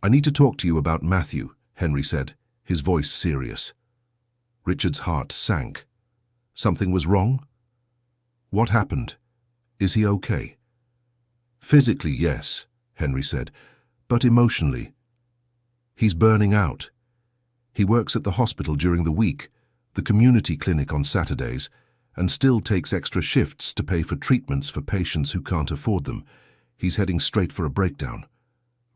I need to talk to you about Matthew," Henry said, his voice serious. Richard's heart sank. Something was wrong? What happened? Is he okay? "Physically, yes," Henry said, "but emotionally. He's burning out. He works at the hospital during the week, the community clinic on Saturdays, and still takes extra shifts to pay for treatments for patients who can't afford them. He's heading straight for a breakdown."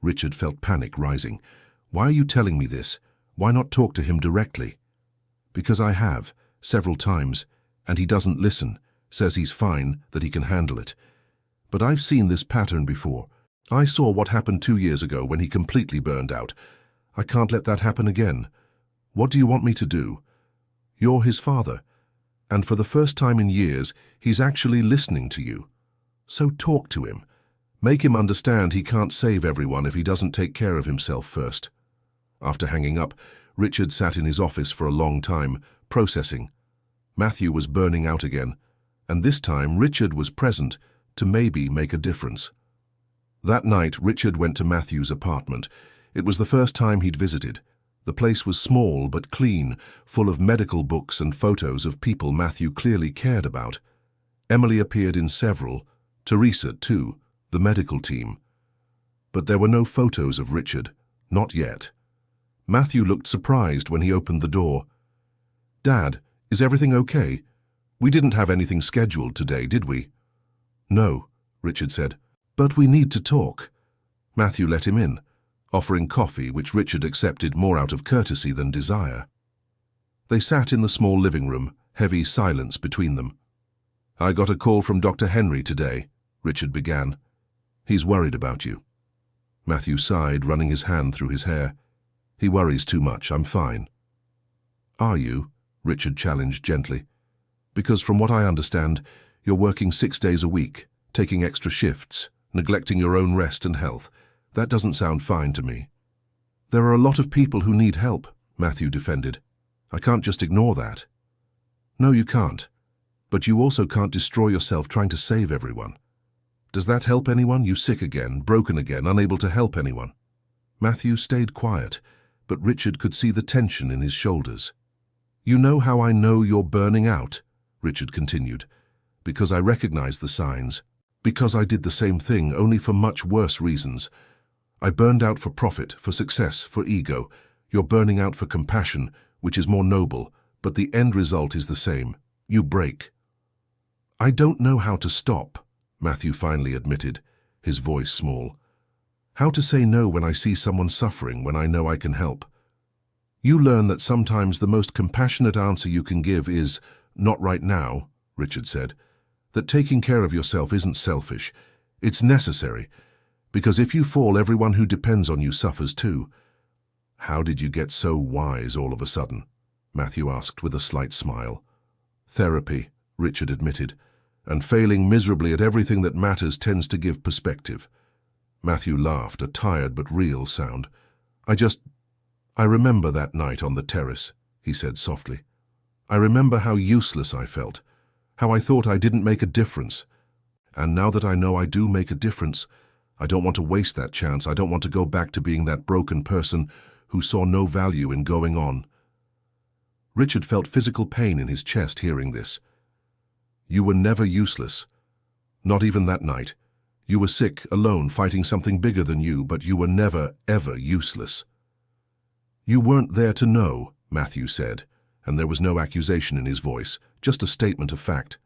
Richard felt panic rising. "Why are you telling me this? Why not talk to him directly?" "Because I have, several times, and he doesn't listen, says he's fine, that he can handle it. But I've seen this pattern before. I saw what happened 2 years ago when he completely burned out. I can't let that happen again. What do you want me to do? You're his father, and for the first time in years, he's actually listening to you. So talk to him. Make him understand he can't save everyone if he doesn't take care of himself first." After hanging up, Richard sat in his office for a long time, processing. Matthew was burning out again, and this time Richard was present to maybe make a difference. That night, Richard went to Matthew's apartment. It was the first time he'd visited. The place was small but clean, full of medical books and photos of people Matthew clearly cared about. Emily appeared in several, Teresa too, the medical team. But there were no photos of Richard, not yet. Matthew looked surprised when he opened the door. "Dad, is everything okay? We didn't have anything scheduled today, did we?" "No," Richard said, "but we need to talk." Matthew let him in, offering coffee, which Richard accepted more out of courtesy than desire. They sat in the small living room, heavy silence between them. "I got a call from Dr. Henry today," Richard began. "He's worried about you." Matthew sighed, running his hand through his hair. "He worries too much. I'm fine." "Are you?" Richard challenged gently. "Because from what I understand, you're working 6 days a week, taking extra shifts, neglecting your own rest and health. That doesn't sound fine to me." "There are a lot of people who need help," Matthew defended. "I can't just ignore that." "No, you can't. But you also can't destroy yourself trying to save everyone. Does that help anyone? You sick again, broken again, unable to help anyone?" Matthew stayed quiet, but Richard could see the tension in his shoulders. "You know how I know you're burning out?" Richard continued. "Because I recognize the signs. Because I did the same thing, only for much worse reasons. I burned out for profit, for success, for ego. You're burning out for compassion, which is more noble, but the end result is the same. You break." "I don't know how to stop," Matthew finally admitted, his voice small. "How to say no when I see someone suffering, when I know I can help." "You learn that sometimes the most compassionate answer you can give is, 'Not right now,'" Richard said. "That taking care of yourself isn't selfish. It's necessary. Because if you fall, everyone who depends on you suffers too." "How did you get so wise all of a sudden?" Matthew asked with a slight smile. "Therapy," Richard admitted, "and failing miserably at everything that matters tends to give perspective." Matthew laughed, a tired but real sound. I remember that night on the terrace," he said softly. "I remember how useless I felt, how I thought I didn't make a difference. And now that I know I do make a difference, I don't want to waste that chance. I don't want to go back to being that broken person who saw no value in going on." Richard felt physical pain in his chest hearing this. "You were never useless. Not even that night. You were sick, alone, fighting something bigger than you, but you were never, ever useless." "You weren't there to know," Matthew said, and there was no accusation in his voice, just a statement of fact.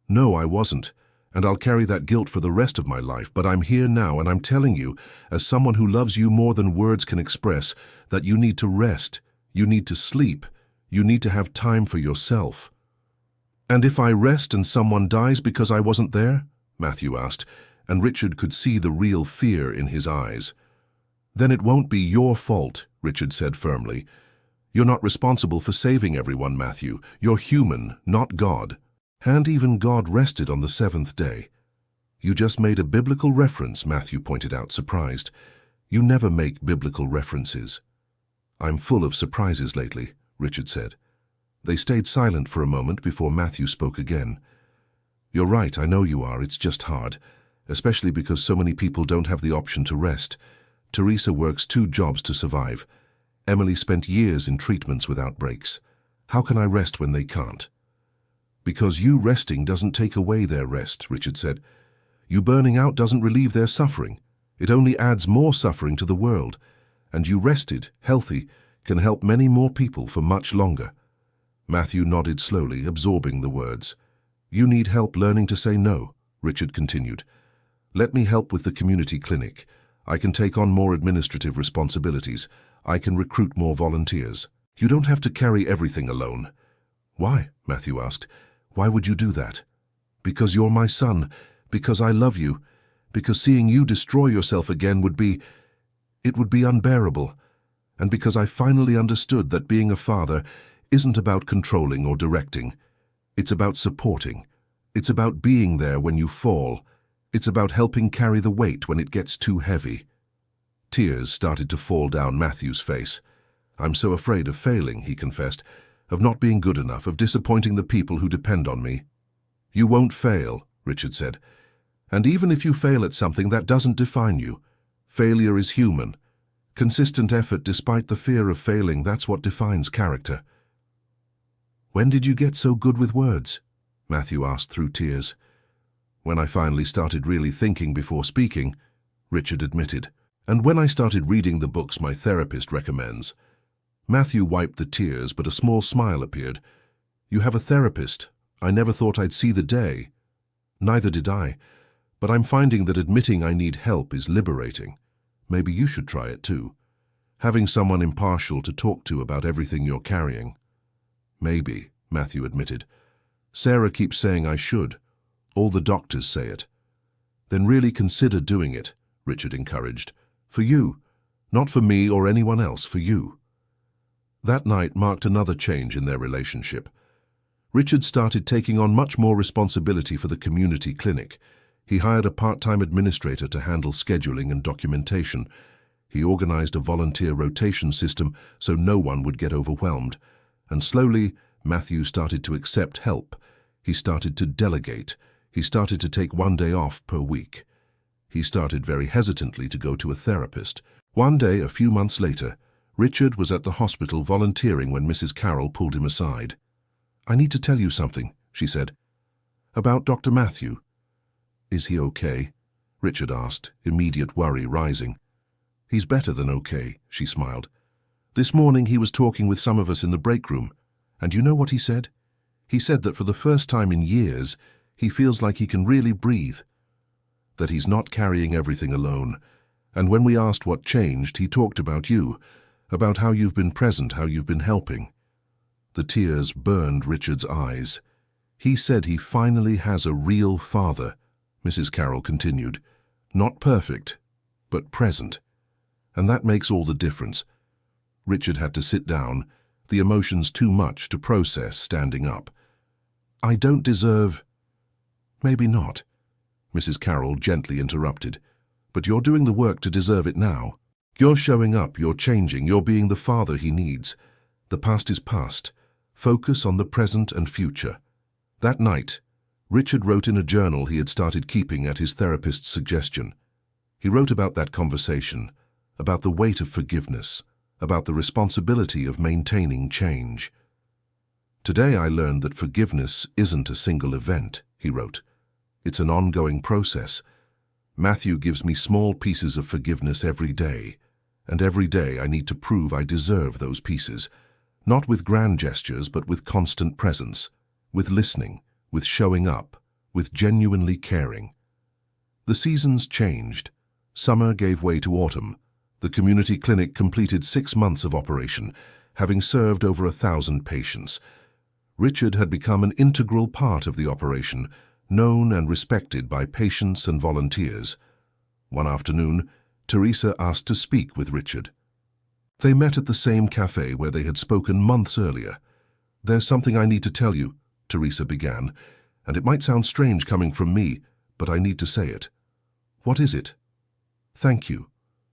"No, I wasn't, and I'll carry that guilt for the rest of my life, but I'm here now, and I'm telling you, as someone who loves you more than words can express, that you need to rest, you need to sleep, you need to have time for yourself." "And if I rest and someone dies because I wasn't there?" Matthew asked, and Richard could see the real fear in his eyes. "Then it won't be your fault," Richard said firmly. "You're not responsible for saving everyone, Matthew. You're human, not God. And even God rested on the 7th day. "You just made a biblical reference," Matthew pointed out, surprised. "You never make biblical references." "I'm full of surprises lately," Richard said. They stayed silent for a moment before Matthew spoke again. "You're right, I know you are. It's just hard, especially because so many people don't have the option to rest. Teresa works 2 jobs to survive. Emily spent years in treatments without breaks. How can I rest when they can't?" "Because you resting doesn't take away their rest," Richard said. "You burning out doesn't relieve their suffering. It only adds more suffering to the world. And you rested, healthy, can help many more people for much longer." Matthew nodded slowly, absorbing the words. "You need help learning to say no," Richard continued. "Let me help with the community clinic. I can take on more administrative responsibilities. I can recruit more volunteers. You don't have to carry everything alone." "Why?" Matthew asked. "Why would you do that?" "Because you're my son, because I love you, because seeing you destroy yourself again would be unbearable, and because I finally understood that being a father isn't about controlling or directing. It's about supporting. It's about being there when you fall. It's about helping carry the weight when it gets too heavy." Tears started to fall down Matthew's face. I'm so afraid of failing, he confessed, of not being good enough, of disappointing the people who depend on me. You won't fail, Richard said. And even if you fail at something, that doesn't define you. Failure is human. Consistent effort despite the fear of failing, that's what defines character. When did you get so good with words? Matthew asked through tears. When I finally started really thinking before speaking, Richard admitted. And when I started reading the books my therapist recommends. Matthew wiped the tears, but a small smile appeared. You have a therapist. I never thought I'd see the day. Neither did I. But I'm finding that admitting I need help is liberating. Maybe you should try it too. Having someone impartial to talk to about everything you're carrying. Maybe, Matthew admitted. Sarah keeps saying I should. All the doctors say it. Then really consider doing it, Richard encouraged. For you. Not for me or anyone else, for you. That night marked another change in their relationship. Richard started taking on much more responsibility for the community clinic. He hired a part-time administrator to handle scheduling and documentation. He organized a volunteer rotation system so no one would get overwhelmed. And slowly, Matthew started to accept help. He started to delegate. He started to take one day off per week. He started very hesitantly to go to a therapist. One day, a few months later, Richard was at the hospital volunteering when Mrs. Carroll pulled him aside. I need to tell you something, she said. About Dr. Matthew. Is he okay? Richard asked, immediate worry rising. He's better than okay, she smiled. This morning he was talking with some of us in the break room, and you know what he said? He said that for the first time in years, he feels like he can really breathe, that he's not carrying everything alone. And when we asked what changed, he talked about you, about how you've been present, how you've been helping. The tears burned Richard's eyes. He said he finally has a real father, Mrs. Carroll continued. Not perfect, but present. And that makes all the difference. Richard had to sit down, the emotions too much to process standing up. I don't deserve... Maybe not, Mrs. Carroll gently interrupted. But you're doing the work to deserve it now. You're showing up, you're changing, you're being the father he needs. The past is past. Focus on the present and future. That night, Richard wrote in a journal he had started keeping at his therapist's suggestion. He wrote about that conversation, about the weight of forgiveness, about the responsibility of maintaining change. Today I learned that forgiveness isn't a single event, he wrote. It's an ongoing process. Matthew gives me small pieces of forgiveness every day, and every day I need to prove I deserve those pieces, not with grand gestures but with constant presence, with listening, with showing up, with genuinely caring. The seasons changed. Summer gave way to autumn. The community clinic completed 6 months of operation, having served over 1,000 patients. Richard had become an integral part of the operation, known and respected by patients and volunteers. One afternoon, Teresa asked to speak with Richard. They met at the same cafe where they had spoken months earlier. There's something I need to tell you, Teresa began, and it might sound strange coming from me, but I need to say it. What is it? Thank you.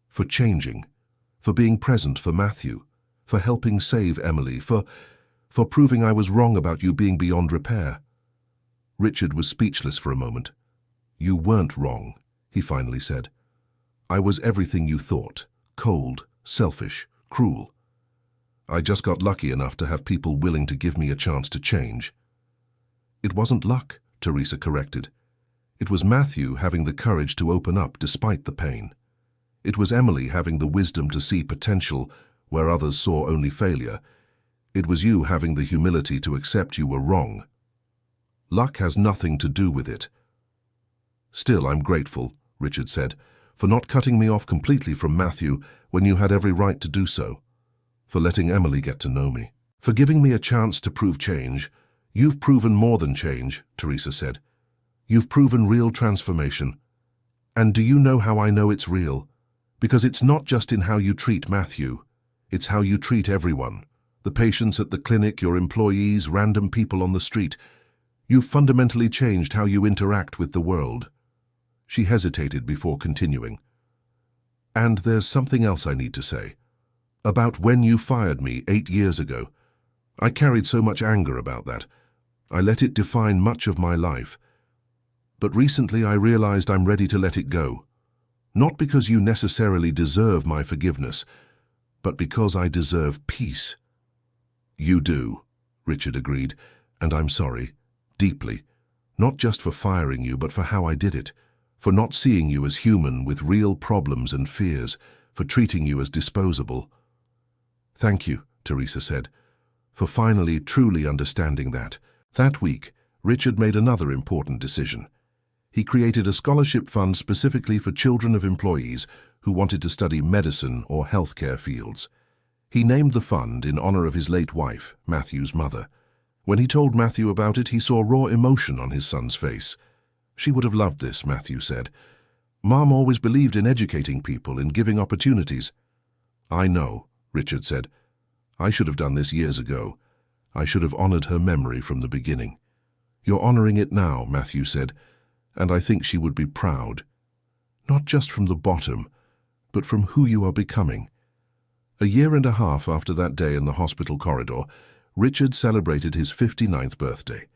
For changing. For being present for Matthew. For helping save Emily. For proving I was wrong about you being beyond repair. Richard was speechless for a moment. You weren't wrong, he finally said. I was everything you thought. Cold, selfish, cruel. I just got lucky enough to have people willing to give me a chance to change. It wasn't luck, Teresa corrected. It was Matthew having the courage to open up despite the pain. It was Emily having the wisdom to see potential where others saw only failure. It was you having the humility to accept you were wrong. Luck has nothing to do with it. Still, I'm grateful, Richard said, for not cutting me off completely from Matthew when you had every right to do so. For letting Emily get to know me. For giving me a chance to prove change. You've proven more than change, Teresa said. You've proven real transformation. And do you know how I know it's real? Because it's not just in how you treat Matthew. It's how you treat everyone. The patients at the clinic, your employees, random people on the street. You've fundamentally changed how you interact with the world. She hesitated before continuing. And there's something else I need to say. About when you fired me 8 years ago. I carried so much anger about that. I let it define much of my life. But recently I realized I'm ready to let it go. Not because you necessarily deserve my forgiveness, but because I deserve peace. You do, Richard agreed, and I'm sorry, deeply, not just for firing you, but for how I did it, for not seeing you as human with real problems and fears, for treating you as disposable. Thank you, Teresa said, for finally truly understanding that. That week, Richard made another important decision. He created a scholarship fund specifically for children of employees who wanted to study medicine or healthcare fields. He named the fund in honor of his late wife, Matthew's mother. When he told Matthew about it, he saw raw emotion on his son's face. She would have loved this, Matthew said. Mom always believed in educating people, in giving opportunities. I know, Richard said. I should have done this years ago. I should have honored her memory from the beginning. You're honoring it now, Matthew said, and I think she would be proud. Not just from the bottom, but from who you are becoming. A year and a half after that day in the hospital corridor, Richard celebrated his 59th birthday.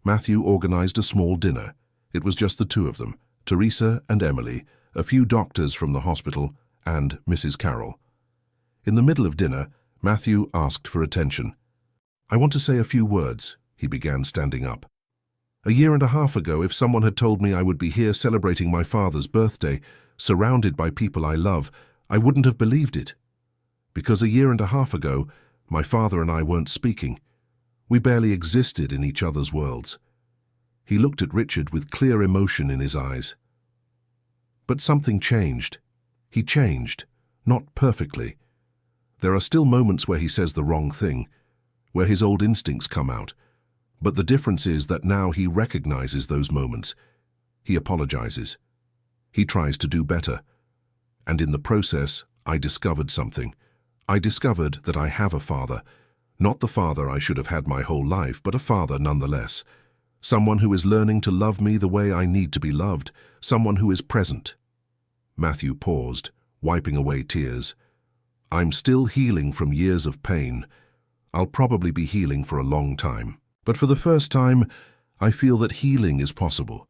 Matthew organized a small dinner. It was just the two of them, Teresa and Emily, a few doctors from the hospital, and Mrs. Carroll. In the middle of dinner, Matthew asked for attention. I want to say a few words, he began, standing up. A year and a half ago, if someone had told me I would be here celebrating my father's birthday, surrounded by people I love, I wouldn't have believed it. Because a year and a half ago, my father and I weren't speaking. We barely existed in each other's worlds. He looked at Richard with clear emotion in his eyes. But something changed. He changed, not perfectly. There are still moments where he says the wrong thing, where his old instincts come out. But the difference is that now he recognizes those moments. He apologizes. He tries to do better. And in the process, I discovered something. I discovered that I have a father. Not the father I should have had my whole life, but a father nonetheless. Someone who is learning to love me the way I need to be loved. Someone who is present. Matthew paused, wiping away tears. I'm still healing from years of pain. I'll probably be healing for a long time. But for the first time, I feel that healing is possible,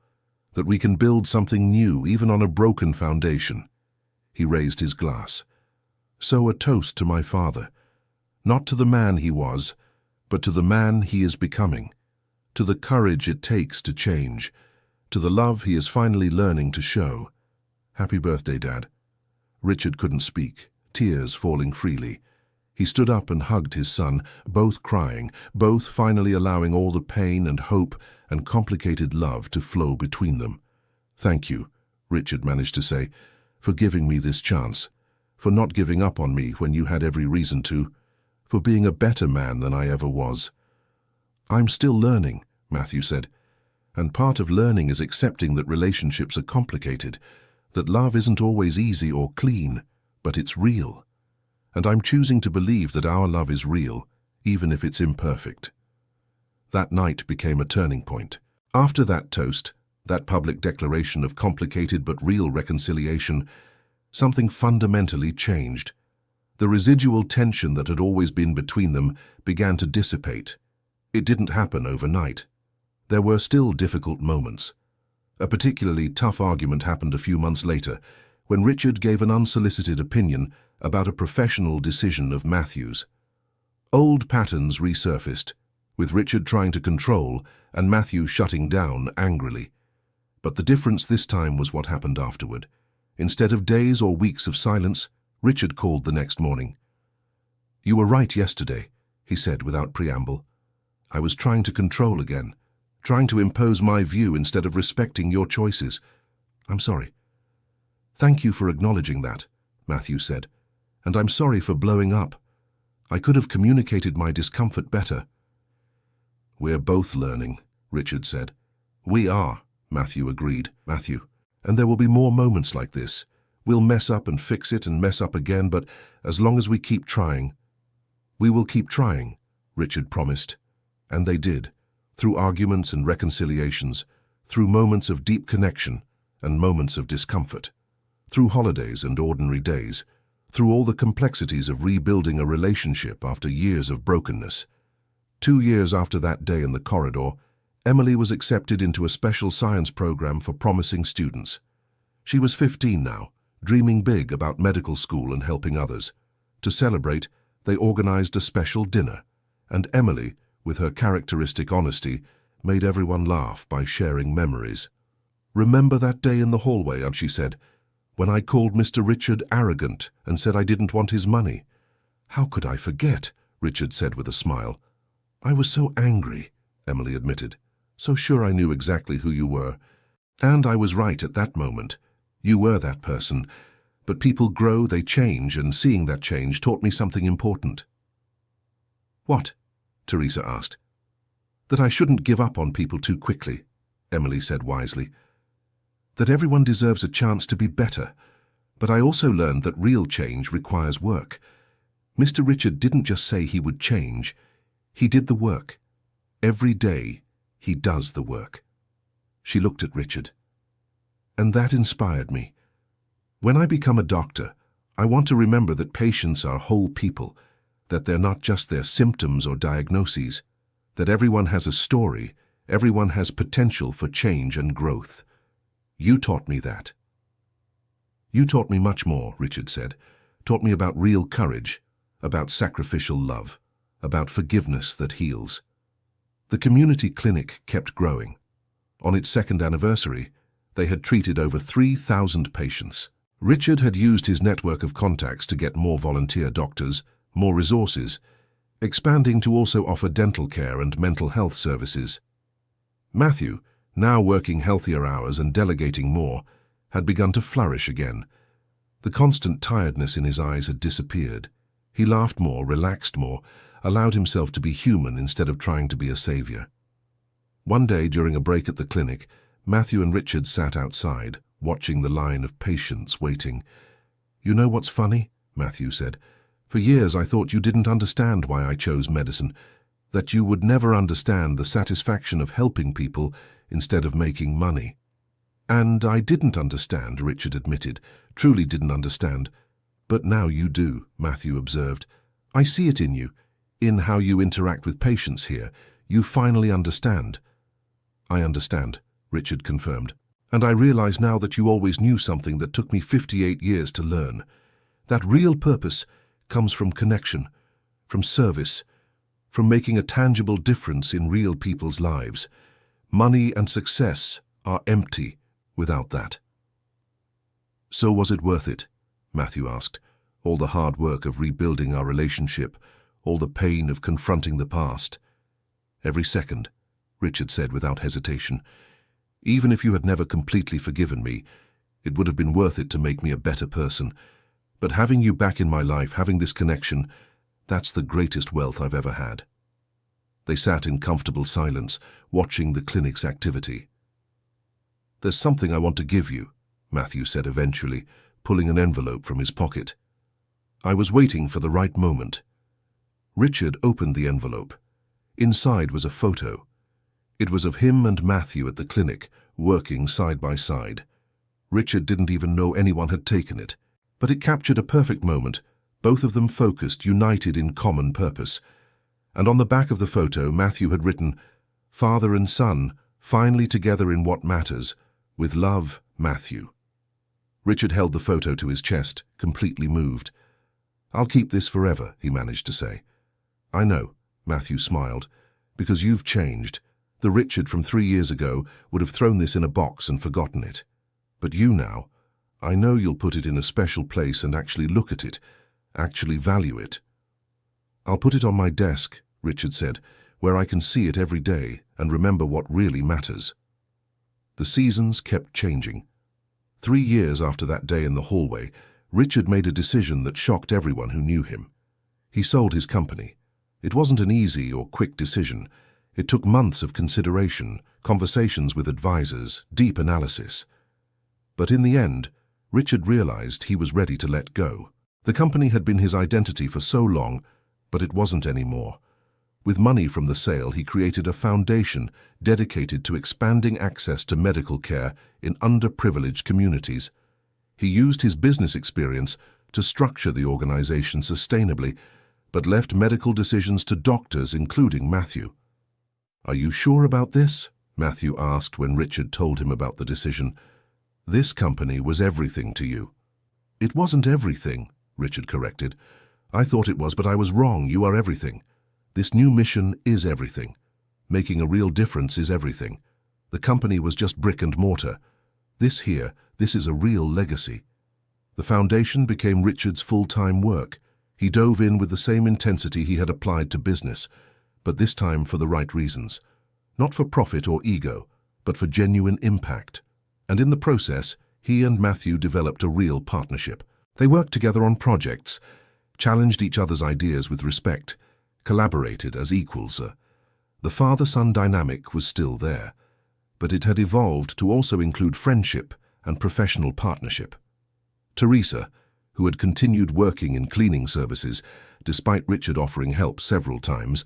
that we can build something new even on a broken foundation. He raised his glass. So a toast to my father, not to the man he was, but to the man he is becoming, to the courage it takes to change, to the love he is finally learning to show. Happy birthday, Dad. Richard couldn't speak, tears falling freely. He stood up and hugged his son, both crying, both finally allowing all the pain and hope and complicated love to flow between them. Thank you, Richard managed to say, for giving me this chance, for not giving up on me when you had every reason to, for being a better man than I ever was. I'm still learning, Matthew said, and part of learning is accepting that relationships are complicated, that love isn't always easy or clean, but it's real. And I'm choosing to believe that our love is real, even if it's imperfect. That night became a turning point. After that toast, that public declaration of complicated but real reconciliation, something fundamentally changed. The residual tension that had always been between them began to dissipate. It didn't happen overnight. There were still difficult moments. A particularly tough argument happened a few months later, when Richard gave an unsolicited opinion about a professional decision of Matthew's. Old patterns resurfaced, with Richard trying to control and Matthew shutting down angrily. But the difference this time was what happened afterward. Instead of days or weeks of silence, Richard called the next morning. You were right yesterday, he said without preamble. I was trying to control again, trying to impose my view instead of respecting your choices. I'm sorry. Thank you for acknowledging that, Matthew said, and I'm sorry for blowing up. I could have communicated my discomfort better. We're both learning, Richard said. We are, Matthew agreed. Matthew, and there will be more moments like this. We'll mess up and fix it and mess up again, but as long as we keep trying. We will keep trying, Richard promised. And they did, through arguments and reconciliations, through moments of deep connection and moments of discomfort, through holidays and ordinary days, through all the complexities of rebuilding a relationship after years of brokenness. 2 years after that day in the corridor, Emily was accepted into a special science program for promising students. She was 15 now, dreaming big about medical school and helping others. To celebrate, they organized a special dinner, and Emily, with her characteristic honesty, made everyone laugh by sharing memories. "Remember that day in the hallway," she said, "when I called Mr. Richard arrogant and said I didn't want his money?" "How could I forget?" Richard said with a smile. "I was so angry," Emily admitted. "So sure I knew exactly who you were. And I was right at that moment. You were that person. But people grow, they change, and seeing that change taught me something important." "What?" Teresa asked. "That I shouldn't give up on people too quickly," Emily said wisely. "That everyone deserves a chance to be better. But I also learned that real change requires work. Mr. Richard didn't just say he would change. He did the work. Every day, he does the work." She looked at Richard. "And that inspired me. When I become a doctor, I want to remember that patients are whole people, that they're not just their symptoms or diagnoses, that everyone has a story, everyone has potential for change and growth. You taught me that." "You taught me much more," Richard said. "Taught me about real courage, about sacrificial love, about forgiveness that heals." The community clinic kept growing. On its 2nd anniversary, they had treated over 3,000 patients. Richard had used his network of contacts to get more volunteer doctors, more resources, expanding to also offer dental care and mental health services. Matthew, now working healthier hours and delegating more, had begun to flourish again. The constant tiredness in his eyes had disappeared. He laughed more, relaxed more, allowed himself to be human instead of trying to be a savior. One day during a break at the clinic, Matthew and Richard sat outside, watching the line of patients waiting. "You know what's funny?" Matthew said. "For years I thought you didn't understand why I chose medicine, that you would never understand the satisfaction of helping people instead of making money." "And I didn't understand," Richard admitted, "truly didn't understand. But now you do," Matthew observed. "I see it in you, in how you interact with patients here. You finally understand." "I understand," Richard confirmed. "And I realize now that you always knew something that took me 58 years to learn. That real purpose comes from connection, from service, from making a tangible difference in real people's lives. Money and success are empty without that." "So was it worth it?" Matthew asked. "All the hard work of rebuilding our relationship, all the pain of confronting the past?" "Every second," Richard said without hesitation. "Even if you had never completely forgiven me, it would have been worth it to make me a better person. But having you back in my life, having this connection, that's the greatest wealth I've ever had." They sat in comfortable silence, watching the clinic's activity. "There's something I want to give you," Matthew said eventually, pulling an envelope from his pocket. "I was waiting for the right moment." Richard opened the envelope. Inside was a photo. It was of him and Matthew at the clinic, working side by side. Richard didn't even know anyone had taken it, but it captured a perfect moment, both of them focused, united in common purpose. And on the back of the photo, Matthew had written, "Father and son, finally together in what matters. With love, Matthew." Richard held the photo to his chest, completely moved. "I'll keep this forever," he managed to say. "I know," Matthew smiled, "because you've changed. The Richard from 3 years ago would have thrown this in a box and forgotten it. But you now, I know you'll put it in a special place and actually look at it, actually value it." "I'll put it on my desk," Richard said, "where I can see it every day and remember what really matters." The seasons kept changing. 3 years after that day in the hallway, Richard made a decision that shocked everyone who knew him. He sold his company. It wasn't an easy or quick decision. It took months of consideration, conversations with advisors, deep analysis. But in the end, Richard realized he was ready to let go. The company had been his identity for so long, but it wasn't anymore. With money from the sale, he created a foundation dedicated to expanding access to medical care in underprivileged communities. He used his business experience to structure the organization sustainably, but left medical decisions to doctors, including Matthew. "Are you sure about this?" Matthew asked when Richard told him about the decision. "This company was everything to you." "It wasn't everything," Richard corrected. "I thought it was, but I was wrong. You are everything. This new mission is everything. Making a real difference is everything. The company was just brick and mortar. This is a real legacy." The foundation became Richard's full-time work. He dove in with the same intensity he had applied to business, but this time for the right reasons. Not for profit or ego, but for genuine impact. And in the process, he and Matthew developed a real partnership. They worked together on projects, challenged each other's ideas with respect, collaborated as equals. The father-son dynamic was still there, but it had evolved to also include friendship and professional partnership. Teresa, who had continued working in cleaning services despite Richard offering help several times,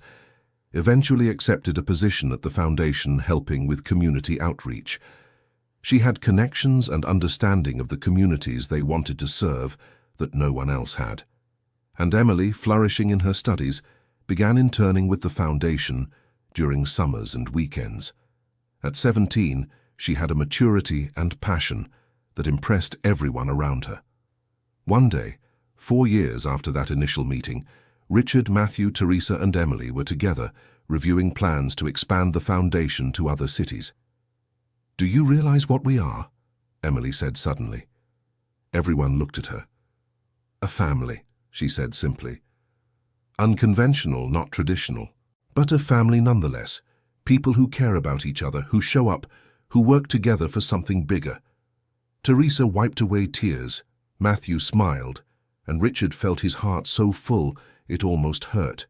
eventually accepted a position at the foundation helping with community outreach. She had connections and understanding of the communities they wanted to serve that no one else had. And Emily, flourishing in her studies, began interning with the foundation during summers and weekends. At 17, she had a maturity and passion that impressed everyone around her. One day, 4 years after that initial meeting, Richard, Matthew, Teresa, and Emily were together, reviewing plans to expand the foundation to other cities. "Do you realize what we are?" Emily said suddenly. Everyone looked at her. "A family," she said simply. "Unconventional, not traditional, but a family nonetheless. People who care about each other, who show up, who work together for something bigger." Teresa wiped away tears, Matthew smiled, and Richard felt his heart so full it almost hurt.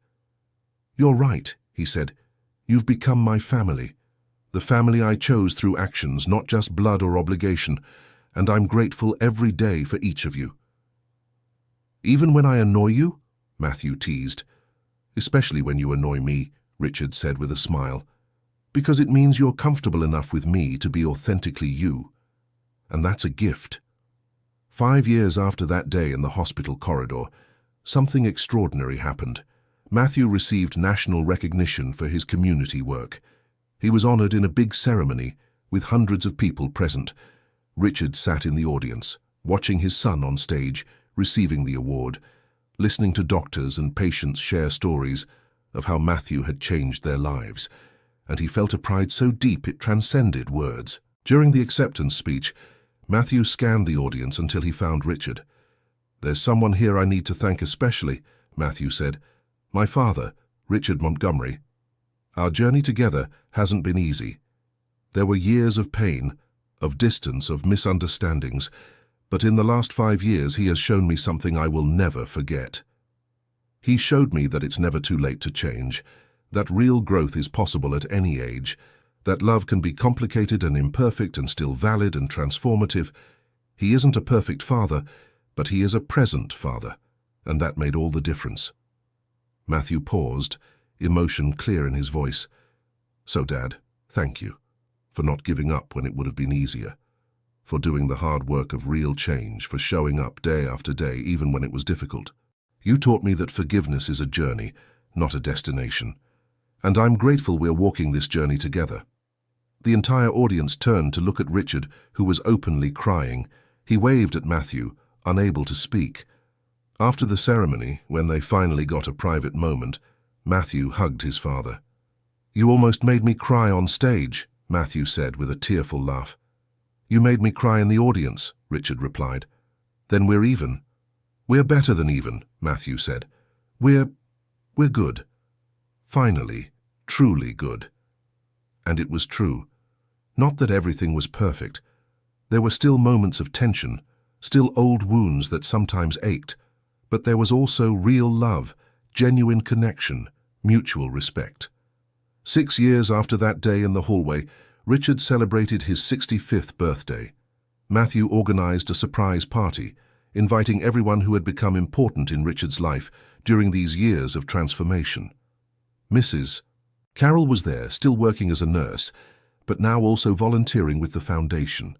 "You're right," he said. "You've become my family. The family I chose through actions, not just blood or obligation, and I'm grateful every day for each of you." "Even when I annoy you?" Matthew teased. "Especially when you annoy me," Richard said with a smile. "Because it means you're comfortable enough with me to be authentically you. And that's a gift." 5 years after that day in the hospital corridor, something extraordinary happened. Matthew received national recognition for his community work. He was honored in a big ceremony with hundreds of people present. Richard sat in the audience, watching his son on stage, receiving the award, listening to doctors and patients share stories of how Matthew had changed their lives, and he felt a pride so deep it transcended words. During the acceptance speech, Matthew scanned the audience until he found Richard. "There's someone here I need to thank especially," Matthew said. "My father, Richard Montgomery. Our journey together hasn't been easy. There were years of pain, of distance, of misunderstandings, but in the last 5 years he has shown me something I will never forget. He showed me that it's never too late to change, that real growth is possible at any age, that love can be complicated and imperfect and still valid and transformative. He isn't a perfect father, but he is a present father, and that made all the difference." Matthew paused, emotion clear in his voice. "So, Dad, thank you for not giving up when it would have been easier, for doing the hard work of real change, for showing up day after day even when it was difficult. You taught me that forgiveness is a journey, not a destination, and I'm grateful we're walking this journey together." The entire audience turned to look at Richard, who was openly crying. He waved at Matthew, unable to speak. After the ceremony, when they finally got a private moment, Matthew hugged his father. "You almost made me cry on stage," Matthew said with a tearful laugh. "You made me cry in the audience," Richard replied. "Then we're even." "We're better than even," Matthew said. We're good. Finally, truly good." And it was true. Not that everything was perfect. There were still moments of tension, still old wounds that sometimes ached, but there was also real love, genuine connection, mutual respect. 6 years after that day in the hallway, Richard celebrated his 65th birthday. Matthew organized a surprise party, inviting everyone who had become important in Richard's life during these years of transformation. Mrs. Carol was there, still working as a nurse, but now also volunteering with the foundation.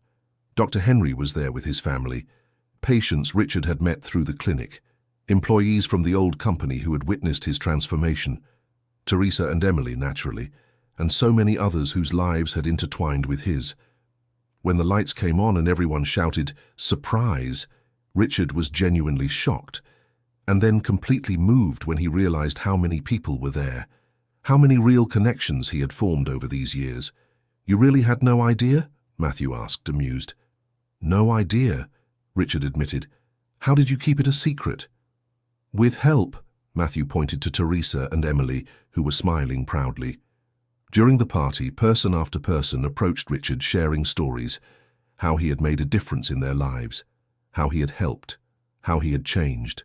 Dr. Henry was there with his family. Patients Richard had met through the clinic, employees from the old company who had witnessed his transformation, Teresa and Emily, naturally, and so many others whose lives had intertwined with his. When the lights came on and everyone shouted, "Surprise!" Richard was genuinely shocked, and then completely moved when he realized how many people were there, how many real connections he had formed over these years. "You really had no idea?" Matthew asked, amused. "No idea," Richard admitted. "How did you keep it a secret?" "With help," Matthew pointed to Teresa and Emily, who were smiling proudly. During the party, person after person approached Richard sharing stories, how he had made a difference in their lives, how he had helped, how he had changed.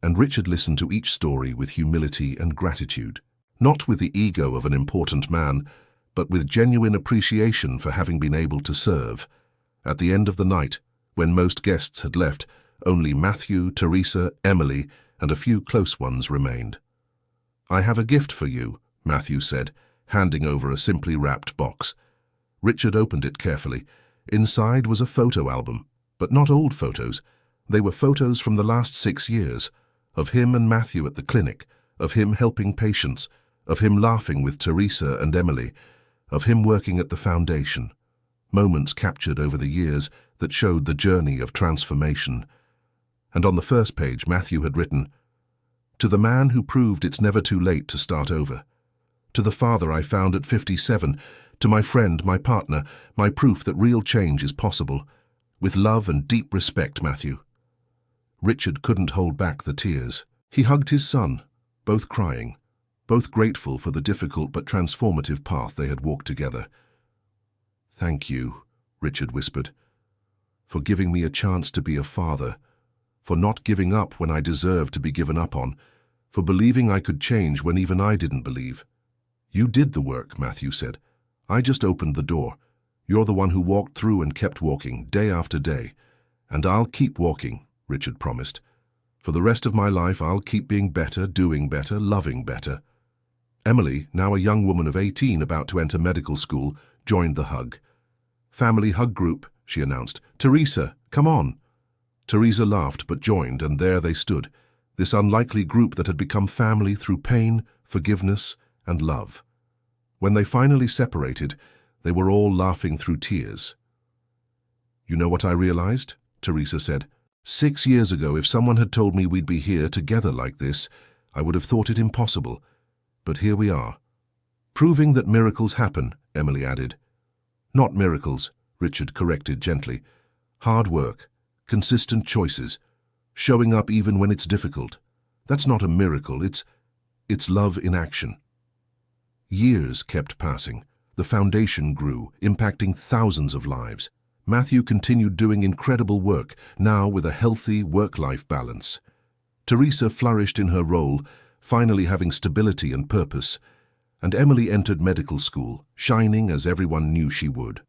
And Richard listened to each story with humility and gratitude, not with the ego of an important man, but with genuine appreciation for having been able to serve. At the end of the night, when most guests had left, only Matthew, Teresa, Emily, and a few close ones remained. "I have a gift for you," Matthew said, handing over a simply wrapped box. Richard opened it carefully. Inside was a photo album, but not old photos. They were photos from the last 6 years, of him and Matthew at the clinic, of him helping patients, of him laughing with Teresa and Emily, of him working at the foundation. Moments captured over the years that showed the journey of transformation. And on the first page, Matthew had written, "To the man who proved it's never too late to start over. To the father I found at 57, to my friend, my partner, my proof that real change is possible. With love and deep respect, Matthew." Richard couldn't hold back the tears. He hugged his son, both crying, both grateful for the difficult but transformative path they had walked together. "Thank you," Richard whispered, "for giving me a chance to be a father, for not giving up when I deserved to be given up on, for believing I could change when even I didn't believe." "You did the work," Matthew said. "I just opened the door. You're the one who walked through and kept walking, day after day. And I'll keep walking," Richard promised. "For the rest of my life, I'll keep being better, doing better, loving better." Emily, now a young woman of 18 about to enter medical school, joined the hug. "Family hug group," she announced. "Teresa, come on." Teresa laughed but joined, and there they stood, this unlikely group that had become family through pain, forgiveness, and love. When they finally separated, they were all laughing through tears. "You know what I realized?" Teresa said. 6 years ago, if someone had told me we'd be here together like this, I would have thought it impossible. But here we are. Proving that miracles happen," Emily added. "Not miracles," Richard corrected gently. "Hard work, consistent choices, showing up even when it's difficult. That's not a miracle, it's love in action." Years kept passing. The foundation grew, impacting thousands of lives. Matthew continued doing incredible work, now with a healthy work-life balance. Teresa flourished in her role, finally having stability and purpose, and Emily entered medical school, shining as everyone knew she would.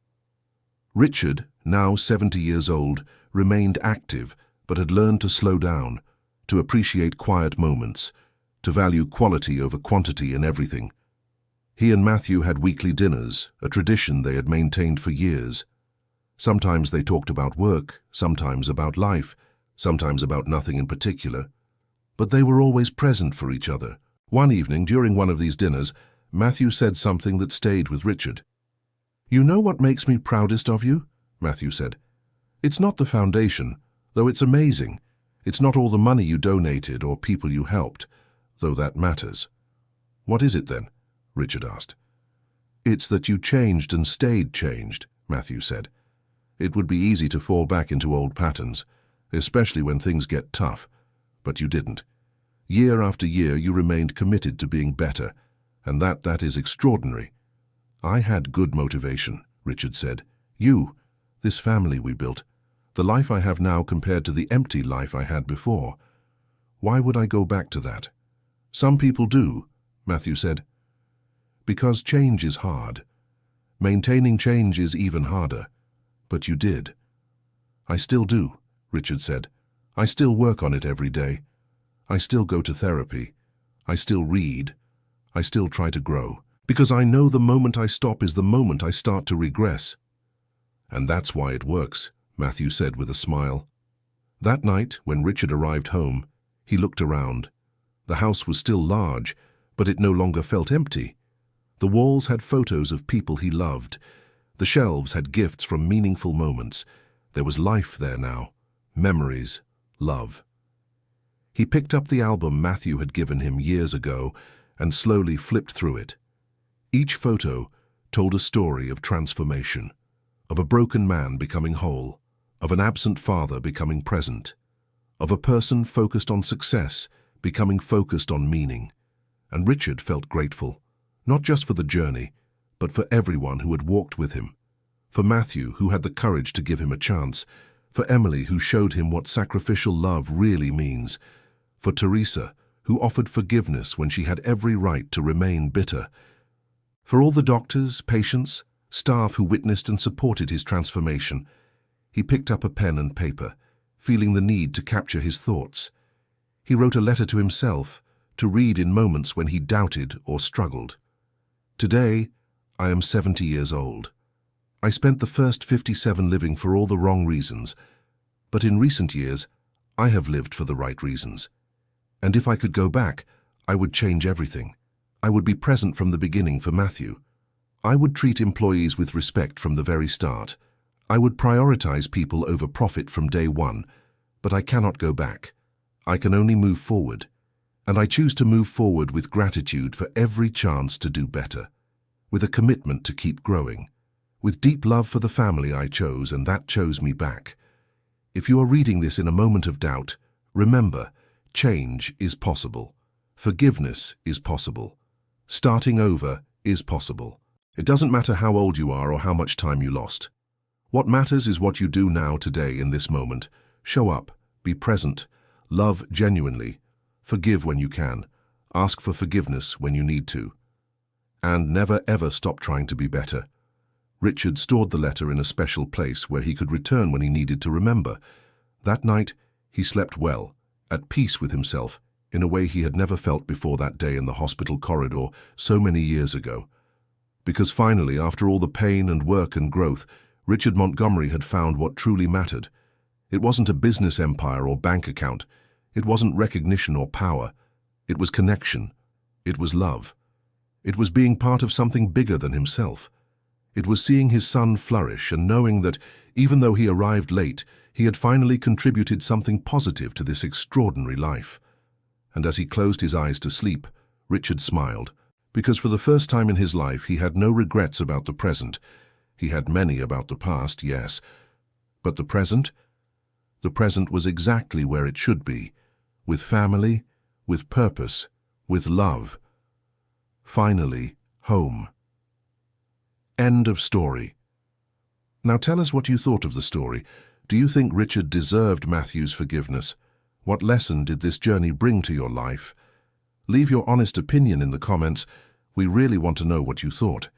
Richard, now 70 years old, remained active, but had learned to slow down, to appreciate quiet moments, to value quality over quantity in everything. He and Matthew had weekly dinners, a tradition they had maintained for years. Sometimes they talked about work, sometimes about life, sometimes about nothing in particular. But they were always present for each other. One evening, during one of these dinners, Matthew said something that stayed with Richard. "You know what makes me proudest of you?" Matthew said. "It's not the foundation, though it's amazing. It's not all the money you donated or people you helped, though that matters." "What is it then?" Richard asked. "It's that you changed and stayed changed," Matthew said. "It would be easy to fall back into old patterns, especially when things get tough, but you didn't. Year after year you remained committed to being better, and that is extraordinary." "I had good motivation," Richard said. "You, this family we built, the life I have now compared to the empty life I had before. Why would I go back to that?" "Some people do," Matthew said. "Because change is hard. Maintaining change is even harder. But you did." "I still do," Richard said. "I still work on it every day. I still go to therapy. I still read. I still try to grow. Because I know the moment I stop is the moment I start to regress." "And that's why it works," Matthew said with a smile. That night, when Richard arrived home, he looked around. The house was still large, but it no longer felt empty. The walls had photos of people he loved. The shelves had gifts from meaningful moments. There was life there now. Memories. Love. He picked up the album Matthew had given him years ago and slowly flipped through it. Each photo told a story of transformation, of a broken man becoming whole, of an absent father becoming present, of a person focused on success becoming focused on meaning. And Richard felt grateful, not just for the journey, but for everyone who had walked with him. For Matthew, who had the courage to give him a chance. For Emily, who showed him what sacrificial love really means. For Teresa, who offered forgiveness when she had every right to remain bitter. For all the doctors, patients, staff who witnessed and supported his transformation. He picked up a pen and paper, feeling the need to capture his thoughts. He wrote a letter to himself, to read in moments when he doubted or struggled. Today, I am 70 years old. I spent the first 57 living for all the wrong reasons, but in recent years, I have lived for the right reasons. And if I could go back, I would change everything. I would be present from the beginning for Matthew. I would treat employees with respect from the very start. I would prioritize people over profit from day one, but I cannot go back. I can only move forward. And I choose to move forward with gratitude for every chance to do better, with a commitment to keep growing, with deep love for the family I chose and that chose me back. If you are reading this in a moment of doubt, remember, change is possible. Forgiveness is possible. Starting over is possible. It doesn't matter how old you are or how much time you lost. What matters is what you do now, today, in this moment. Show up, be present, love genuinely, forgive when you can, ask for forgiveness when you need to. And never ever stop trying to be better. Richard stored the letter in a special place where he could return when he needed to remember. That night, he slept well, at peace with himself, in a way he had never felt before that day in the hospital corridor so many years ago. Because finally, after all the pain and work and growth, Richard Montgomery had found what truly mattered. It wasn't a business empire or bank account. It wasn't recognition or power. It was connection. It was love. It was being part of something bigger than himself. It was seeing his son flourish and knowing that, even though he arrived late, he had finally contributed something positive to this extraordinary life. And as he closed his eyes to sleep, Richard smiled, because for the first time in his life he had no regrets about the present. He had many about the past, yes. But the present? The present was exactly where it should be, with family, with purpose, with love. Finally, home. End of story. Now tell us what you thought of the story. Do you think Richard deserved Matthew's forgiveness? What lesson did this journey bring to your life? Leave your honest opinion in the comments. We really want to know what you thought.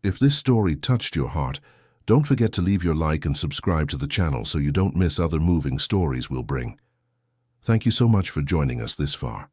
If this story touched your heart, don't forget to leave your like and subscribe to the channel so you don't miss other moving stories we'll bring. Thank you so much for joining us this far.